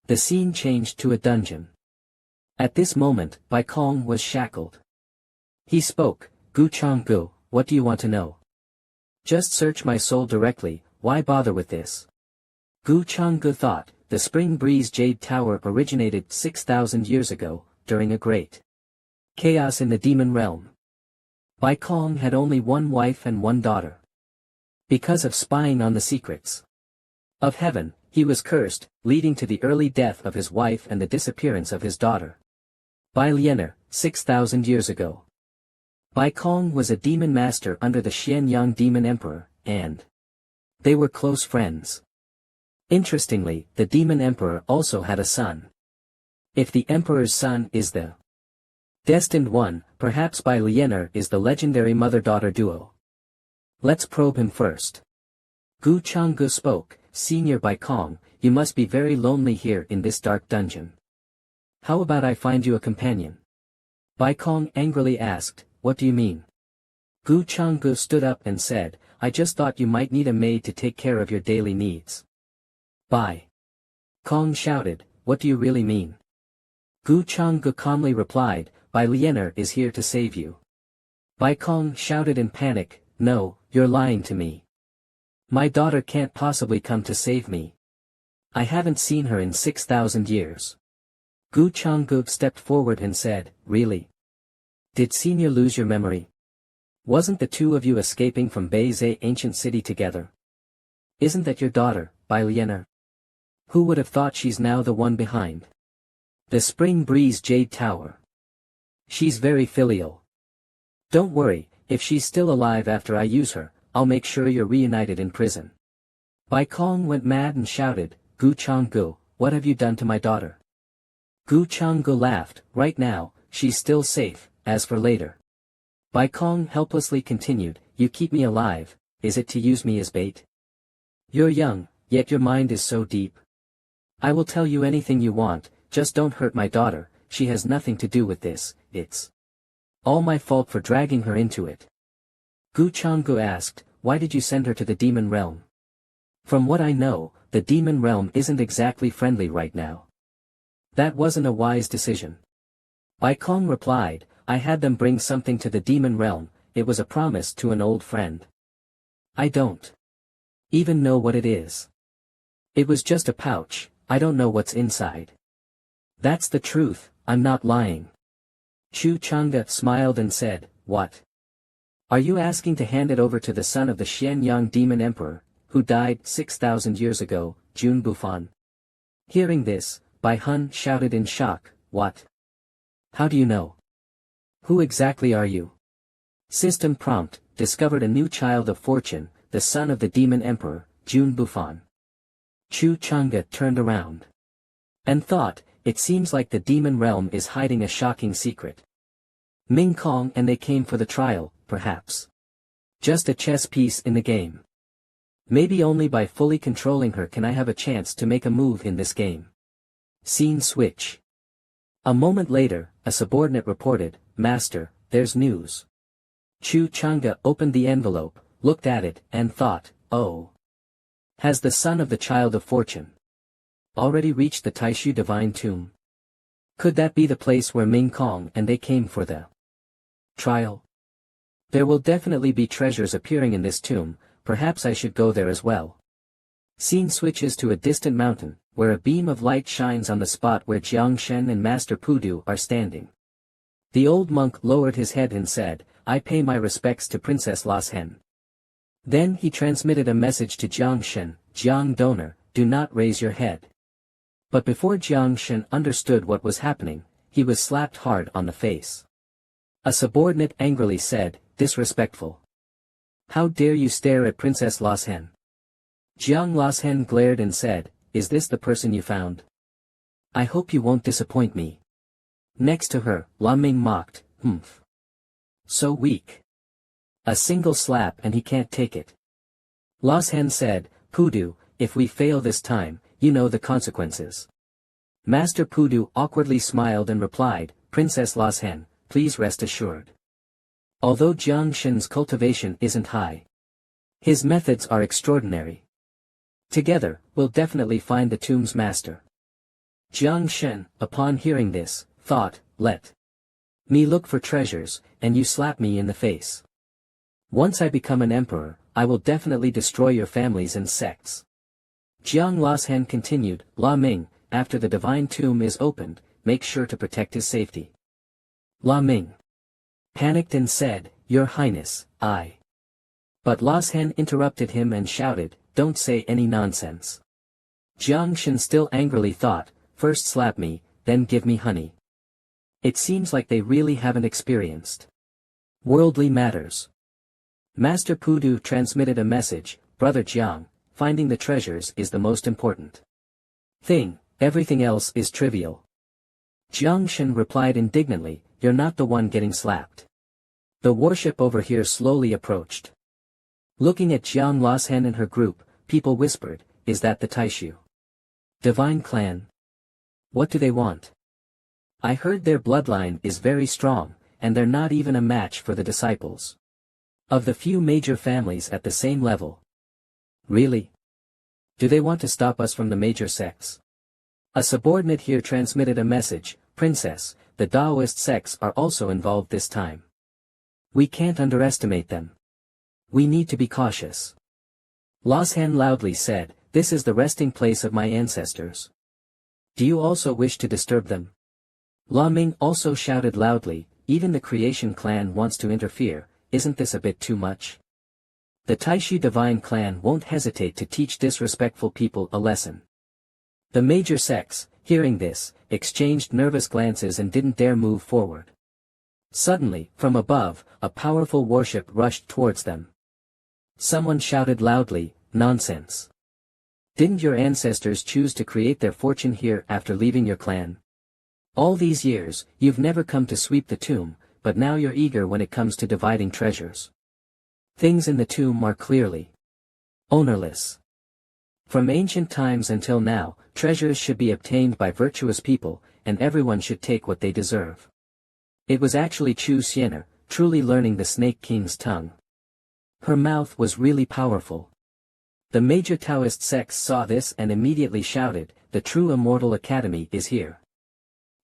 The scene changed to a dungeon. At this moment, Bai Kong was shackled. He spoke, Gu Changgu, what do you want to know? Just search my soul directly, why bother with this? Gu Changgu thought, the Spring Breeze Jade Tower originated 6,000 years ago, during a great chaos in the demon realm. Bai Kong had only one wife and one daughter. Because of spying on the secrets of heaven, he was cursed, leading to the early death of his wife and the disappearance of his daughter. Bai Liener, 6,000 years ago. Bai Kong was a demon master under the Xianyang demon emperor, and they were close friends. Interestingly, the demon emperor also had a son. If the emperor's son is the destined one, perhaps Bai Liener is the legendary mother-daughter duo. Let's probe him first. Gu Changgu spoke, Senior Bai Kong, you must be very lonely here in this dark dungeon. How about I find you a companion? Bai Kong angrily asked, what do you mean? Gu Changgu stood up and said, I just thought you might need a maid to take care of your daily needs. Bai Kong shouted, what do you really mean? Gu Changgu calmly replied, Bai Liener is here to save you. Bai Kong shouted in panic, no, you're lying to me. My daughter can't possibly come to save me. I haven't seen her in 6,000 years. Gu Changgu stepped forward and said, really? Did Senior lose your memory? Wasn't the two of you escaping from Beize ancient city together? Isn't that your daughter, Bailener? Who would have thought she's now the one behind the Spring Breeze Jade Tower? She's very filial. Don't worry, if she's still alive after I use her, I'll make sure you're reunited in prison. Bai Kong went mad and shouted, Gu Changgu, what have you done to my daughter? Gu Changgu laughed, right now, she's still safe, as for later. Bai Kong helplessly continued, you keep me alive, is it to use me as bait? You're young, yet your mind is so deep. I will tell you anything you want, just don't hurt my daughter, she has nothing to do with this, it's all my fault for dragging her into it. Gu Changgu asked, why did you send her to the demon realm? From what I know, the demon realm isn't exactly friendly right now. That wasn't a wise decision. Bai Kong replied, I had them bring something to the demon realm, it was a promise to an old friend. I don't even know what it is. It was just a pouch, I don't know what's inside. That's the truth, I'm not lying. Chu Chang'e smiled and said, what? Are you asking to hand it over to the son of the Xianyang demon emperor, who died 6,000 years ago, Jun Bufan? Hearing this, Bai Hun shouted in shock, what? How do you know? Who exactly are you? System prompt, discovered a new child of fortune, the son of the demon emperor, Jun Bufan. Chu Chang'e turned around and thought, it seems like the demon realm is hiding a shocking secret. Ming Kong and they came for the trial, perhaps. Just a chess piece in the game. Maybe only by fully controlling her can I have a chance to make a move in this game. Scene switch. A moment later, a subordinate reported, Master, there's news. Chu Chang'e opened the envelope, looked at it, and thought, oh. Has the son of the child of fortune already reached the Taishu divine tomb? Could that be the place where Ming Kong and they came for the trial? There will definitely be treasures appearing in this tomb, perhaps I should go there as well. Scene switches to a distant mountain, where a beam of light shines on the spot where Jiang Shen and Master Pudu are standing. The old monk lowered his head and said, I pay my respects to Princess Las Hen. Then he transmitted a message to Jiang Shen, Jiang Donor, do not raise your head. But before Jiang Shen understood what was happening, he was slapped hard on the face. A subordinate angrily said, disrespectful. How dare you stare at Princess Las Hen? Jiang Las Hen glared and said, is this the person you found? I hope you won't disappoint me. Next to her, La Ming mocked, humph. So weak. A single slap and he can't take it. Las Hen said, Pudu, if we fail this time, you know the consequences. Master Pudu awkwardly smiled and replied, Princess Las Hen, please rest assured. Although Jiang Shen's cultivation isn't high, his methods are extraordinary. Together, we'll definitely find the tomb's master. Jiang Shen, upon hearing this, thought, let me look for treasures, and you slap me in the face. Once I become an emperor, I will definitely destroy your families and sects. Jiang Las Hen continued, La Ming, after the divine tomb is opened, make sure to protect his safety. La Ming panicked and said, Your Highness, I. But Las Hen interrupted him and shouted, don't say any nonsense. Jiang Shen still angrily thought, first slap me, then give me honey. It seems like they really haven't experienced worldly matters. Master Pudu transmitted a message, Brother Jiang, finding the treasures is the most important thing, everything else is trivial. Jiang Shen replied indignantly, you're not the one getting slapped. The warship over here slowly approached. Looking at Jiang Las Hen and her group, people whispered, is that the Taishu divine clan? What do they want? I heard their bloodline is very strong, and they're not even a match for the disciples of the few major families at the same level. Really? Do they want to stop us from the major sects? A subordinate here transmitted a message, Princess, the Taoist sects are also involved this time. We can't underestimate them. We need to be cautious. Las Hen loudly said, this is the resting place of my ancestors. Do you also wish to disturb them? La Ming also shouted loudly, even the creation clan wants to interfere, isn't this a bit too much? The Taishu divine clan won't hesitate to teach disrespectful people a lesson. The major sects, hearing this, exchanged nervous glances and didn't dare move forward. Suddenly, from above, a powerful warship rushed towards them. Someone shouted loudly, "Nonsense! Didn't your ancestors choose to create their fortune here after leaving your clan? All these years, you've never come to sweep the tomb, but now you're eager when it comes to dividing treasures. Things in the tomb are clearly ownerless. From ancient times until now, treasures should be obtained by virtuous people, and everyone should take what they deserve." It was actually Chu Xiener, truly learning the Snake King's tongue. Her mouth was really powerful. The major Taoist sects saw this and immediately shouted, "The true Immortal Academy is here.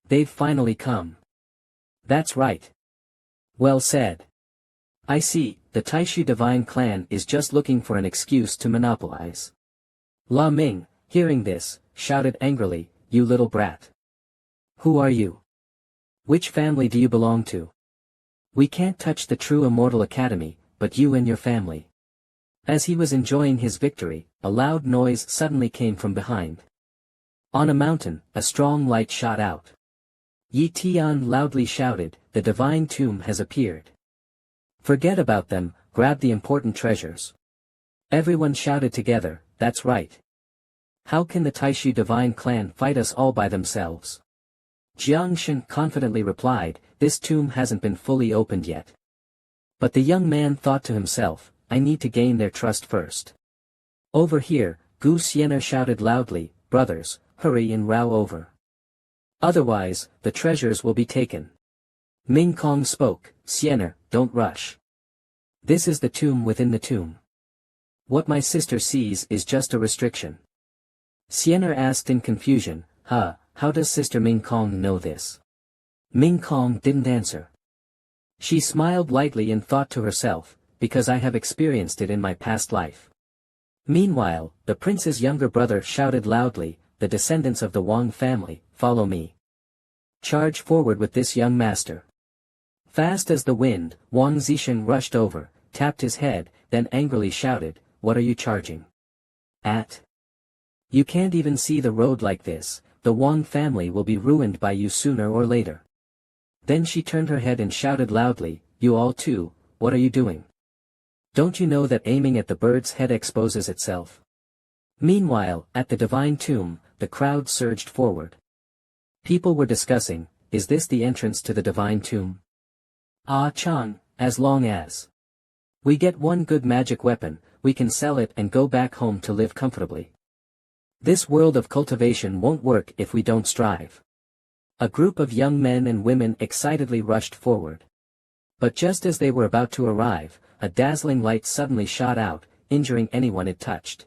They've finally come." "That's right. Well said. I see, the Taishu divine clan is just looking for an excuse to monopolize." La Ming, hearing this, shouted angrily, "You little brat. Who are you? Which family do you belong to? We can't touch the true Immortal Academy, but you and your family." As he was enjoying his victory, a loud noise suddenly came from behind. On a mountain, a strong light shot out. Yi Tian loudly shouted, "The divine tomb has appeared. Forget about them, grab the important treasures." Everyone shouted together, "That's right. How can the Taishu divine clan fight us all by themselves?" Jiang Shen confidently replied, "This tomb hasn't been fully opened yet." But the young man thought to himself, "I need to gain their trust first." Over here, Gu Xiener shouted loudly, "Brothers, hurry and row over. Otherwise, the treasures will be taken." Ming Kong spoke, "Xiener, don't rush. This is the tomb within the tomb. What my sister sees is just a restriction." Xiener asked in confusion, how does Sister Ming Kong know this?" Ming Kong didn't answer. She smiled lightly and thought to herself, "Because I have experienced it in my past life." Meanwhile, the prince's younger brother shouted loudly, "The descendants of the Wang family, follow me. Charge forward with this young master." Fast as the wind, Wang Zishan rushed over, tapped his head, then angrily shouted, "What are you charging at? You can't even see the road like this, the Wang family will be ruined by you sooner or later." Then she turned her head and shouted loudly, "You all too, what are you doing? Don't you know that aiming at the bird's head exposes itself?" Meanwhile, at the divine tomb, the crowd surged forward. People were discussing, "Is this the entrance to the divine tomb? Ah Chan, as long as we get one good magic weapon, we can sell it and go back home to live comfortably. This world of cultivation won't work if we don't strive." A group of young men and women excitedly rushed forward. But just as they were about to arrive, a dazzling light suddenly shot out, injuring anyone it touched.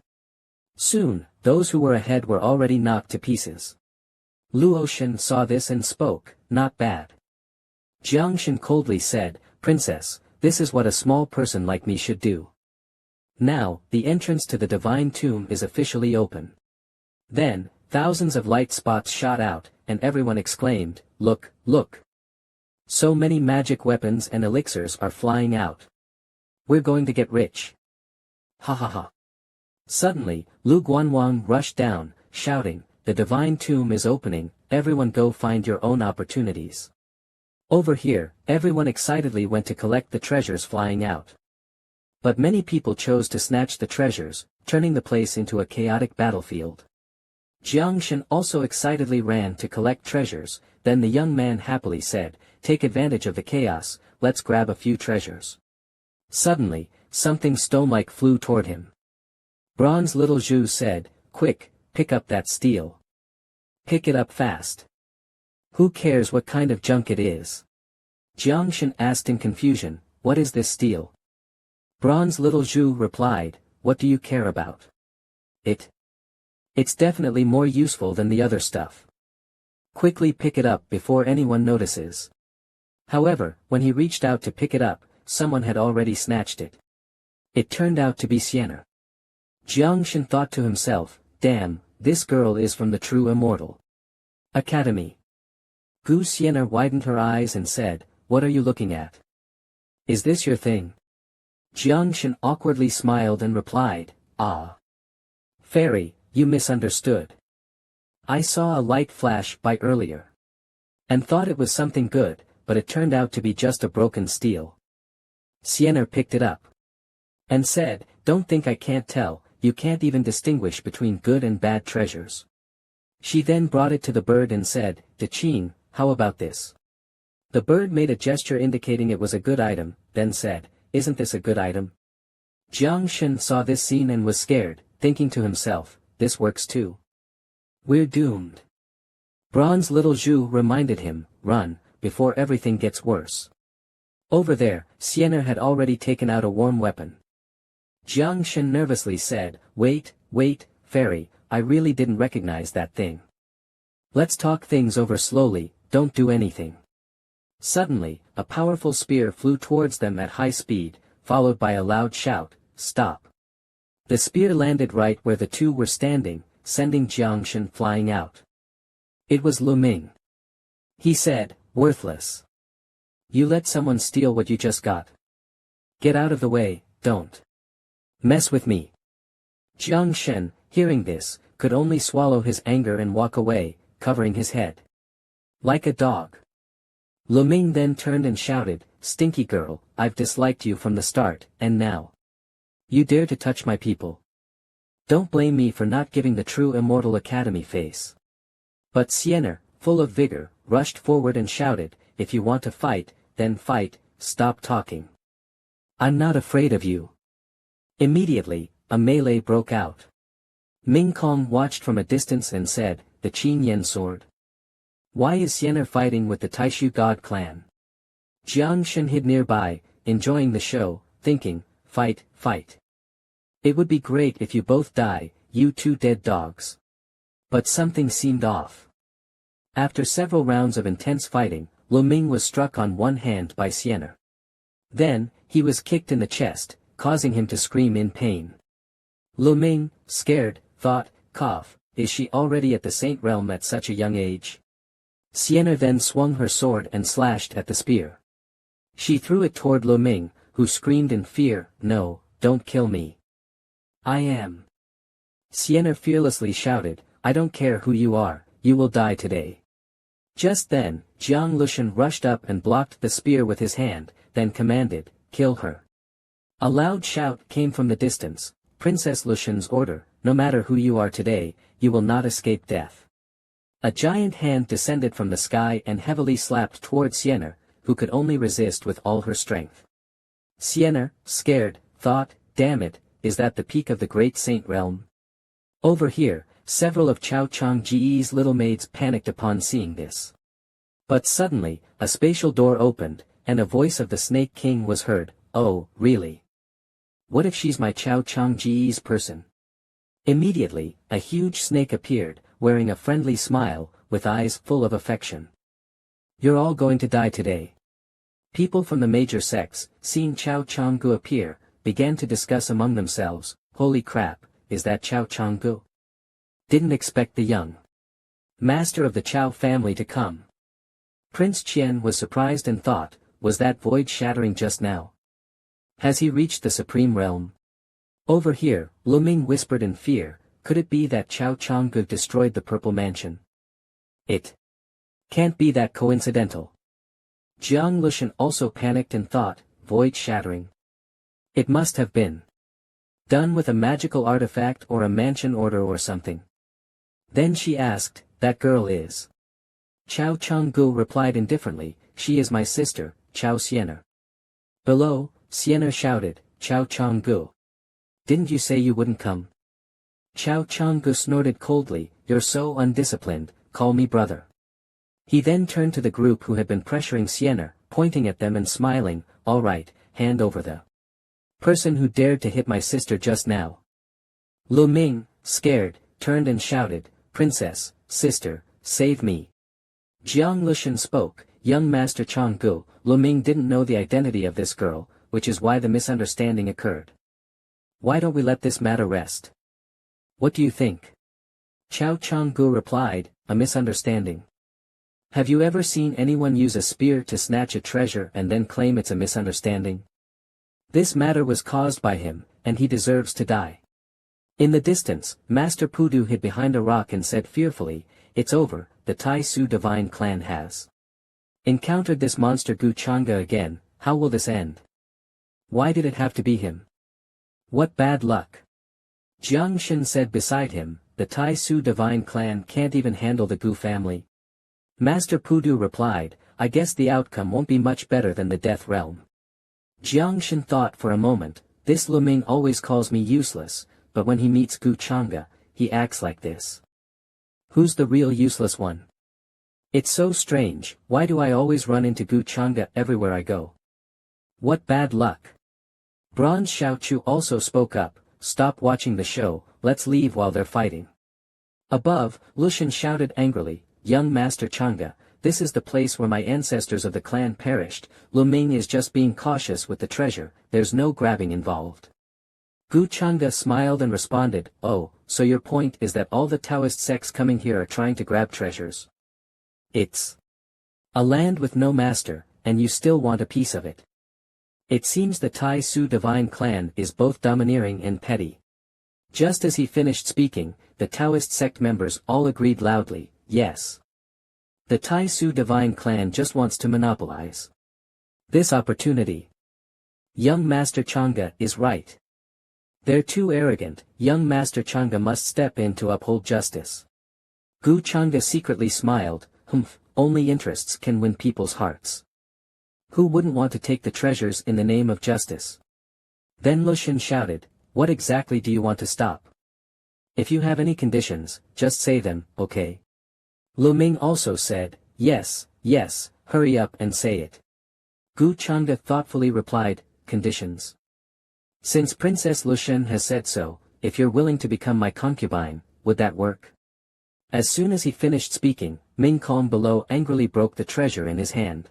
Soon, those who were ahead were already knocked to pieces. Luo Shen saw this and spoke, "Not bad." Jiang Shen coldly said, "Princess, this is what a small person like me should do." Now, the entrance to the divine tomb is officially open. Then, thousands of light spots shot out, and everyone exclaimed, "Look, look! So many magic weapons and elixirs are flying out. We're going to get rich. Ha ha ha." Suddenly, Lu Guanwang rushed down, shouting, "The divine tomb is opening, everyone go find your own opportunities." Over here, everyone excitedly went to collect the treasures flying out. But many people chose to snatch the treasures, turning the place into a chaotic battlefield. Jiang Shen also excitedly ran to collect treasures, then the young man happily said, "Take advantage of the chaos, let's grab a few treasures." Suddenly, something stone-like flew toward him. Bronze Little Zhu said, "Quick, pick up that steel. Pick it up fast. Who cares what kind of junk it is?" Jiang Shen asked in confusion, "What is this steel?" Bronze Little Zhu replied, "What do you care about it? It's definitely more useful than the other stuff. Quickly pick it up before anyone notices." However, when he reached out to pick it up, someone had already snatched it. It turned out to be Xiener. Jiang Shen thought to himself, "Damn, this girl is from the true Immortal Academy." Gu Xiener widened her eyes and said, "What are you looking at?" Is this your thing? Jiang Shen awkwardly smiled and replied, ah. Fairy, you misunderstood. I saw a light flash by earlier. And thought it was something good, but it turned out to be just a broken steel. Sienna picked it up. And said, don't think I can't tell, you can't even distinguish between good and bad treasures. She then brought it to the bird and said, De Qing, how about this? The bird made a gesture indicating it was a good item, then said, isn't this a good item? Jiang Shen saw this scene and was scared, thinking to himself, this works too. We're doomed. Bronze little Zhu reminded him, run, before everything gets worse. Over there, Sienna had already taken out a warm weapon. Jiang Shen nervously said, wait, fairy, I really didn't recognize that thing. Let's talk things over slowly, don't do anything. Suddenly, a powerful spear flew towards them at high speed, followed by a loud shout, stop. The spear landed right where the two were standing, sending Jiang Shen flying out. It was Lu Ming. He said, worthless. You let someone steal what you just got. Get out of the way, don't mess with me. Jiang Shen, hearing this, could only swallow his anger and walk away, covering his head. Like a dog. Lu Ming then turned and shouted, stinky girl, I've disliked you from the start, and now. You dare to touch my people. Don't blame me for not giving the true Immortal Academy face. But Sienna, full of vigor, rushed forward and shouted, if you want to fight, then fight, stop talking. I'm not afraid of you. Immediately, a melee broke out. Ming Kong watched from a distance and said, the Qin Yen sword. Why is Sienna fighting with the Taishu God clan? Jiang Shen hid nearby, enjoying the show, thinking, fight. It would be great if you both die, you two dead dogs. But something seemed off. After several rounds of intense fighting, Lu Ming was struck on one hand by Sienna. Then, he was kicked in the chest, causing him to scream in pain. Lu Ming, scared, thought, cough, is she already at the Saint Realm at such a young age? Sienna then swung her sword and slashed at the spear. She threw it toward Lu Ming, who screamed in fear, no, don't kill me. I am. Sienna fearlessly shouted, I don't care who you are, you will die today. Just then, Jiang Lushan rushed up and blocked the spear with his hand, then commanded, kill her. A loud shout came from the distance, Princess Lushan's order, no matter who you are today, you will not escape death. A giant hand descended from the sky and heavily slapped toward Sienna, who could only resist with all her strength. Sienna, scared, thought, damn it, is that the peak of the great Saint Realm? Over here, several of Chao Changji's little maids panicked upon seeing this. But suddenly, a spatial door opened, and a voice of the Snake King was heard, oh, really? What if she's my Chao Changji's person? Immediately, a huge snake appeared, wearing a friendly smile, with eyes full of affection. You're all going to die today. People from the major sects, seeing Chao Changgu appear, began to discuss among themselves, holy crap, is that Chao Changgu? Didn't expect the young master of the Chao family to come. Prince Qian was surprised and thought, was that void shattering just now? Has he reached the supreme realm? Over here, Lu Ming whispered in fear, could it be that Chao Changgu destroyed the purple mansion? It can't be that coincidental. Jiang Lushan also panicked and thought, void shattering. It must have been done with a magical artifact or a mansion order or something. Then she asked, that girl is? Chao Changgu replied indifferently, she is my sister, Chao Sienna. Below, Sienna shouted, Chao Changgu. Didn't you say you wouldn't come? Chao Changgu snorted coldly, you're so undisciplined, call me brother. He then turned to the group who had been pressuring Sienna, pointing at them and smiling, all right, hand over the person who dared to hit my sister just now. Lu Ming, scared, turned and shouted, Princess, sister, save me. Jiang Lushan spoke, young Master Changgu, Lu Ming didn't know the identity of this girl, which is why the misunderstanding occurred. Why don't we let this matter rest? What do you think? Chao Changgu replied, a misunderstanding. Have you ever seen anyone use a spear to snatch a treasure and then claim it's a misunderstanding? This matter was caused by him, and he deserves to die. In the distance, Master Pudu hid behind a rock and said fearfully, "It's over, the Tai Su divine clan has encountered this monster Gu Changa again. How will this end? Why did it have to be him? What bad luck." Jiang Shen said beside him, "The Tai Su divine clan can't even handle the Gu family." Master Pudu replied, "I guess the outcome won't be much better than the death realm." Jiang Shen thought for a moment, "This Lu Ming always calls me useless, but when he meets Gu Changa, he acts like this. Who's the real useless one? It's so strange, why do I always run into Gu Changa everywhere I go? What bad luck." Bronze Xiaochu also spoke up, "Stop watching the show, let's leave while they're fighting." Above, Lushan shouted angrily, "Young Master Changa, this is the place where my ancestors of the clan perished. Lu Ming is just being cautious with the treasure, there's no grabbing involved." Gu Changa smiled and responded, "Oh, so your point is that all the Taoist sects coming here are trying to grab treasures? It's a land with no master, and you still want a piece of it. It seems the Tai Su divine clan is both domineering and petty." Just as he finished speaking, the Taoist sect members all agreed loudly, "Yes. The Tai Su divine clan just wants to monopolize this opportunity. Young Master Changa is right. They're too arrogant, young Master Changa must step in to uphold justice." Gu Changa secretly smiled, "Humph, only interests can win people's hearts. Who wouldn't want to take the treasures in the name of justice?" Then Lushan shouted, "What exactly do you want to stop? If you have any conditions, just say them, okay?" Lu Ming also said, "Yes, yes, hurry up and say it." Gu Changa thoughtfully replied, "Conditions. Since Princess Lushan has said so, if you're willing to become my concubine, would that work?" As soon as he finished speaking, Ming Kong below angrily broke the treasure in his hand.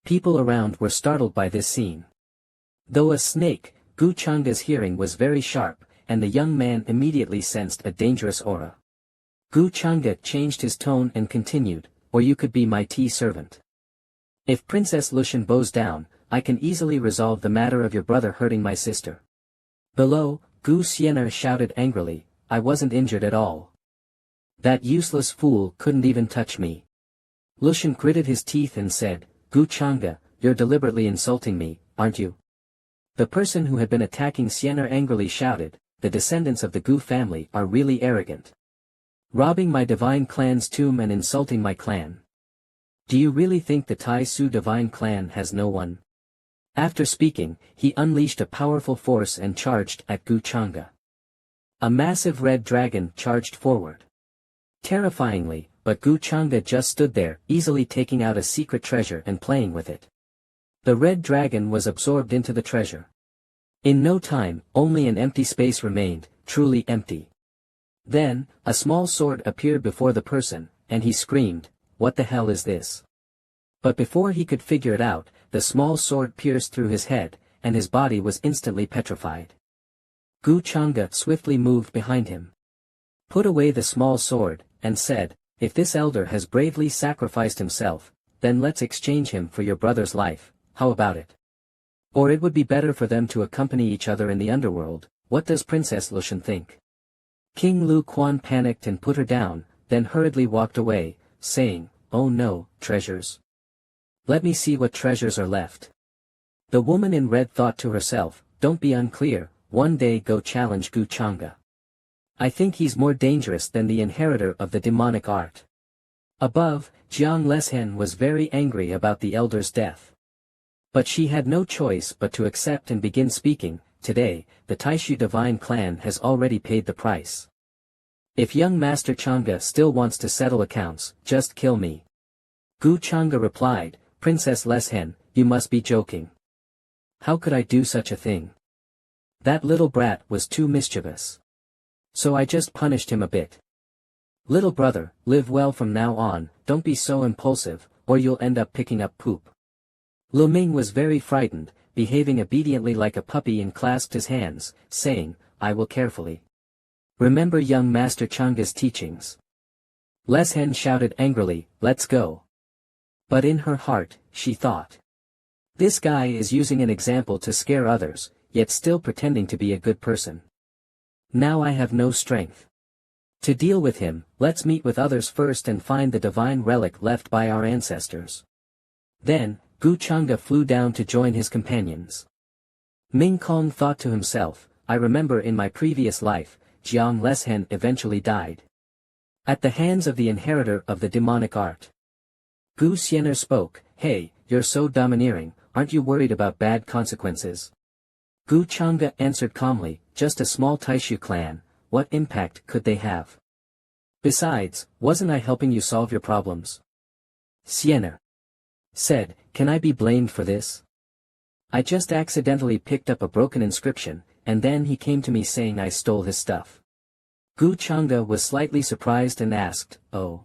People around were startled by this scene. Though a snake, Gu Changa's hearing was very sharp, and the young man immediately sensed a dangerous aura. Gu Changa changed his tone and continued, "Or you could be my tea servant. If Princess Lushan bows down, I can easily resolve the matter of your brother hurting my sister." Below, Gu Xianer shouted angrily, "I wasn't injured at all. That useless fool couldn't even touch me." Lushan gritted his teeth and said, "Gu Changa, you're deliberately insulting me, aren't you?" The person who had been attacking Xianer angrily shouted, "The descendants of the Gu family are really arrogant. Robbing my divine clan's tomb and insulting my clan. Do you really think the Tai Su divine clan has no one?" After speaking, he unleashed a powerful force and charged at Gu Changa. A massive red dragon charged forward. Terrifyingly, but Gu Changa just stood there, easily taking out a secret treasure and playing with it. The red dragon was absorbed into the treasure. In no time, only an empty space remained, truly empty. Then, a small sword appeared before the person, and he screamed, "What the hell is this?" But before he could figure it out, the small sword pierced through his head, and his body was instantly petrified. Gu Changa swiftly moved behind him, put away the small sword, and said, "If this elder has bravely sacrificed himself, then let's exchange him for your brother's life, how about it? Or it would be better for them to accompany each other in the underworld. What does Princess Lushan think?" King Lu Quan panicked and put her down, then hurriedly walked away, saying, "Oh no, treasures. Let me see what treasures are left." The woman in red thought to herself, "Don't be unclear, one day go challenge Gu Changa. I think he's more dangerous than the inheritor of the demonic art." Above, Jiang Leshen was very angry about the elder's death. But she had no choice but to accept and begin speaking. "Today, the Taishu divine clan has already paid the price. If young Master Changa still wants to settle accounts, just kill me." Gu Changa replied, "Princess Leshen, you must be joking. How could I do such a thing? That little brat was too mischievous. So I just punished him a bit. Little brother, live well from now on, don't be so impulsive, or you'll end up picking up poop." Lu Ming was very frightened, behaving obediently like a puppy, and clasped his hands, saying, "I will carefully remember young Master Changa's teachings." Leshen shouted angrily, "Let's go." But in her heart, she thought. This guy is using an example to scare others, yet still pretending to be a good person. Now I have no strength. To deal with him, let's meet with others first and find the divine relic left by our ancestors. Then, Gu Changa flew down to join his companions. Ming Kong thought to himself, I remember in my previous life, Jiang Leshen eventually died. At the hands of the inheritor of the demonic art. Gu Xiener spoke, hey, you're so domineering, aren't you worried about bad consequences? Gu Changa answered calmly, just a small Taishu clan, what impact could they have? Besides, wasn't I helping you solve your problems? Xiener said, can I be blamed for this? I just accidentally picked up a broken inscription, and then he came to me saying I stole his stuff. Gu Changa was slightly surprised and asked, oh.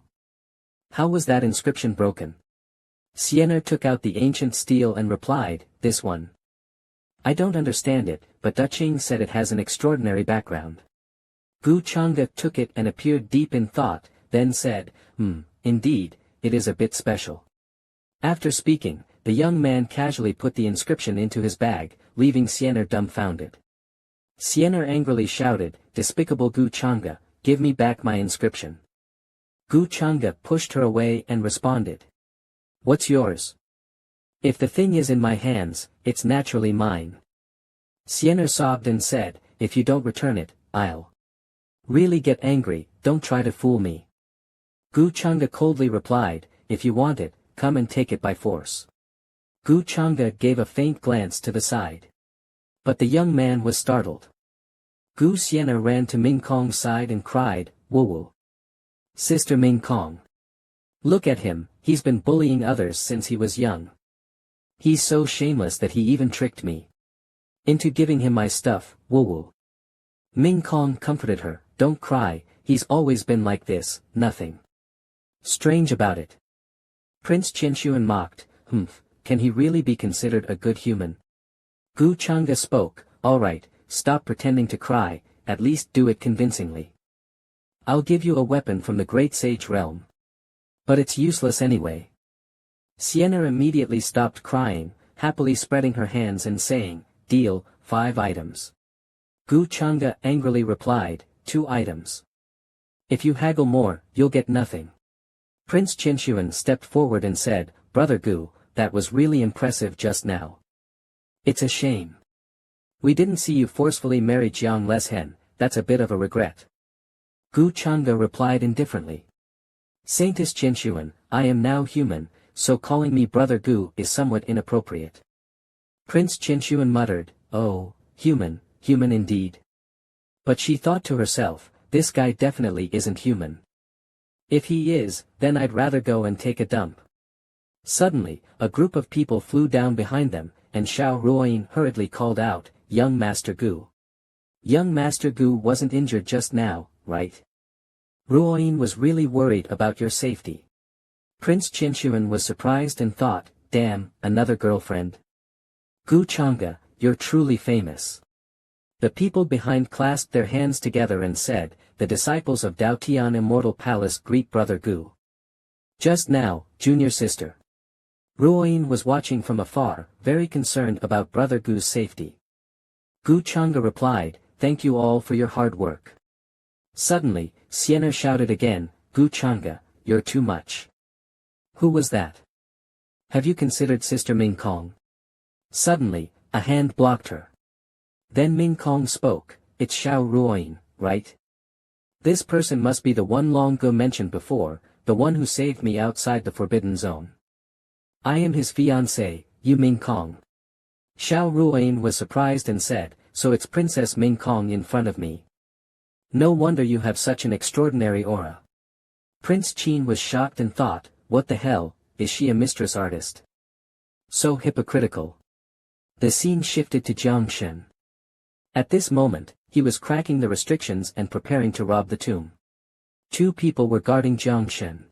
How was that inscription broken? Xiener took out the ancient stele and replied, this one. I don't understand it, but Duqing said it has an extraordinary background. Gu Changa took it and appeared deep in thought, then said, indeed, it is a bit special. After speaking, the young man casually put the inscription into his bag, leaving Xiener dumbfounded. Xiener angrily shouted, despicable Gu Changa, give me back my inscription. Gu Changa pushed her away and responded. What's yours? If the thing is in my hands, it's naturally mine. Xiener sobbed and said, if you don't return it, I'll really get angry, don't try to fool me. Gu Changa coldly replied, if you want it, come and take it by force. Gu Changa gave a faint glance to the side. But the young man was startled. Gu Xiener ran to Ming Kong's side and cried, woo-woo. Sister Ming Kong. Look at him, he's been bullying others since he was young. He's so shameless that he even tricked me into giving him my stuff, woo-woo. Ming Kong comforted her, don't cry, he's always been like this, nothing strange about it. Prince Qinshuan mocked, can he really be considered a good human? Gu Changa spoke, alright, stop pretending to cry, at least do it convincingly. I'll give you a weapon from the great sage realm. But it's useless anyway. Xiener immediately stopped crying, happily spreading her hands and saying, deal, 5 items. Gu Changa angrily replied, 2 items. If you haggle more, you'll get nothing. Prince Qinshuan stepped forward and said, Brother Gu, that was really impressive just now. It's a shame. We didn't see you forcefully marry Jiang Leshen, that's a bit of a regret. Gu Changa replied indifferently. Saintess Qinshuan, I am now human, so calling me Brother Gu is somewhat inappropriate. Prince Qinshuan muttered, oh, human indeed. But she thought to herself, this guy definitely isn't human. If he is, then I'd rather go and take a dump. Suddenly, a group of people flew down behind them, and Xiao Ruoyin hurriedly called out, young Master Gu. Young Master Gu wasn't injured just now, right? Ruoyin was really worried about your safety. Prince Qinshuan was surprised and thought, damn, another girlfriend. Gu Changa, you're truly famous. The people behind clasped their hands together and said, the disciples of Dao Tian Immortal Palace greet Brother Gu. Just now, junior sister. Ruoyin was watching from afar, very concerned about Brother Gu's safety. Gu Changa replied, thank you all for your hard work. Suddenly, Xiener shouted again, Gu Changa, you're too much. Who was that? Have you considered Sister Ming Kong? Suddenly, a hand blocked her. Then Ming Kong spoke, it's Xiao Ruoyin, right? This person must be the one Long Gu mentioned before, the one who saved me outside the Forbidden Zone. I am his fiancé, Yu Ming Kong. Xiao Ruoyin was surprised and said, so it's Princess Ming Kong in front of me. No wonder you have such an extraordinary aura. Prince Qin was shocked and thought, what the hell, is she a mistress artist? So hypocritical. The scene shifted to Jiangshen. At this moment, he was cracking the restrictions and preparing to rob the tomb. 2 people were guarding Jiangshen.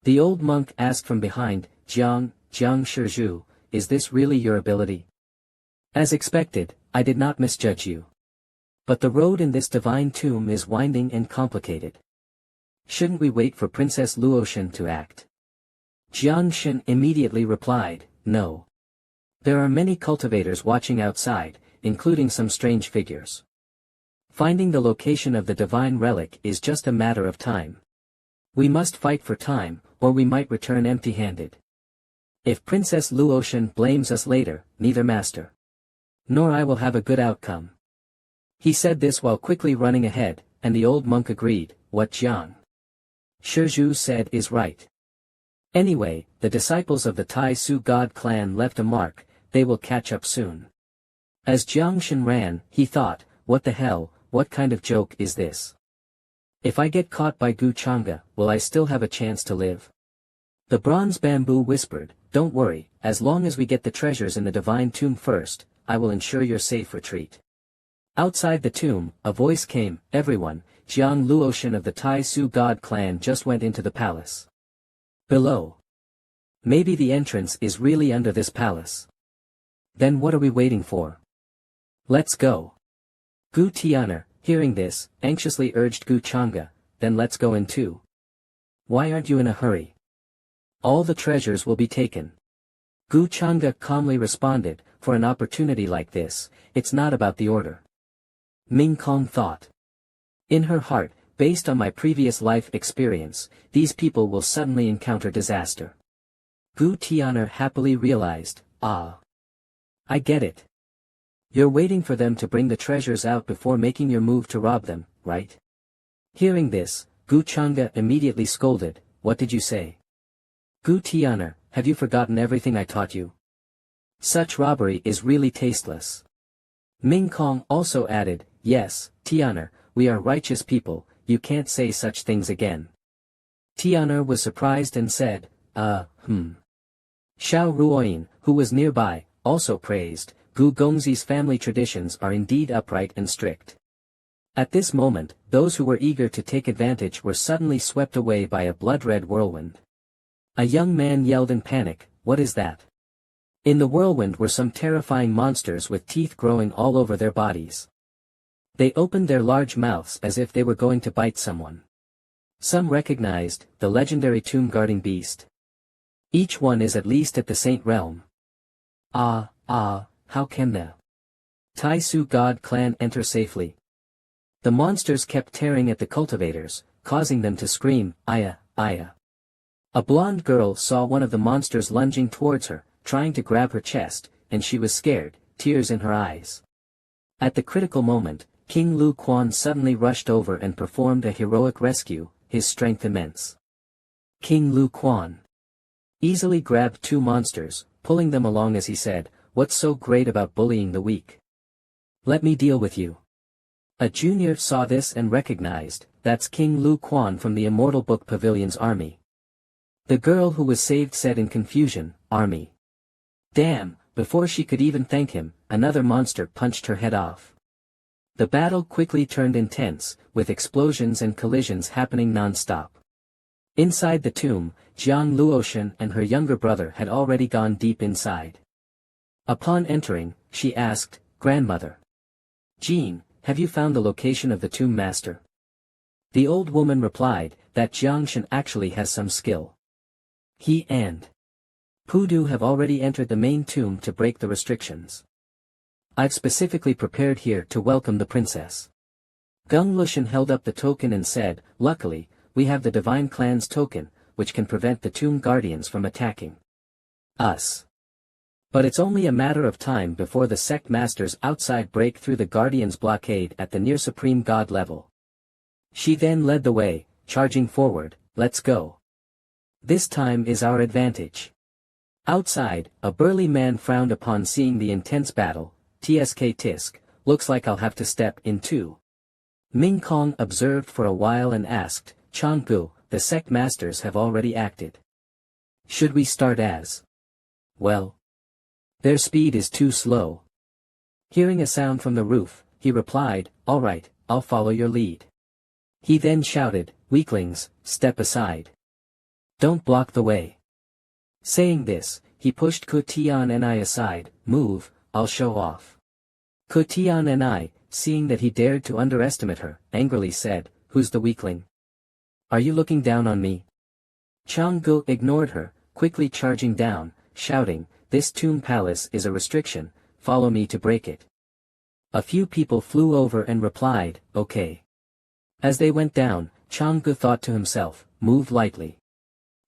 The old monk asked from behind, Jiang Shizhu, is this really your ability? As expected, I did not misjudge you. But the road in this divine tomb is winding and complicated. Shouldn't we wait for Princess Luoshan to act? Jiang Shen immediately replied, no. There are many cultivators watching outside, including some strange figures. Finding the location of the divine relic is just a matter of time. We must fight for time, or we might return empty-handed. If Princess Luotian blames us later, neither master nor I will have a good outcome. He said this while quickly running ahead, and the old monk agreed, what Jiang Shizhu said is right. Anyway, the disciples of the Tai Su God clan left a mark, they will catch up soon. As Jiang Shen ran, he thought, what the hell, what kind of joke is this? If I get caught by Gu Changa, will I still have a chance to live? The bronze bamboo whispered, don't worry, as long as we get the treasures in the divine tomb first, I will ensure your safe retreat. Outside the tomb, a voice came, everyone, Jiang Luotian of the Tai Su God clan just went into the palace. Below. Maybe the entrance is really under this palace. Then what are we waiting for? Let's go. Gu Tian'er, hearing this, anxiously urged Gu Changa, then let's go in too. Why aren't you in a hurry? All the treasures will be taken. Gu Changa calmly responded, for an opportunity like this, it's not about the order. Ming Kong thought. In her heart, based on my previous life experience, these people will suddenly encounter disaster. Gu Tian'er happily realized, ah. I get it. You're waiting for them to bring the treasures out before making your move to rob them, right? Hearing this, Gu Changa immediately scolded, what did you say? Gu Tian'er, have you forgotten everything I taught you? Such robbery is really tasteless. Ming Kong also added, yes, Tian'er, we are righteous people, you can't say such things again. Tian'er was surprised and said, Xiao Ruoyin, who was nearby, also praised, Gu Gongzi's family traditions are indeed upright and strict. At this moment, those who were eager to take advantage were suddenly swept away by a blood-red whirlwind. A young man yelled in panic, what is that? In the whirlwind were some terrifying monsters with teeth growing all over their bodies. They opened their large mouths as if they were going to bite someone. Some recognized, the legendary tomb-guarding beast. Each one is at least at the saint realm. How can the Tai Su God clan enter safely? The monsters kept tearing at the cultivators, causing them to scream, Aya, Aya. A blonde girl saw one of the monsters lunging towards her, trying to grab her chest, and she was scared, tears in her eyes. At the critical moment, King Lu Quan suddenly rushed over and performed a heroic rescue, his strength immense. King Lu Quan easily grabbed two monsters, pulling them along as he said, what's so great about bullying the weak? Let me deal with you. A junior saw this and recognized, that's King Lu Quan from the Immortal Book Pavilion's army. The girl who was saved said in confusion, army. Damn, before she could even thank him, another monster punched her head off. The battle quickly turned intense, with explosions and collisions happening non-stop. Inside the tomb, Jiang Luotian and her younger brother had already gone deep inside. Upon entering, she asked, Grandmother Jean, have you found the location of the tomb master? The old woman replied, that Jiang Shen actually has some skill. He and Pudu have already entered the main tomb to break the restrictions. I've specifically prepared here to welcome the princess. Gung Lushan held up the token and said, luckily, we have the divine clan's token, which can prevent the tomb guardians from attacking us. But it's only a matter of time before the sect masters outside break through the guardians' blockade at the near supreme god level. She then led the way, charging forward, let's go. This time is our advantage. Outside, a burly man frowned upon seeing the intense battle, TSK Tisk, looks like I'll have to step in too. Ming Kong observed for a while and asked, Changgu, the sect masters have already acted. Should we start as well? Their speed is too slow. Hearing a sound from the roof, he replied, all right, I'll follow your lead. He then shouted, weaklings, step aside. Don't block the way. Saying this, he pushed Ku Tian and I aside, move, I'll show off. Ku Tian and I, seeing that he dared to underestimate her, angrily said, who's the weakling? Are you looking down on me? Changgu ignored her, quickly charging down, shouting, "This tomb palace is a restriction, follow me to break it." A few people flew over and replied, "Okay." As they went down, Changgu thought to himself, "Move lightly."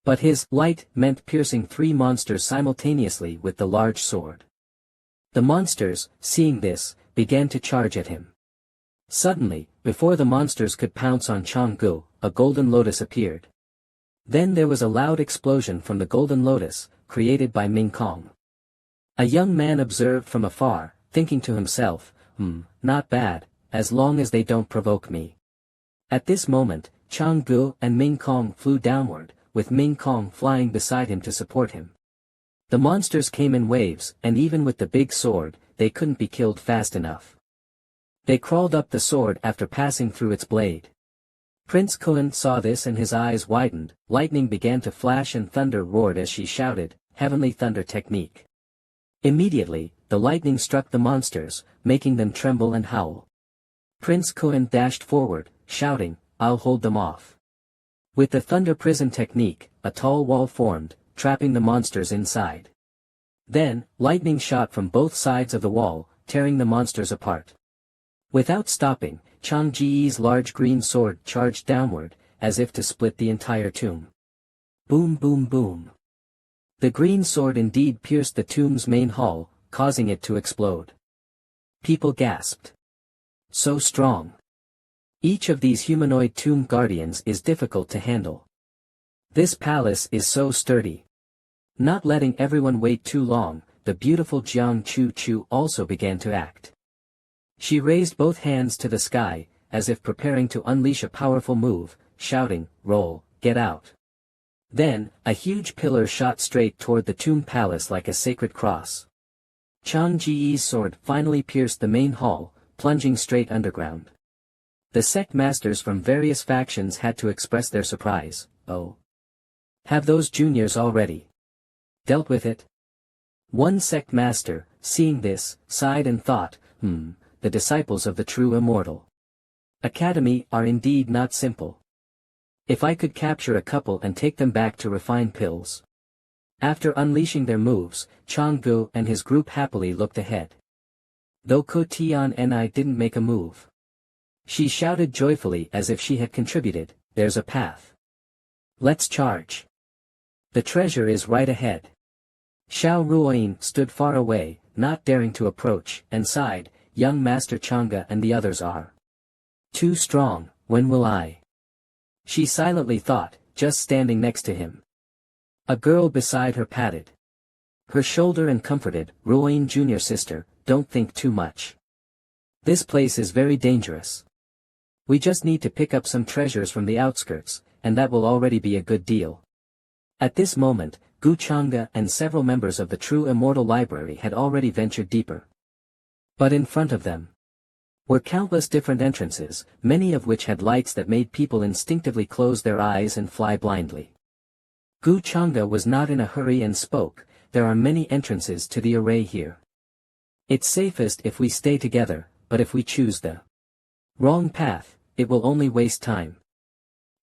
But his light meant piercing 3 monsters simultaneously with the large sword. The monsters, seeing this, began to charge at him. Suddenly, before the monsters could pounce on Changgu, a golden lotus appeared. Then there was a loud explosion from the golden lotus, created by Ming Kong. A young man observed from afar, thinking to himself, not bad, as long as they don't provoke me. At this moment, Changgu and Ming Kong flew downward, with Ming Kong flying beside him to support him. The monsters came in waves, and even with the big sword, they couldn't be killed fast enough. They crawled up the sword after passing through its blade. Prince Kun saw this and his eyes widened, lightning began to flash and thunder roared as she shouted, "Heavenly thunder technique." Immediately, the lightning struck the monsters, making them tremble and howl. Prince Kun dashed forward, shouting, "I'll hold them off." With the thunder prison technique, a tall wall formed, trapping the monsters inside. Then, lightning shot from both sides of the wall, tearing the monsters apart. Without stopping, Chang Ji's large green sword charged downward, as if to split the entire tomb. Boom boom boom. The green sword indeed pierced the tomb's main hall, causing it to explode. People gasped. So strong. Each of these humanoid tomb guardians is difficult to handle. This palace is so sturdy. Not letting everyone wait too long, the beautiful Jiang Chu Chu also began to act. She raised both hands to the sky, as if preparing to unleash a powerful move, shouting, "Roll, get out." Then, a huge pillar shot straight toward the tomb palace like a sacred cross. Chang Ji's sword finally pierced the main hall, plunging straight underground. The sect masters from various factions had to express their surprise. "Oh. Have those juniors already dealt with it?" One sect master, seeing this, sighed and thought, the disciples of the true immortal academy are indeed not simple. If I could capture a couple and take them back to refine pills. After unleashing their moves, Changgu and his group happily looked ahead. Though Ko Tian and I didn't make a move. She shouted joyfully as if she had contributed, "There's a path. Let's charge. The treasure is right ahead." Xiao Ruoyin stood far away, not daring to approach, and sighed, "Young Master Chang'e and the others are too strong, when will I?" She silently thought, just standing next to him. A girl beside her patted her shoulder and comforted, "Ruoyin junior sister, don't think too much. This place is very dangerous. We just need to pick up some treasures from the outskirts, and that will already be a good deal." At this moment, Gu Chang'e and several members of the True Immortal Library had already ventured deeper. But in front of them were countless different entrances, many of which had lights that made people instinctively close their eyes and fly blindly. Gu Chang'e was not in a hurry and spoke, "There are many entrances to the array here. It's safest if we stay together, but if we choose the wrong path, it will only waste time."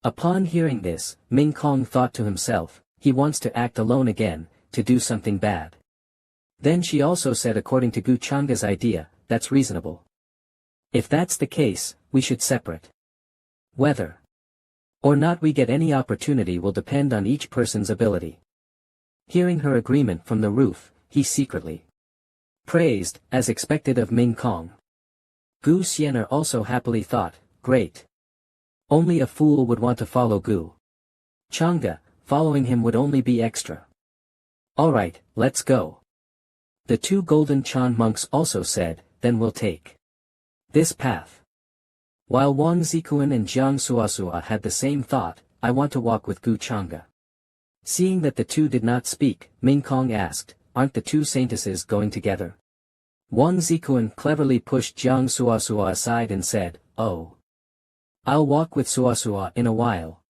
Upon hearing this, Ming Kong thought to himself, he wants to act alone again, to do something bad. Then she also said according to Gu Chang'e's idea, "That's reasonable. If that's the case, we should separate. Whether or not we get any opportunity will depend on each person's ability." Hearing her agreement from the roof, he secretly praised, as expected of Ming Kong. Gu Xianer also happily thought, "Great. Only a fool would want to follow Gu Chang'e, following him would only be extra. Alright, let's go." The 2 Golden Chan monks also said, "Then we'll take this path." While Wang Zikuan and Jiang Suasua had the same thought, "I want to walk with Gu Chang'e." Seeing that the two did not speak, Ming Kong asked, "Aren't the 2 saintesses going together?" Wang Zikuan cleverly pushed Jiang Suasua aside and said, "Oh. I'll walk with Suasua in a while.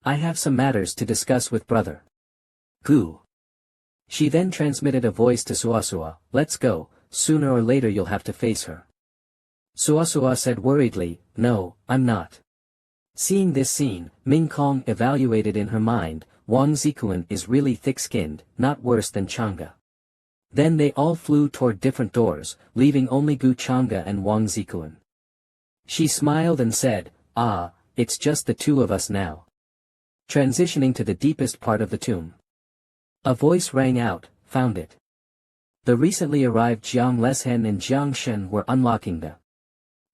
I have some matters to discuss with brother Gu." She then transmitted a voice to Suasua, "Let's go, sooner or later you'll have to face her." Suasua said worriedly, "No, I'm not." Seeing this scene, Ming Kong evaluated in her mind, Wang Zikuan is really thick-skinned, not worse than Chang'e. Then they all flew toward different doors, leaving only Gu Chang'e and Wang Zikuan. She smiled and said, "Ah, it's just the two of us now." Transitioning to the deepest part of the tomb. A voice rang out, "Found it." The recently arrived Jiang Leshen and Jiang Shen were unlocking the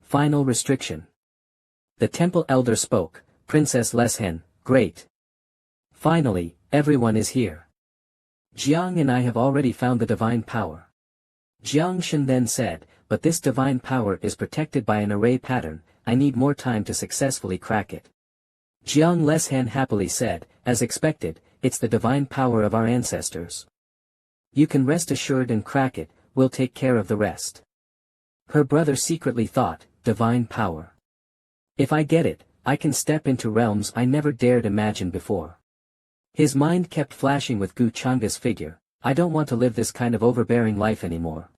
final restriction. The temple elder spoke, "Princess Leshen, great. Finally, everyone is here. Jiang and I have already found the divine power." Jiang Shen then said, "But this divine power is protected by an array pattern, I need more time to successfully crack it." Jiang Leshan happily said, "As expected, it's the divine power of our ancestors. You can rest assured and crack it, we'll take care of the rest." Her brother secretly thought, divine power. If I get it, I can step into realms I never dared imagine before. His mind kept flashing with Gu Chang'e's figure, I don't want to live this kind of overbearing life anymore.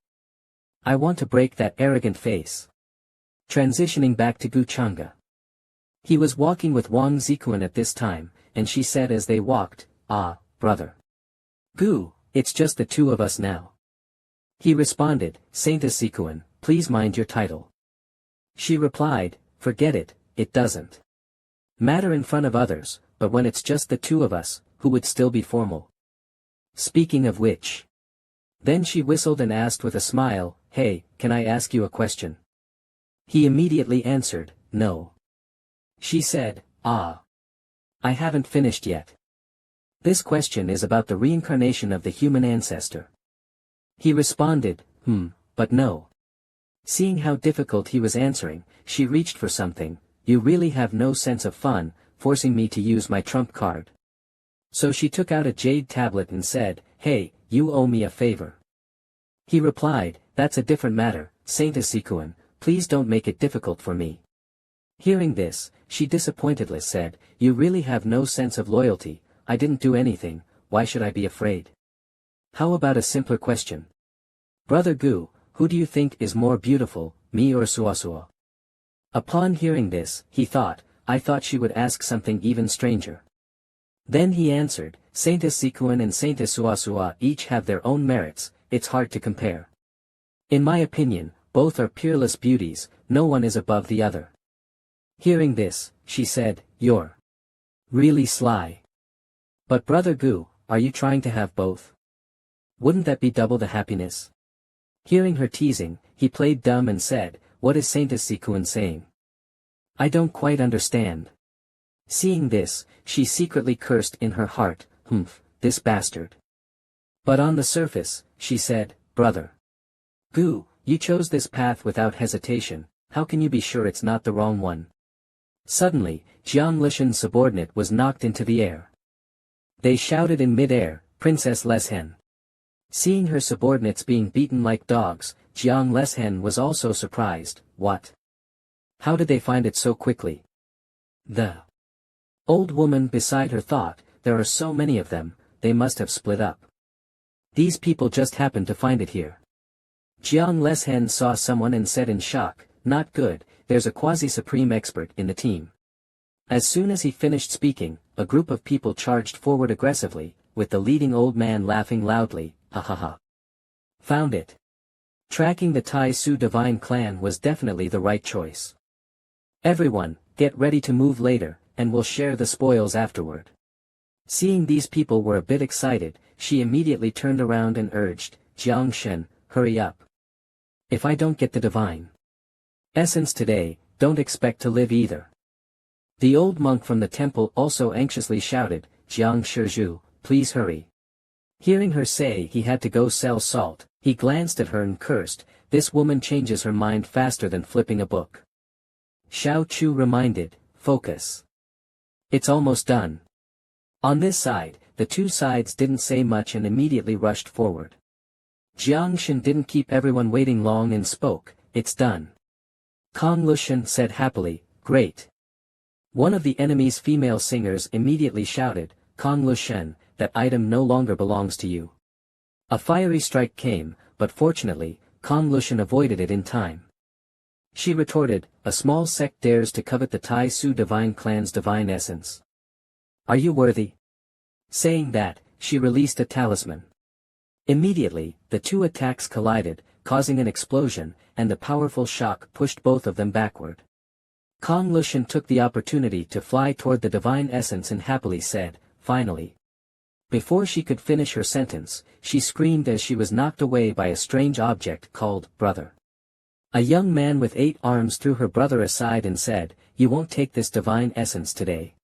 I want to break that arrogant face. Transitioning back to Gu Chang'e. He was walking with Wang Zikuan at this time, and she said as they walked, "Ah, brother. Gu, it's just the two of us now." He responded, "Saintess Zikuan, please mind your title." She replied, "Forget it, it doesn't matter in front of others, but when it's just the two of us, who would still be formal? Speaking of which." Then she whistled and asked with a smile, "Hey, can I ask you a question?" He immediately answered, "No." She said, "Ah. I haven't finished yet. This question is about the reincarnation of the human ancestor." He responded, but no." Seeing how difficult he was answering, she reached for something, "You really have no sense of fun, forcing me to use my trump card." So she took out a jade tablet and said, "Hey, you owe me a favor." He replied, "That's a different matter, Saintess Zikuan, please don't make it difficult for me." Hearing this, she disappointedly said, "You really have no sense of loyalty, I didn't do anything, why should I be afraid? How about a simpler question? Brother Gu, who do you think is more beautiful, me or Suasua?" Upon hearing this, he thought, I thought she would ask something even stranger. Then he answered, "Saintess Zikuan and Saintess Suasua each have their own merits, it's hard to compare. In my opinion, both are peerless beauties, no one is above the other." Hearing this, she said, "You're really sly. But brother Gu, are you trying to have both? Wouldn't that be double the happiness?" Hearing her teasing, he played dumb and said, "What is Saintess Zikuan saying? I don't quite understand." Seeing this, she secretly cursed in her heart, this bastard. But on the surface, she said, "Brother Gu, you chose this path without hesitation, how can you be sure it's not the wrong one?" Suddenly, Jiang Lishan's subordinate was knocked into the air. They shouted in mid-air, "Princess Leshen." Seeing her subordinates being beaten like dogs, Jiang Leshen was also surprised, "What? How did they find it so quickly?" The old woman beside her thought, "There are so many of them, they must have split up. These people just happened to find it here." Jiang Leshen saw someone and said in shock, "Not good, there's a quasi-supreme expert in the team." As soon as he finished speaking, a group of people charged forward aggressively, with the leading old man laughing loudly, "Ha ha ha. Found it." Tracking the Tai Su divine clan was definitely the right choice. "Everyone, get ready to move later, and we'll share the spoils afterward." Seeing these people were a bit excited, she immediately turned around and urged, "Jiang Shen, hurry up. If I don't get the divine essence today, don't expect to live either." The old monk from the temple also anxiously shouted, "Jiang Shizhu, please hurry." Hearing her say he had to go sell salt, he glanced at her and cursed, "This woman changes her mind faster than flipping a book." Xiao Chu reminded, "Focus. It's almost done." On this side, the two sides didn't say much and immediately rushed forward. Jiang Shen didn't keep everyone waiting long and spoke, "It's done." Kong Lushan said happily, "Great." One of the enemy's female singers immediately shouted, "Kong Lushan, that item no longer belongs to you." A fiery strike came, but fortunately, Kong Lushan avoided it in time. She retorted, "A small sect dares to covet the Tai Su divine clan's divine essence. Are you worthy?" Saying that, she released a talisman. Immediately, the two attacks collided, causing an explosion, and the powerful shock pushed both of them backward. Kong Lushan took the opportunity to fly toward the divine essence and happily said, "Finally." Before she could finish her sentence, she screamed as she was knocked away by a strange object called brother. A young man with 8 arms threw her brother aside and said, "You won't take this divine essence today."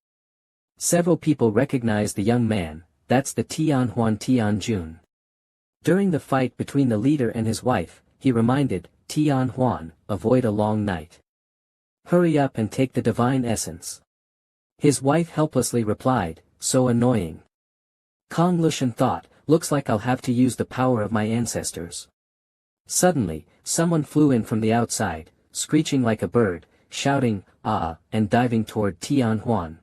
Several people recognized the young man, that's the Tianhuan Tianjun. During the fight between the leader and his wife, he reminded Tianhuan, "Avoid a long night. Hurry up and take the divine essence." His wife helplessly replied, "So annoying." Kong Lushan thought, "Looks like I'll have to use the power of my ancestors." Suddenly, someone flew in from the outside, screeching like a bird, shouting, "Ah," and diving toward Tianhuan.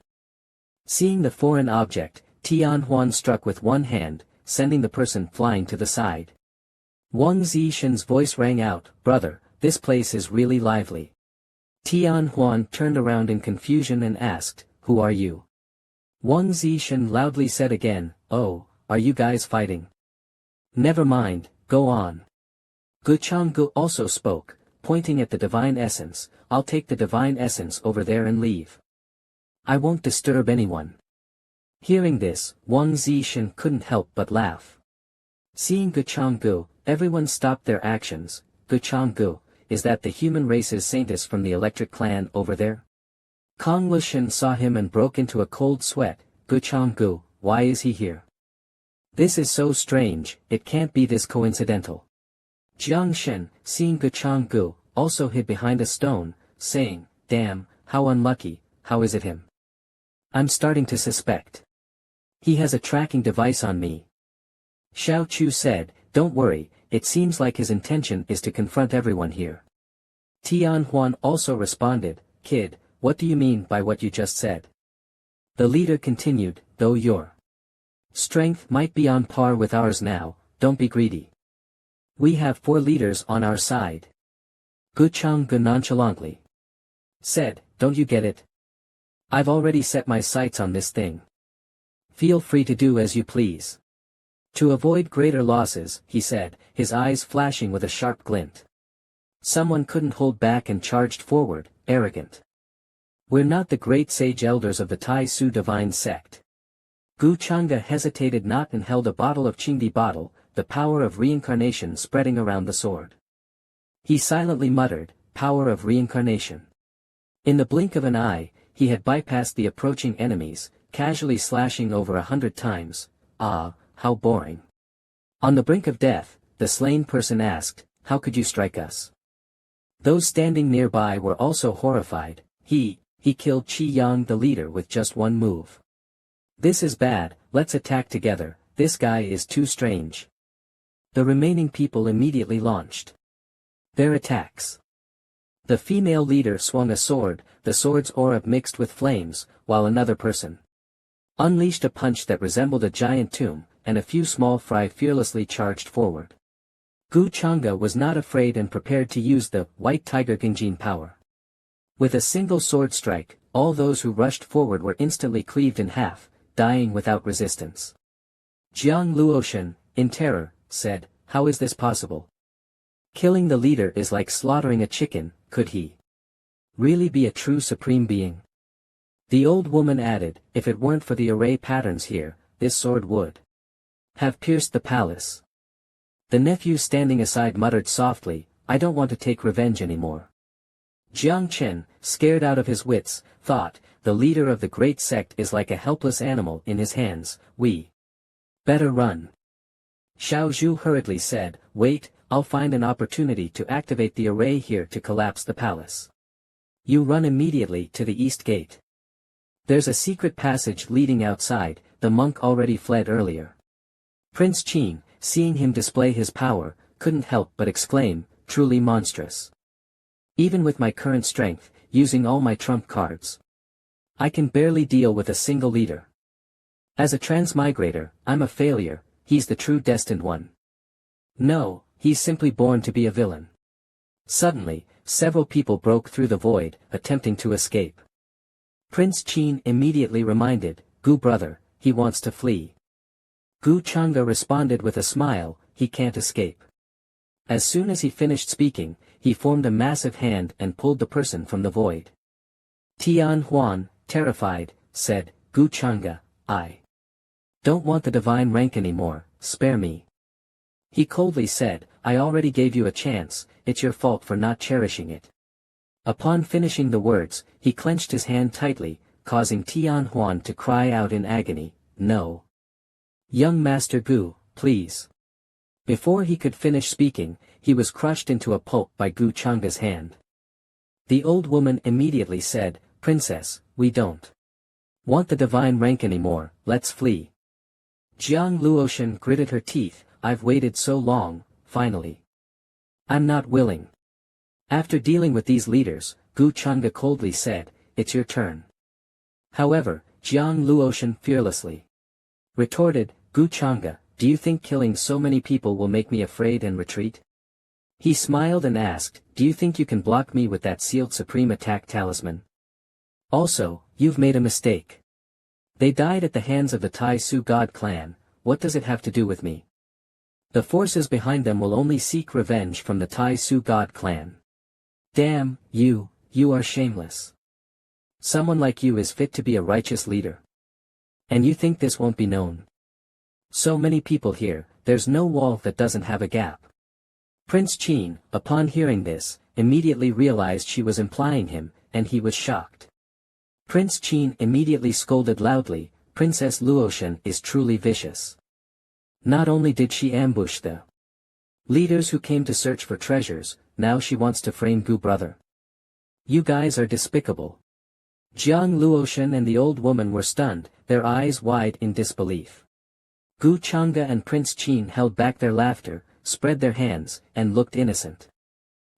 Seeing the foreign object, Tianhuan struck with one hand, sending the person flying to the side. Wang Zishan's voice rang out, "Brother, this place is really lively." Tianhuan turned around in confusion and asked, "Who are you?" Wang Zishan loudly said again, "Oh, are you guys fighting? Never mind, go on." Gu Changgu also spoke, pointing at the divine essence, "I'll take the divine essence over there and leave. I won't disturb anyone." Hearing this, Wang Zishan couldn't help but laugh. Seeing Gu Changgu, everyone stopped their actions. "Gu Changgu, is that the human race's saintess from the electric clan over there?" Kong Lushan saw him and broke into a cold sweat. "Gu Changgu, why is he here? This is so strange, it can't be this coincidental." Jiang Shen, seeing Gu Changgu, also hid behind a stone, saying, "Damn, how unlucky, how is it him? I'm starting to suspect. He has a tracking device on me." Xiao Chu said, "Don't worry, it seems like his intention is to confront everyone here." Tianhuan also responded, "Kid, what do you mean by what you just said?" The leader continued, "Though your strength might be on par with ours now, don't be greedy. We have 4 leaders on our side." Gu Changgu nonchalantly said, "Don't you get it? I've already set my sights on this thing. Feel free to do as you please." To avoid greater losses, he said, his eyes flashing with a sharp glint. Someone couldn't hold back and charged forward, arrogant. "We're not the great sage elders of the Tai Su divine sect." Gu Changgu hesitated not and held a bottle of Qingdi bottle, the power of reincarnation spreading around the sword. He silently muttered, "Power of reincarnation." In the blink of an eye, he had bypassed the approaching enemies, casually slashing over 100 times. "Ah, how boring." On the brink of death, the slain person asked, "How could you strike us?" Those standing nearby were also horrified. He killed Qi Yang the leader with just one move. "This is bad, let's attack together, this guy is too strange." The remaining people immediately launched their attacks. The female leader swung a sword, the sword's aura mixed with flames, while another person unleashed a punch that resembled a giant tomb, and a few small fry fearlessly charged forward. Gu Changgu was not afraid and prepared to use the White Tiger Genjin power. With a single sword strike, all those who rushed forward were instantly cleaved in half, dying without resistance. Jiang Luoshan, in terror, said, "How is this possible? Killing the leader is like slaughtering a chicken, could he really be a true supreme being?" The old woman added, "If it weren't for the array patterns here, this sword would have pierced the palace." The nephew standing aside muttered softly, "I don't want to take revenge anymore." Jiang Chen, scared out of his wits, thought, "The leader of the great sect is like a helpless animal in his hands, we better run." Xiao Zhu hurriedly said, "Wait, I'll find an opportunity to activate the array here to collapse the palace. You run immediately to the east gate. There's a secret passage leading outside, the monk already fled earlier." Prince Qin, seeing him display his power, couldn't help but exclaim, "Truly monstrous. Even with my current strength, using all my trump cards, I can barely deal with a single leader. As a transmigrator, I'm a failure, he's the true destined one. No, he's simply born to be a villain." Suddenly, several people broke through the void, attempting to escape. Prince Qin immediately reminded, "Gu brother, he wants to flee. Gu Changa responded with a smile, he can't escape. As soon as he finished speaking, he formed a massive hand and pulled the person from the void. Tian Huan, terrified, said, Gu Changa, I don't want the divine rank anymore, spare me. He coldly said, I already gave you a chance, it's your fault for not cherishing it. Upon finishing the words, he clenched his hand tightly, causing Tian Huan to cry out in agony, no. Young Master Gu, please. Before he could finish speaking, he was crushed into a pulp by Gu Changa's hand. The old woman immediately said, Princess, we don't want the divine rank anymore, let's flee. Jiang Luoshan gritted her teeth, I've waited so long, finally. I'm not willing. After dealing with these leaders, Gu Changa coldly said, it's your turn. However, Jiang Luoshan fearlessly retorted, Gu Changa, do you think killing so many people will make me afraid and retreat? He smiled and asked, do you think you can block me with that sealed supreme attack talisman? Also, you've made a mistake. They died at the hands of the Tai Su God clan, what does it have to do with me? The forces behind them will only seek revenge from the Tai Su God clan. Damn, you are shameless. Someone like you is fit to be a righteous leader. And you think this won't be known? So many people here, there's no wall that doesn't have a gap. Prince Qin, upon hearing this, immediately realized she was implying him, and he was shocked. Prince Qin immediately scolded loudly, Princess Luoshan is truly vicious. Not only did she ambush the leaders who came to search for treasures, now she wants to frame Gu brother. You guys are despicable. Jiang Luoshan and the old woman were stunned, their eyes wide in disbelief. Gu Changa and Prince Qin held back their laughter, spread their hands, and looked innocent.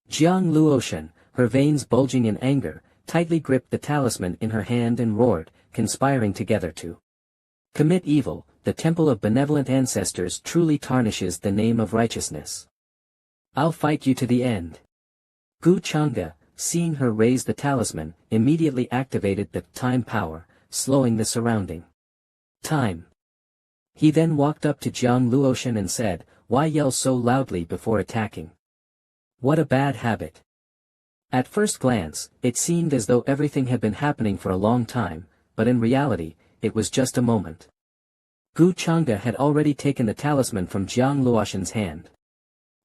Jiang Luoshan, her veins bulging in anger, tightly gripped the talisman in her hand and roared, conspiring together to commit evil. The temple of benevolent ancestors truly tarnishes the name of righteousness. I'll fight you to the end. Gu Changa, seeing her raise the talisman, immediately activated the time power, slowing the surrounding time. He then walked up to Jiang Luoshan and said, why yell so loudly before attacking? What a bad habit. At first glance, it seemed as though everything had been happening for a long time, but in reality, it was just a moment. Gu Changa had already taken the talisman from Jiang Luoshan's hand.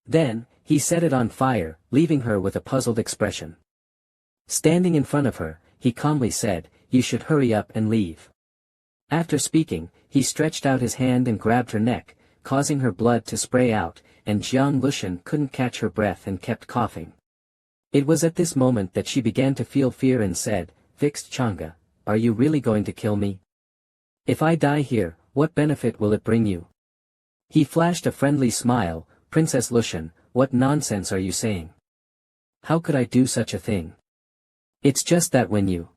Then, he set it on fire, leaving her with a puzzled expression. Standing in front of her, he calmly said, you should hurry up and leave. After speaking, he stretched out his hand and grabbed her neck, causing her blood to spray out, and Jiang Luoshan couldn't catch her breath and kept coughing. It was at this moment that she began to feel fear and said, Fixed Changa, are you really going to kill me? If I die here, what benefit will it bring you? He flashed a friendly smile, Princess Luoshan, what nonsense are you saying? How could I do such a thing? It's just that when you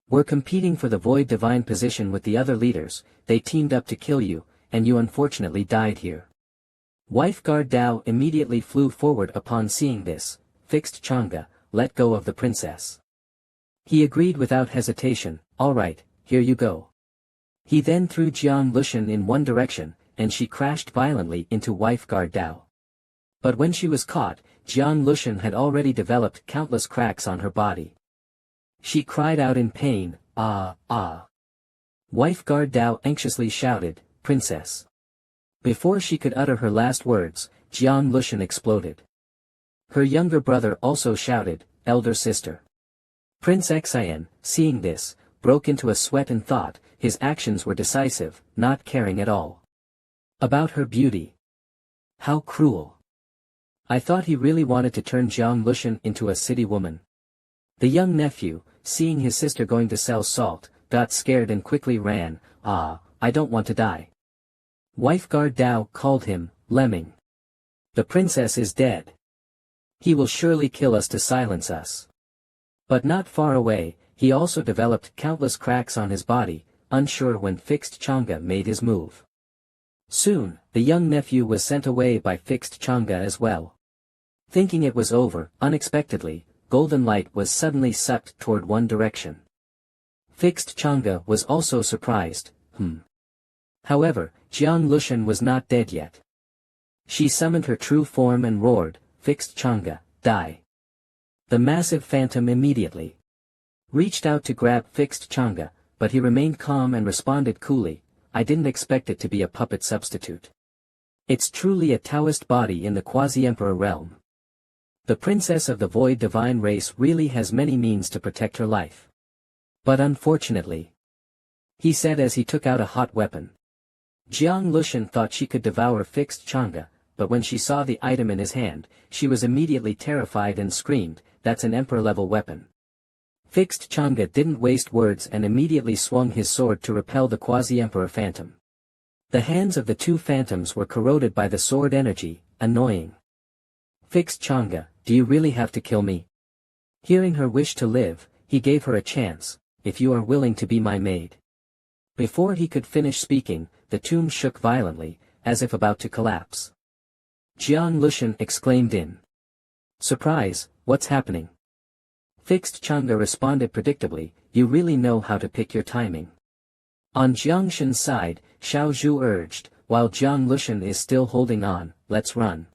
were competing for the Void Divine position with the other leaders, they teamed up to kill you, and you unfortunately died here. Wife Guard Dao immediately flew forward upon seeing this, Fixed Changa, let go of the princess. He agreed without hesitation, alright, here you go. He then threw Jiang Luoshan in one direction, and she crashed violently into Wife Guard Dao. But when she was caught, Jiang Luoshan had already developed countless cracks on her body. She cried out in pain, ah, ah. Wife Guard Dao anxiously shouted, Princess. Before she could utter her last words, Jiang Luoshan exploded. Her younger brother also shouted, Elder sister. Prince Xian, seeing this, broke into a sweat and thought, his actions were decisive, not caring at all about her beauty. How cruel. I thought he really wanted to turn Jiang Luoshan into a city woman. The young nephew, seeing his sister going to sell salt, got scared and quickly ran, ah, I don't want to die. Wife Guard Dao called him, Lemming. The princess is dead. He will surely kill us to silence us. But not far away, he also developed countless cracks on his body, unsure when Fixed Changa made his move. Soon, the young nephew was sent away by Fixed Changa as well. Thinking it was over, unexpectedly, golden light was suddenly sucked toward one direction. Fixed Changa was also surprised, However, Jiang Lushan was not dead yet. She summoned her true form and roared, "Fixed Chang'e, die." The massive phantom immediately reached out to grab Fixed Chang'e, but he remained calm and responded coolly, "I didn't expect it to be a puppet substitute. It's truly a Taoist body in the quasi-emperor realm. The princess of the void divine race really has many means to protect her life. But unfortunately," he said as he took out a hot weapon. Jiang Lushan thought she could devour Fixed Chang'e, but when she saw the item in his hand, she was immediately terrified and screamed, "That's an emperor-level weapon." Fixed Chang'e didn't waste words and immediately swung his sword to repel the quasi-emperor phantom. The hands of the two phantoms were corroded by the sword energy, annoying. "Fixed Chang'e, do you really have to kill me?" Hearing her wish to live, he gave her a chance, "If you are willing to be my maid." Before he could finish speaking, the tomb shook violently, as if about to collapse. Jiang Lushan exclaimed in surprise, "What's happening?" Fixed Chang'e responded predictably, "You really know how to pick your timing." On Jiang Shan's side, Xiao Zhu urged, "While Jiang Lushan is still holding on, let's run."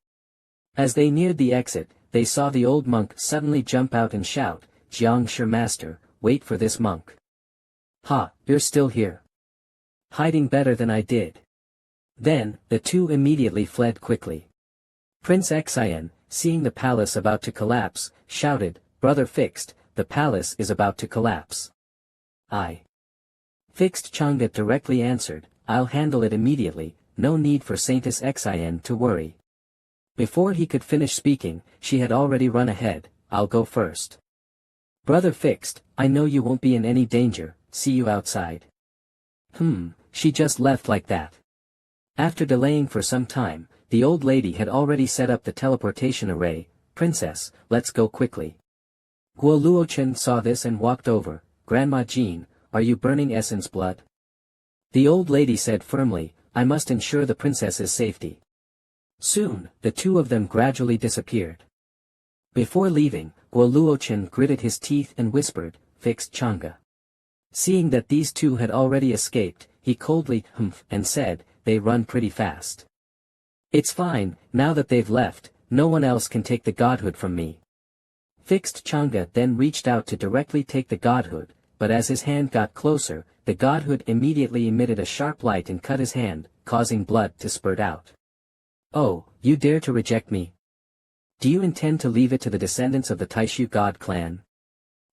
As they neared the exit, they saw the old monk suddenly jump out and shout, "Jiang Shi Master, wait for this monk." "Ha, you're still here. Hiding better than I did." Then, the two immediately fled quickly. Prince Xian, seeing the palace about to collapse, shouted, "Brother Fixed, the palace is about to collapse." Fixed Chang'e directly answered, "I'll handle it immediately, no need for Saintess Xian to worry." Before he could finish speaking, she had already run ahead, "I'll go first. Brother Fixed, I know you won't be in any danger, see you outside." She just left like that. After delaying for some time, the old lady had already set up the teleportation array. "Princess, let's go quickly." Guo Luochen saw this and walked over, "Grandma Jean, are you burning essence blood?" The old lady said firmly, "I must ensure the princess's safety." Soon, the two of them gradually disappeared. Before leaving, Guo Luochen gritted his teeth and whispered, "Fixed Chang'e." Seeing that these two had already escaped, he coldly humphed and said, "They run pretty fast. It's fine, now that they've left, no one else can take the godhood from me." Fixed Chang'e then reached out to directly take the godhood, but as his hand got closer, the godhood immediately emitted a sharp light and cut his hand, causing blood to spurt out. "Oh, you dare to reject me? Do you intend to leave it to the descendants of the Taishu god clan?"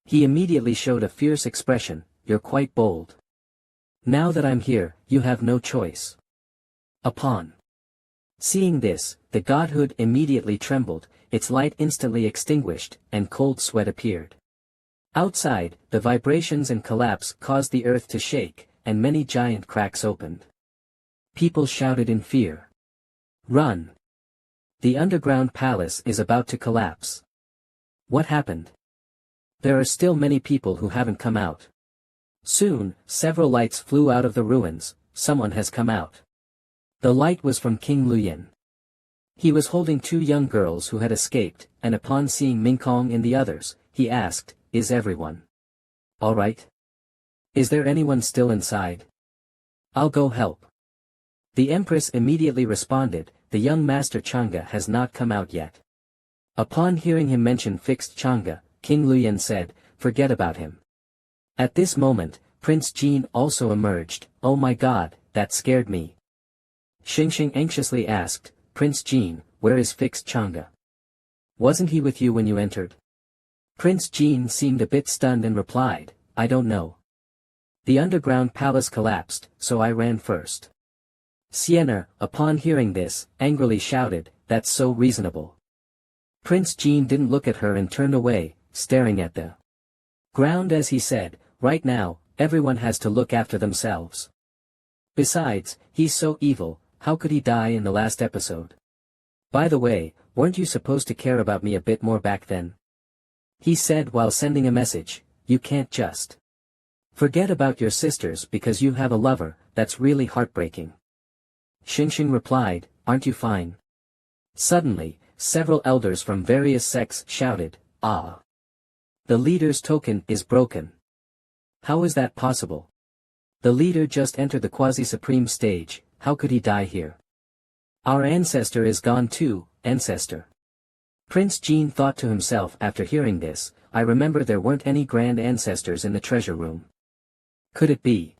He immediately showed a fierce expression, "You're quite bold. Now that I'm here, you have no choice." Upon seeing this, the godhood immediately trembled, its light instantly extinguished, and cold sweat appeared. Outside, the vibrations and collapse caused the earth to shake, and many giant cracks opened. People shouted in fear. "Run! The underground palace is about to collapse." What happened? There are still many people who haven't come out. Soon, several lights flew out of the ruins. Someone has come out. The light was from King Luyan. He was holding two young girls who had escaped, and upon seeing Mingkong and the others, he asked, "Is everyone all right? Is there anyone still inside? I'll go help." The Empress immediately responded, "The young Master Chang'e has not come out yet." Upon hearing him mention Fixed Chang'e, King Luyan said, "Forget about him." At this moment, Prince Jean also emerged. "Oh my god, that scared me." Xingxing anxiously asked, "Prince Jean, where is Fixed Chang'e? Wasn't he with you when you entered?" Prince Jean seemed a bit stunned and replied, "I don't know. The underground palace collapsed, so I ran first." Sienna, upon hearing this, angrily shouted, "That's so reasonable." Prince Jean didn't look at her and turned away, staring at the ground as he said, "Right now, everyone has to look after themselves. Besides, he's so evil, how could he die in the last episode? By the way, weren't you supposed to care about me a bit more back then?" He said while sending a message, "You can't just forget about your sisters because you have a lover, that's really heartbreaking." Xingxing replied, "Aren't you fine?" Suddenly, several elders from various sects shouted, "Ah! The leader's token is broken. How is that possible? The leader just entered the quasi-supreme stage, how could he die here? Our ancestor is gone too, ancestor. Prince Jean thought to himself after hearing this, I remember there weren't any grand ancestors in the treasure room. Could it be?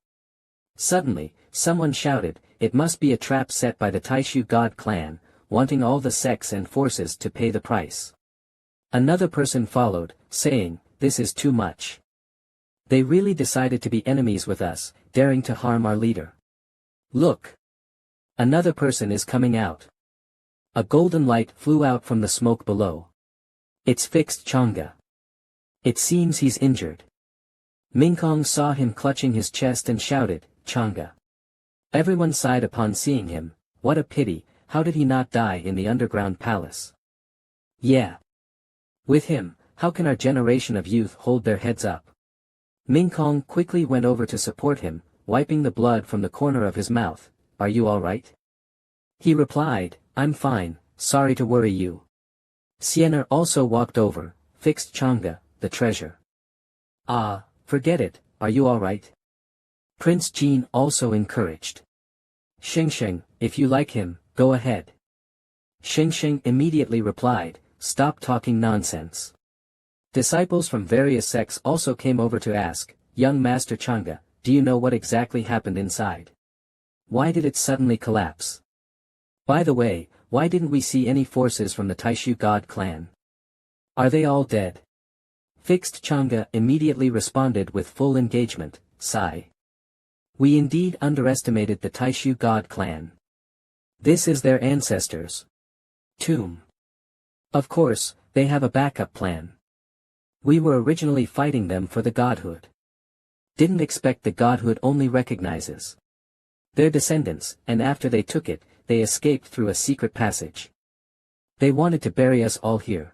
Suddenly, someone shouted, it must be a trap set by the Taishu God clan, wanting all the sects and forces to pay the price. Another person followed, saying, this is too much. They really decided to be enemies with us, daring to harm our leader. Look! Another person is coming out. A golden light flew out from the smoke below. It's fixed Chang'e. It seems he's injured. Mingkong saw him clutching his chest and shouted, Chang'e. Everyone sighed upon seeing him, what a pity, how did he not die in the underground palace? Yeah. With him, how can our generation of youth hold their heads up? Mingkong quickly went over to support him, wiping the blood from the corner of his mouth. Are you all right? He replied, I'm fine, sorry to worry you. Sienna also walked over, fixed Chang'e, the treasure. Ah, forget it, are you all right? Prince Jean also encouraged. Xingxing, if you like him, go ahead. Xingxing immediately replied, stop talking nonsense. Disciples from various sects also came over to ask, young Master Chang'e, do you know what exactly happened inside? Why did it suddenly collapse? By the way, why didn't we see any forces from the Taishu God clan? Are they all dead? Fixed Chang'e immediately responded with full engagement, sigh. We indeed underestimated the Taishu God clan. This is their ancestors' tomb. Of course, they have a backup plan. We were originally fighting them for the godhood. Didn't expect the godhood only recognizes their descendants, and after they took it, they escaped through a secret passage. They wanted to bury us all here.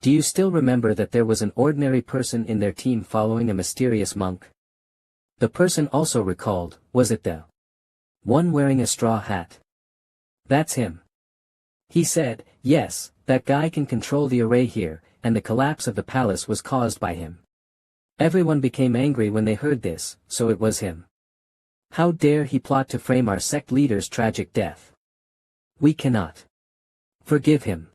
Do you still remember that there was an ordinary person in their team following a mysterious monk? The person also recalled, was it the one wearing a straw hat? That's him. He said, yes, that guy can control the array here, and the collapse of the palace was caused by him. Everyone became angry when they heard this, so it was him. How dare he plot to frame our sect leader's tragic death? We cannot forgive him.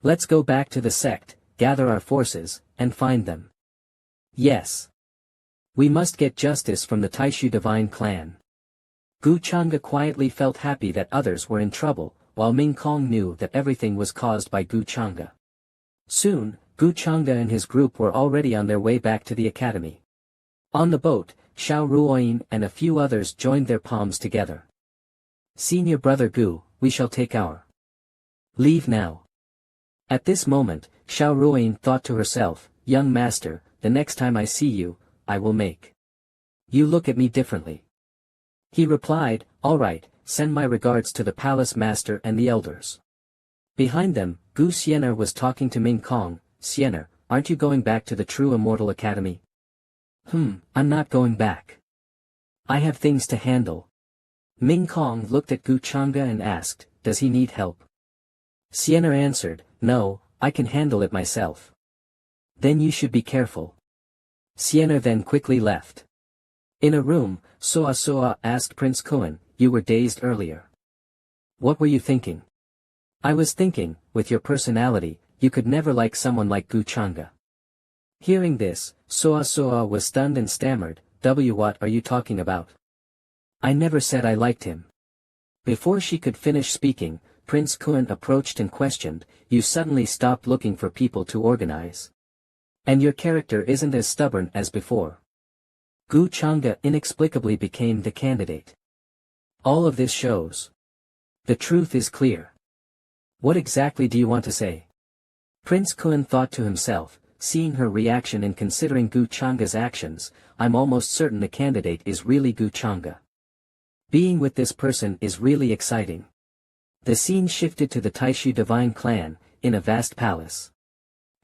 Let's go back to the sect, gather our forces, and find them. Yes. We must get justice from the Taishu divine clan. Gu Chang'e quietly felt happy that others were in trouble, while Mingkong knew that everything was caused by Gu Chang'e. Soon, Gu Chang'e and his group were already on their way back to the academy. On the boat, Xiao Ruoyin and a few others joined their palms together. Senior brother Gu, we shall take our leave now. At this moment, Xiao Ruoyin thought to herself, young master, the next time I see you, I will make you look at me differently. He replied, all right, send my regards to the palace master and the elders. Behind them, Gu Xian'er was talking to Mingkong, Xian'er, aren't you going back to the True Immortal Academy? I'm not going back. I have things to handle. Mingkong looked at Gu Chang'e and asked, does he need help? Xian'er answered, no, I can handle it myself. Then you should be careful. Xian'er then quickly left. In a room, Soa Soa asked Prince Kuan, you were dazed earlier. What were you thinking? I was thinking, with your personality, you could never like someone like Gu Chang'e. Hearing this, Soa Soa was stunned and stammered, what are you talking about? I never said I liked him. Before she could finish speaking, Prince Kuan approached and questioned, you suddenly stopped looking for people to organize. And your character isn't as stubborn as before. Gu Chang'e inexplicably became the candidate. All of this shows. The truth is clear. What exactly do you want to say? Prince Kuan thought to himself, seeing her reaction and considering Gu Chang'e's actions, I'm almost certain the candidate is really Gu Chang'e. Being with this person is really exciting. The scene shifted to the Taishu divine clan, in a vast palace.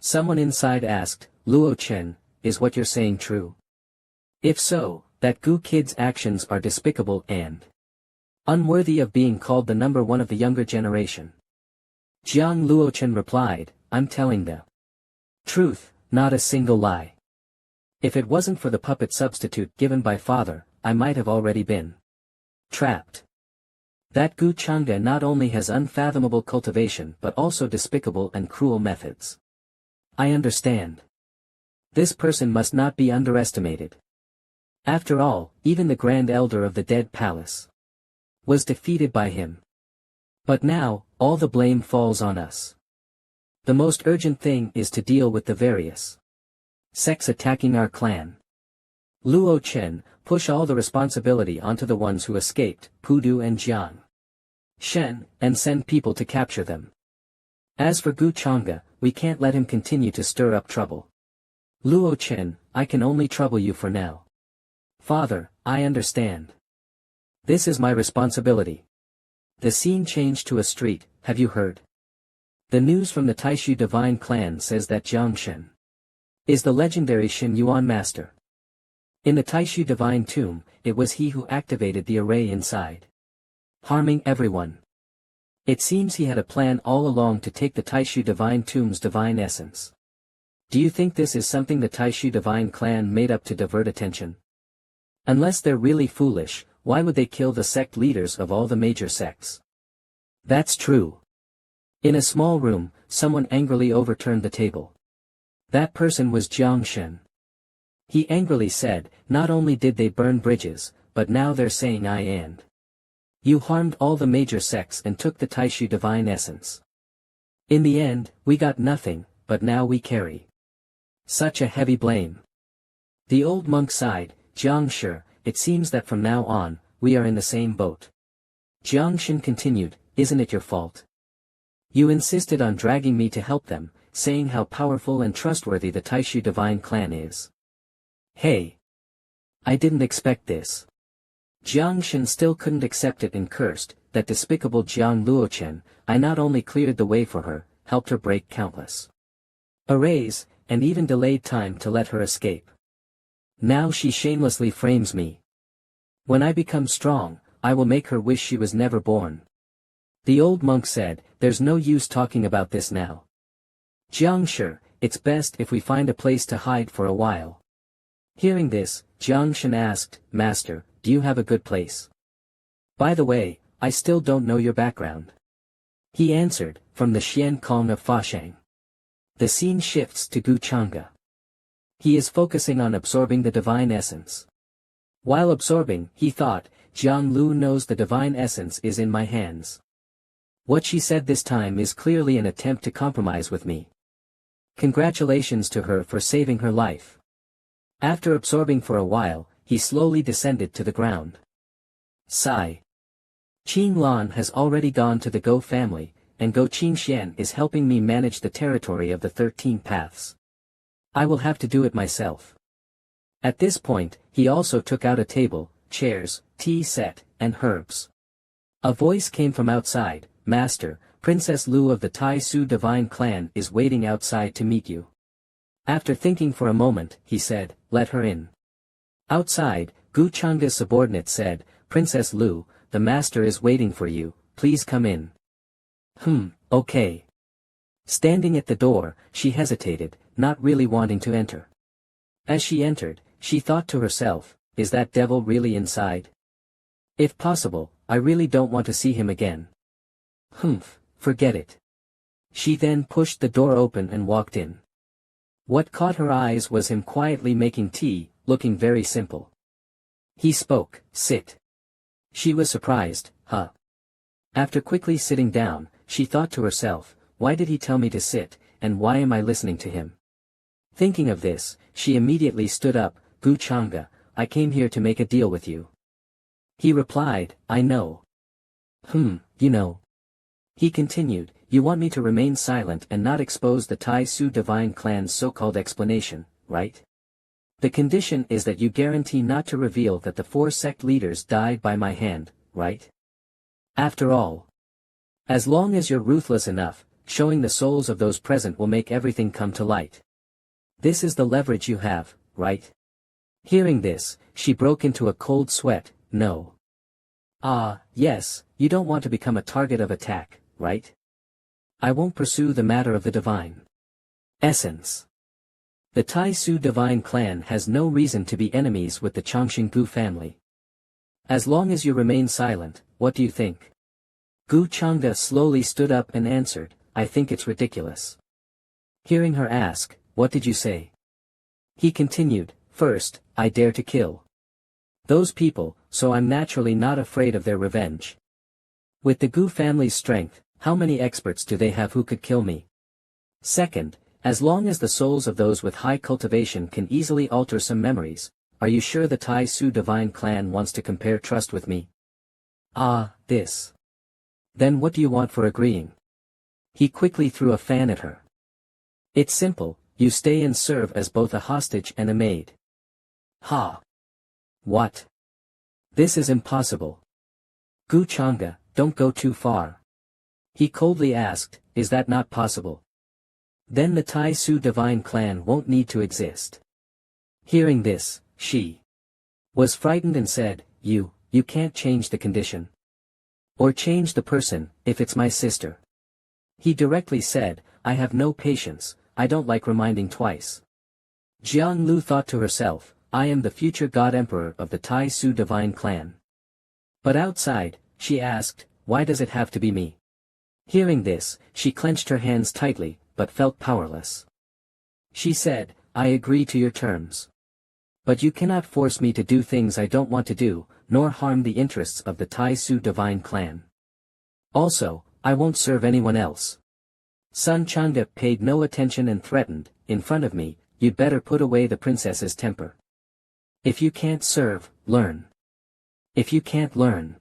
Someone inside asked, Luo Chen, is what you're saying true? If so, that Gu kid's actions are despicable and unworthy of being called the number one of the younger generation. Jiang Luochen replied, I'm telling the truth, not a single lie. If it wasn't for the puppet substitute given by father, I might have already been trapped. That Gu Chang'e not only has unfathomable cultivation but also despicable and cruel methods. I understand. This person must not be underestimated. After all, even the Grand Elder of the Dead Palace was defeated by him. But now, all the blame falls on us. The most urgent thing is to deal with the various sects attacking our clan. Luo Chen, push all the responsibility onto the ones who escaped, Pudu and Jiang Shen, and send people to capture them. As for Gu Chang'e, we can't let him continue to stir up trouble. Luo Chen, I can only trouble you for now. Father, I understand. This is my responsibility. The scene changed to a street, have you heard? The news from the Taishu divine clan says that Jiang Shen is the legendary Shen Yuan master. In the Taishu divine tomb, it was he who activated the array inside, harming everyone. It seems he had a plan all along to take the Taishu divine tomb's divine essence. Do you think this is something the Taishu divine clan made up to divert attention? Unless they're really foolish, why would they kill the sect leaders of all the major sects? That's true. In a small room, someone angrily overturned the table. That person was Jiang Shen. He angrily said, not only did they burn bridges, but now they're saying you harmed all the major sects and took the Taishu divine essence. In the end, we got nothing, but now we carry such a heavy blame. The old monk sighed, Jiang Shi, it seems that from now on, we are in the same boat. Jiang Shen continued, isn't it your fault? You insisted on dragging me to help them, saying how powerful and trustworthy the Taishu divine clan is. Hey! I didn't expect this. Jiang Shen still couldn't accept it and cursed, that despicable Jiang Luochen, I not only cleared the way for her, helped her break countless arrays, and even delayed time to let her escape. Now she shamelessly frames me. When I become strong, I will make her wish she was never born. The old monk said, there's no use talking about this now. Jiang Shi, it's best if we find a place to hide for a while. Hearing this, Jiang Shen asked, Master, do you have a good place? By the way, I still don't know your background. He answered, from the Xian Kong of Fashang. The scene shifts to Gu Chang'e. He is focusing on absorbing the divine essence. While absorbing, he thought, Jiang Lu knows the divine essence is in my hands. What she said this time is clearly an attempt to compromise with me. Congratulations to her for saving her life. After absorbing for a while, he slowly descended to the ground. Sigh. Qing Lan has already gone to the Go family, and Go Qingxian is helping me manage the territory of the 13 paths. I will have to do it myself. At this point, he also took out a table, chairs, tea set, and herbs. A voice came from outside, Master, Princess Lu of the Tai Su divine clan is waiting outside to meet you. After thinking for a moment, he said, let her in. Outside, Gu Chang'e's subordinate said, Princess Lu, the master is waiting for you, please come in. Okay. Standing at the door, she hesitated, not really wanting to enter. As she entered, she thought to herself, is that devil really inside? If possible, I really don't want to see him again. Forget it. She then pushed the door open and walked in. What caught her eyes was him quietly making tea, looking very simple. He spoke, sit. She was surprised, huh? After quickly sitting down, she thought to herself, why did he tell me to sit, and why am I listening to him? Thinking of this, she immediately stood up, Gu Chang'e, I came here to make a deal with you. He replied, I know. You know. He continued, you want me to remain silent and not expose the Tai Su divine clan's so-called explanation, right? The condition is that you guarantee not to reveal that the 4 sect leaders died by my hand, right? After all, as long as you're ruthless enough, showing the souls of those present will make everything come to light. This is the leverage you have, right? Hearing this, she broke into a cold sweat, no. Yes, you don't want to become a target of attack, right? I won't pursue the matter of the divine essence. The Tai Su divine clan has no reason to be enemies with the Changxing family. As long as you remain silent, what do you think? Gu Chang'e slowly stood up and answered, I think it's ridiculous. Hearing her ask, what did you say? He continued, first, I dare to kill those people, so I'm naturally not afraid of their revenge. With the Gu family's strength, how many experts do they have who could kill me? Second, as long as the souls of those with high cultivation can easily alter some memories, are you sure the Tai Su divine clan wants to compare trust with me? Ah, this. Then what do you want for agreeing? He quickly threw a fan at her. It's simple, you stay and serve as both a hostage and a maid. Ha! What? This is impossible. Gu Chang'e, don't go too far. He coldly asked, is that not possible? Then the Tai Su divine clan won't need to exist. Hearing this, she was frightened and said, you can't change the condition. Or change the person, if it's my sister. He directly said, I have no patience, I don't like reminding twice. Jiang Lu thought to herself, I am the future God Emperor of the Tai Su divine clan. But outside, she asked, why does it have to be me? Hearing this, she clenched her hands tightly, but felt powerless. She said, I agree to your terms. But you cannot force me to do things I don't want to do, nor harm the interests of the Tai Su divine clan. Also, I won't serve anyone else. Sun Chang'e paid no attention and threatened, in front of me, you'd better put away the princess's temper. If you can't serve, learn. If you can't learn.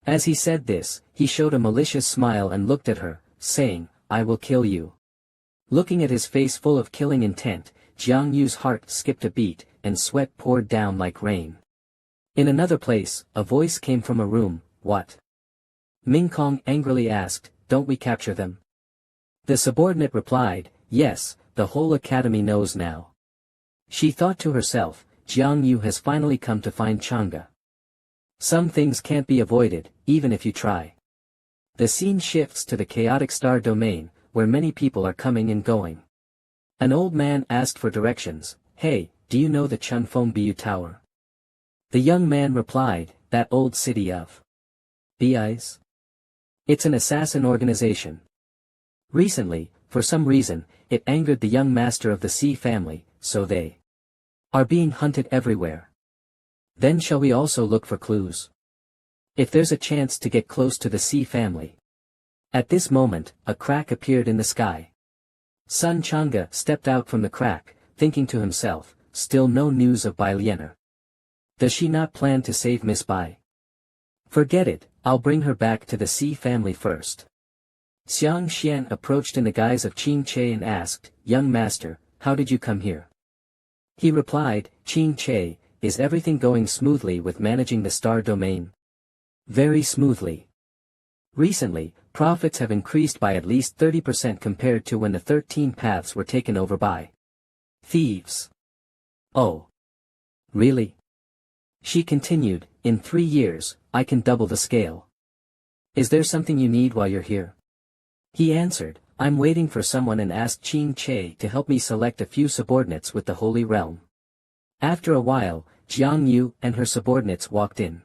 As he said this, he showed a malicious smile and looked at her, saying, I will kill you. Looking at his face full of killing intent, Jiang Yu's heart skipped a beat, and sweat poured down like rain. In another place, a voice came from a room, what? Ming Kong angrily asked, don't we capture them? The subordinate replied, yes, the whole academy knows now. She thought to herself, Jiang Yu has finally come to find Chang'e. Some things can't be avoided, even if you try. The scene shifts to the chaotic star domain, where many people are coming and going. An old man asked for directions, hey, do you know the Chunfeng Bu Tower? The young man replied, that old city of Bi's? It's an assassin organization. Recently, for some reason, it angered the young master of the Sea family, so they are being hunted everywhere. Then shall we also look for clues? If there's a chance to get close to the Sea family. At this moment, a crack appeared in the sky. Sun Chang'e stepped out from the crack, thinking to himself, still no news of Bai Lianer. Does she not plan to save Miss Bai? Forget it, I'll bring her back to the Sea family first. Xiang Xian approached in the guise of Qing Che and asked, young master, how did you come here? He replied, Qing Che, is everything going smoothly with managing the star domain? Very smoothly. Recently, profits have increased by at least 30% compared to when the 13 paths were taken over by thieves. Oh. Really? She continued, in 3 years, I can double the scale. Is there something you need while you're here? He answered, I'm waiting for someone and asked Qing Che to help me select a few subordinates with the Holy Realm. After a while, Jiang Yu and her subordinates walked in.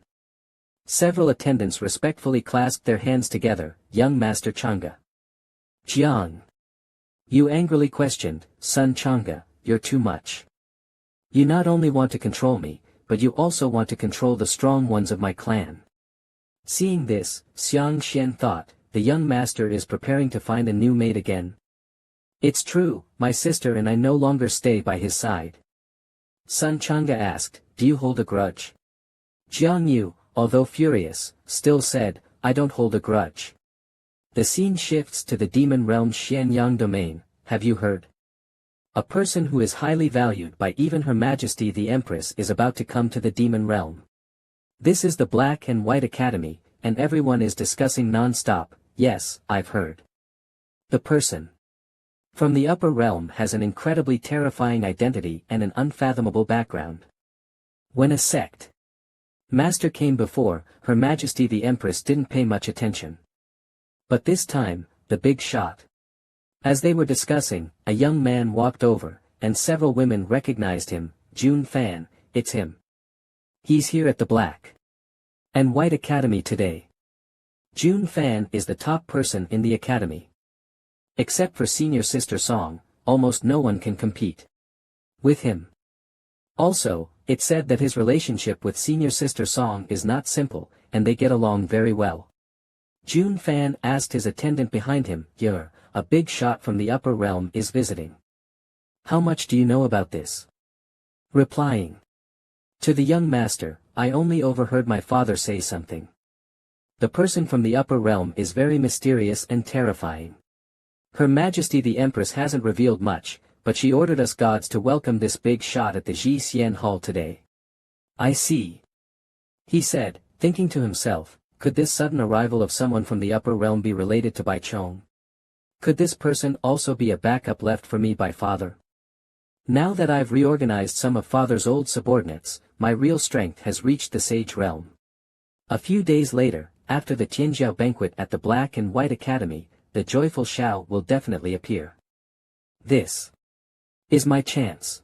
Several attendants respectfully clasped their hands together, young Master Chang'e. Jiang Yu angrily questioned, Son Chang'e, you're too much. You not only want to control me, but you also want to control the strong ones of my clan. Seeing this, Xiang Xian thought, the young master is preparing to find a new mate again. It's true, my sister and I no longer stay by his side. Sun Chang'e asked, do you hold a grudge? Jiang Yu, although furious, still said, I don't hold a grudge. The scene shifts to the demon realm Xianyang domain, have you heard? A person who is highly valued by even Her Majesty the Empress is about to come to the demon realm. This is the Black and White Academy, and everyone is discussing non-stop, yes, I've heard. The person from the upper realm has an incredibly terrifying identity and an unfathomable background. When a sect master came before, Her Majesty the Empress didn't pay much attention. But this time, the big shot. As they were discussing, a young man walked over, and several women recognized him, Jun Fan, it's him. He's here at the Black and White Academy today. Jun Fan is the top person in the academy. Except for senior sister Song, almost no one can compete with him. Also, it's said that his relationship with senior sister Song is not simple, and they get along very well. Jun Fan asked his attendant behind him, a big shot from the upper realm is visiting. How much do you know about this? Replying to the young master, I only overheard my father say something. The person from the upper realm is very mysterious and terrifying. Her Majesty the Empress hasn't revealed much, but she ordered us gods to welcome this big shot at the Ji Xian Hall today. I see. He said, thinking to himself, could this sudden arrival of someone from the upper realm be related to Bai Chong? Could this person also be a backup left for me by father? Now that I've reorganized some of father's old subordinates, my real strength has reached the sage realm. A few days later, after the Tianjiao banquet at the Black and White Academy, the joyful Shao will definitely appear. This is my chance.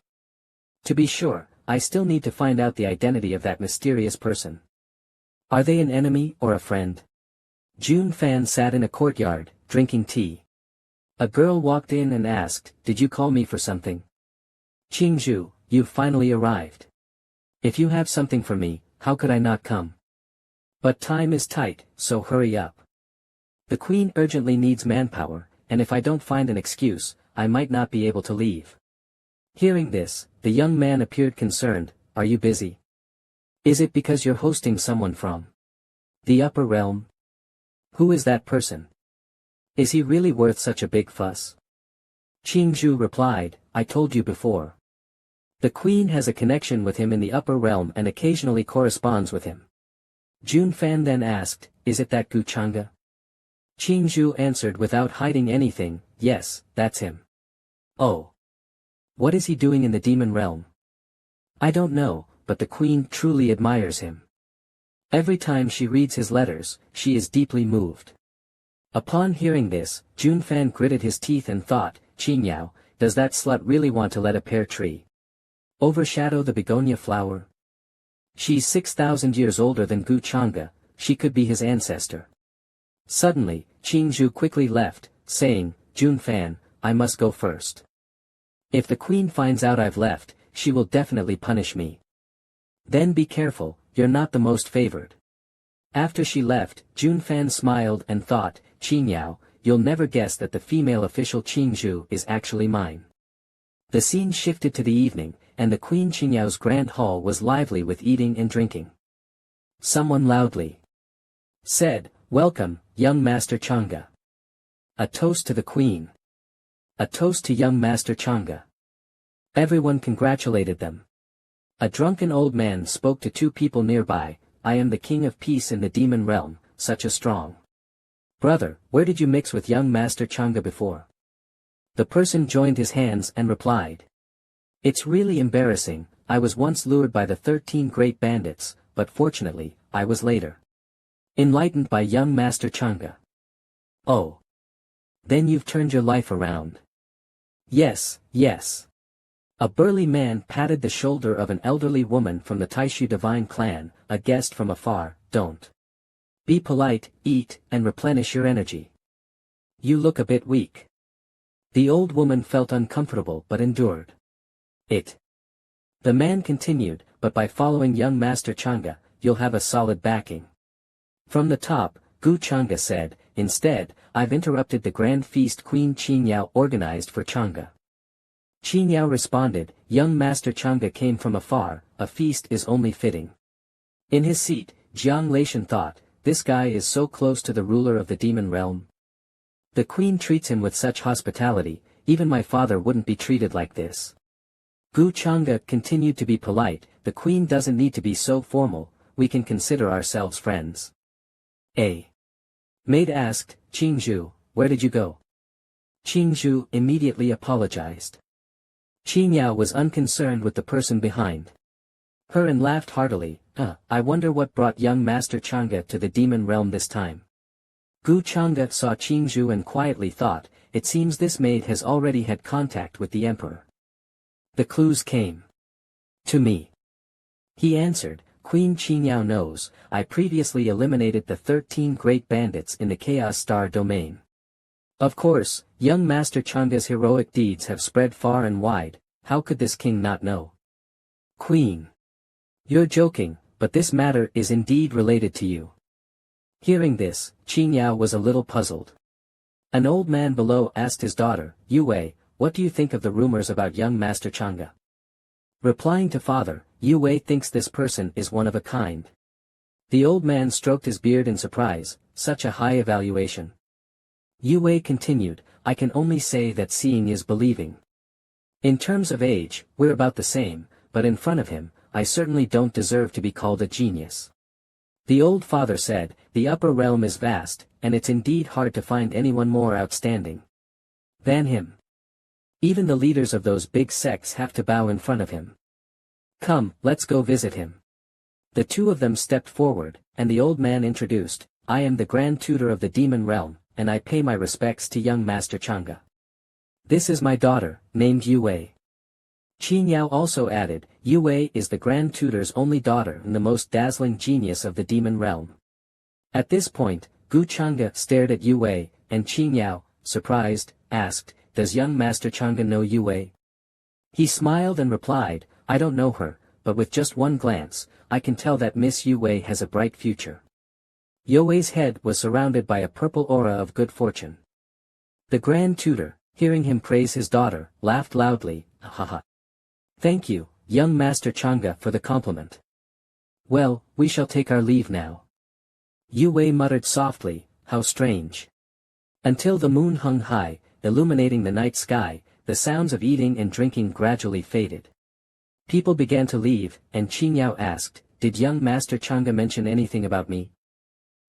To be sure, I still need to find out the identity of that mysterious person. Are they an enemy or a friend? Jun Fan sat in a courtyard, drinking tea. A girl walked in and asked, did you call me for something? Qingzhu, you've finally arrived. If you have something for me, how could I not come? But time is tight, so hurry up. The queen urgently needs manpower, and if I don't find an excuse, I might not be able to leave. Hearing this, the young man appeared concerned. Are you busy? Is it because you're hosting someone from the upper realm? Who is that person? Is he really worth such a big fuss? Qingzhu replied, I told you before. The queen has a connection with him in the upper realm and occasionally corresponds with him. Jun Fan then asked, is it that Gu Chang'e? Qingzhu answered without hiding anything, yes, that's him. Oh. What is he doing in the demon realm? I don't know, but the queen truly admires him. Every time she reads his letters, she is deeply moved. Upon hearing this, Jun Fan gritted his teeth and thought, Qingyao, does that slut really want to let a pear tree overshadow the begonia flower? She's 6,000 years older than Gu Chang'e, she could be his ancestor. Suddenly, Qingzhu quickly left, saying, Jun Fan, I must go first. If the queen finds out I've left, she will definitely punish me. Then be careful, you're not the most favored. After she left, Jun Fan smiled and thought, Qingyao, you'll never guess that the female official Qingzhu is actually mine. The scene shifted to the evening, and the Queen Qingyao's grand hall was lively with eating and drinking. Someone loudly said, welcome, young Master Chang'e. A toast to the Queen. A toast to young Master Chang'e. Everyone congratulated them. A drunken old man spoke to two people nearby, I am the King of Peace in the demon realm, such a strong brother, where did you mix with young Master Chang'e before? The person joined his hands and replied. It's really embarrassing, I was once lured by the 13 great bandits, but fortunately, I was later enlightened by young Master Chang'e. Oh. Then you've turned your life around. Yes, yes. A burly man patted the shoulder of an elderly woman from the Taishu divine clan, a guest from afar, don't be polite, eat, and replenish your energy. You look a bit weak. The old woman felt uncomfortable but endured it. The man continued, but by following young Master Chang'e, you'll have a solid backing. From the top, Gu Chang'e said, instead, I've interrupted the grand feast Queen Qingyao organized for Chang'e. Qingyao responded, young Master Chang'e came from afar, a feast is only fitting. In his seat, Jiang Leishan thought, this guy is so close to the ruler of the demon realm. The queen treats him with such hospitality, even my father wouldn't be treated like this. Gu Chang'e continued to be polite, the queen doesn't need to be so formal, we can consider ourselves friends. A maid asked, Qingzhu, where did you go? Qingzhu immediately apologized. Qingyao was unconcerned with the person behind her and laughed heartily, I wonder what brought young Master Chang'e to the demon realm this time. Gu Chang'e saw Qingzhu and quietly thought, it seems this maid has already had contact with the emperor. The clues came to me. He answered, Queen Qingyao knows, I previously eliminated the 13 great bandits in the Chaos Star domain. Of course, young Master Changa's heroic deeds have spread far and wide, how could this king not know? Queen. You're joking, but this matter is indeed related to you. Hearing this, Qingyao was a little puzzled. An old man below asked his daughter, Yue, what do you think of the rumors about young Master Changa? Replying to father, Yue thinks this person is one of a kind. The old man stroked his beard in surprise, such a high evaluation. Yue continued, I can only say that seeing is believing. In terms of age, we're about the same, but in front of him, I certainly don't deserve to be called a genius. The old father said, the upper realm is vast, and it's indeed hard to find anyone more outstanding than him. Even the leaders of those big sects have to bow in front of him. Come, let's go visit him. The two of them stepped forward, and the old man introduced, I am the Grand Tutor of the Demon Realm, and I pay my respects to young Master Changa. This is my daughter, named Yue. Qingyao also added, Yue is the Grand Tutor's only daughter and the most dazzling genius of the Demon Realm. At this point, Gu Changa stared at Yue, and Qingyao, surprised, asked, does young Master Changa know Yue? He smiled and replied, I don't know her, but with just one glance, I can tell that Miss Yue has a bright future. Yue's head was surrounded by a purple aura of good fortune. The Grand Tutor, hearing him praise his daughter, laughed loudly, ha ha. Thank you, young Master Changa, for the compliment. Well, we shall take our leave now. Yue muttered softly, how strange. Until the moon hung high, illuminating the night sky, the sounds of eating and drinking gradually faded. People began to leave, and Qingyao asked, did young Master Changa mention anything about me?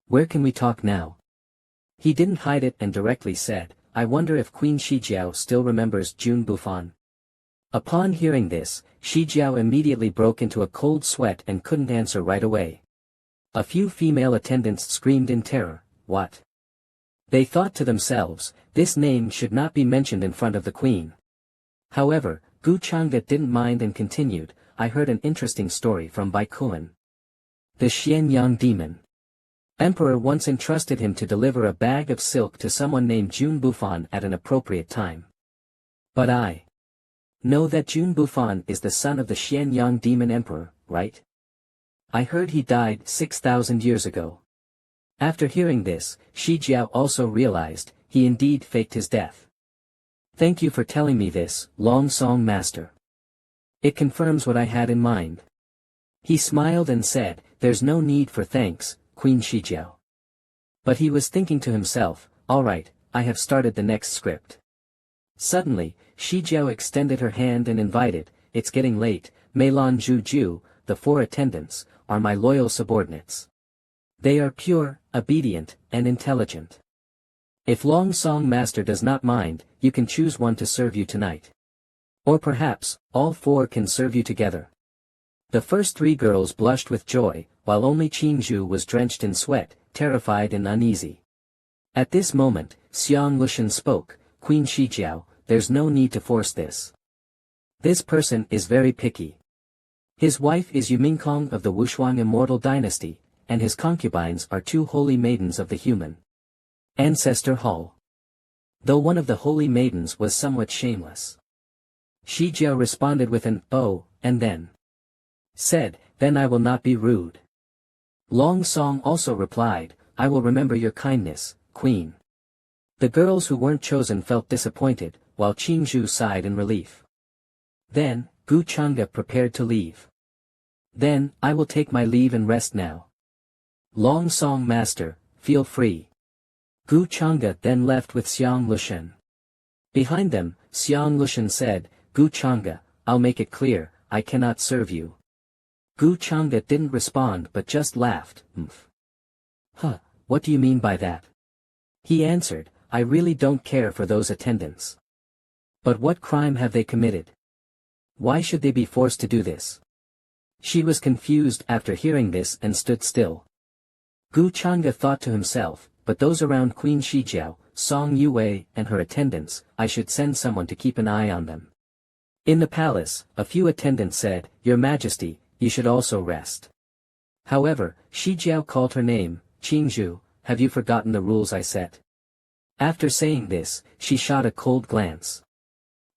Where can we talk now? He didn't hide it and directly said, I wonder if Queen Shijiao still remembers Jun Bufan. Upon hearing this, Shijiao immediately broke into a cold sweat and couldn't answer right away. A few female attendants screamed in terror, what? They thought to themselves, this name should not be mentioned in front of the queen. However, Gu Changa didn't mind and continued, I heard an interesting story from Baikuan. The Xianyang demon. Emperor once entrusted him to deliver a bag of silk to someone named Jun Bufan at an appropriate time. But I know that Jun Bufan is the son of the Xianyang demon emperor, right? I heard he died 6,000 years ago. After hearing this, Shijiao also realized, he indeed faked his death. Thank you for telling me this, Long Song Master. It confirms what I had in mind. He smiled and said, there's no need for thanks, Queen Shijiao. But he was thinking to himself, alright, I have started the next script. Suddenly, Shijiao extended her hand and invited, it's getting late, Meilon Juju, the 4 attendants, are my loyal subordinates. They are pure, obedient, and intelligent. If Long Song Master does not mind, you can choose one to serve you tonight. Or perhaps, all 4 can serve you together. The first 3 girls blushed with joy, while only Qinju was drenched in sweat, terrified and uneasy. At this moment, Xiang Lushan spoke, Queen Shijiao, there's no need to force this. This person is very picky. His wife is Yumingkong of the Wushuang immortal dynasty, and his concubines are 2 holy maidens of the human ancestor hall. Though one of the holy maidens was somewhat shameless. Shijiao responded with an, oh, and then said, then I will not be rude. Long Song also replied, I will remember your kindness, Queen. The girls who weren't chosen felt disappointed, while Qinju sighed in relief. Then, Gu Changa prepared to leave. Then, I will take my leave and rest now. Long Song Master, feel free. Gu Changa then left with Xiang Lushan. Behind them, Xiang Lushan said, Gu Changa, I'll make it clear, I cannot serve you. Gu Changa didn't respond but just laughed, Huh, what do you mean by that? He answered, I really don't care for those attendants. But what crime have they committed? Why should they be forced to do this? She was confused after hearing this and stood still. Gu Changa thought to himself, but those around Queen Shijiao, Song Yue and her attendants, I should send someone to keep an eye on them. In the palace, a few attendants said, Your Majesty, you should also rest. However, Shi Jiao called her name. Qingzhu, have you forgotten the rules I set? After saying this, she shot a cold glance.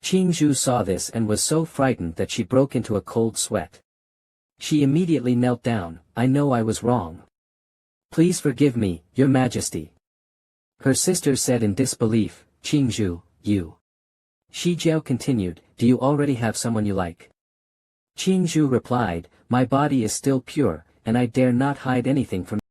Qingzhu saw this and was so frightened that she broke into a cold sweat. She immediately knelt down. I know I was wrong. Please forgive me, Your Majesty. Her sister said in disbelief. Qingzhu, you. Shi Jiao continued, do you already have someone you like? Qingzhu replied, my body is still pure, and I dare not hide anything from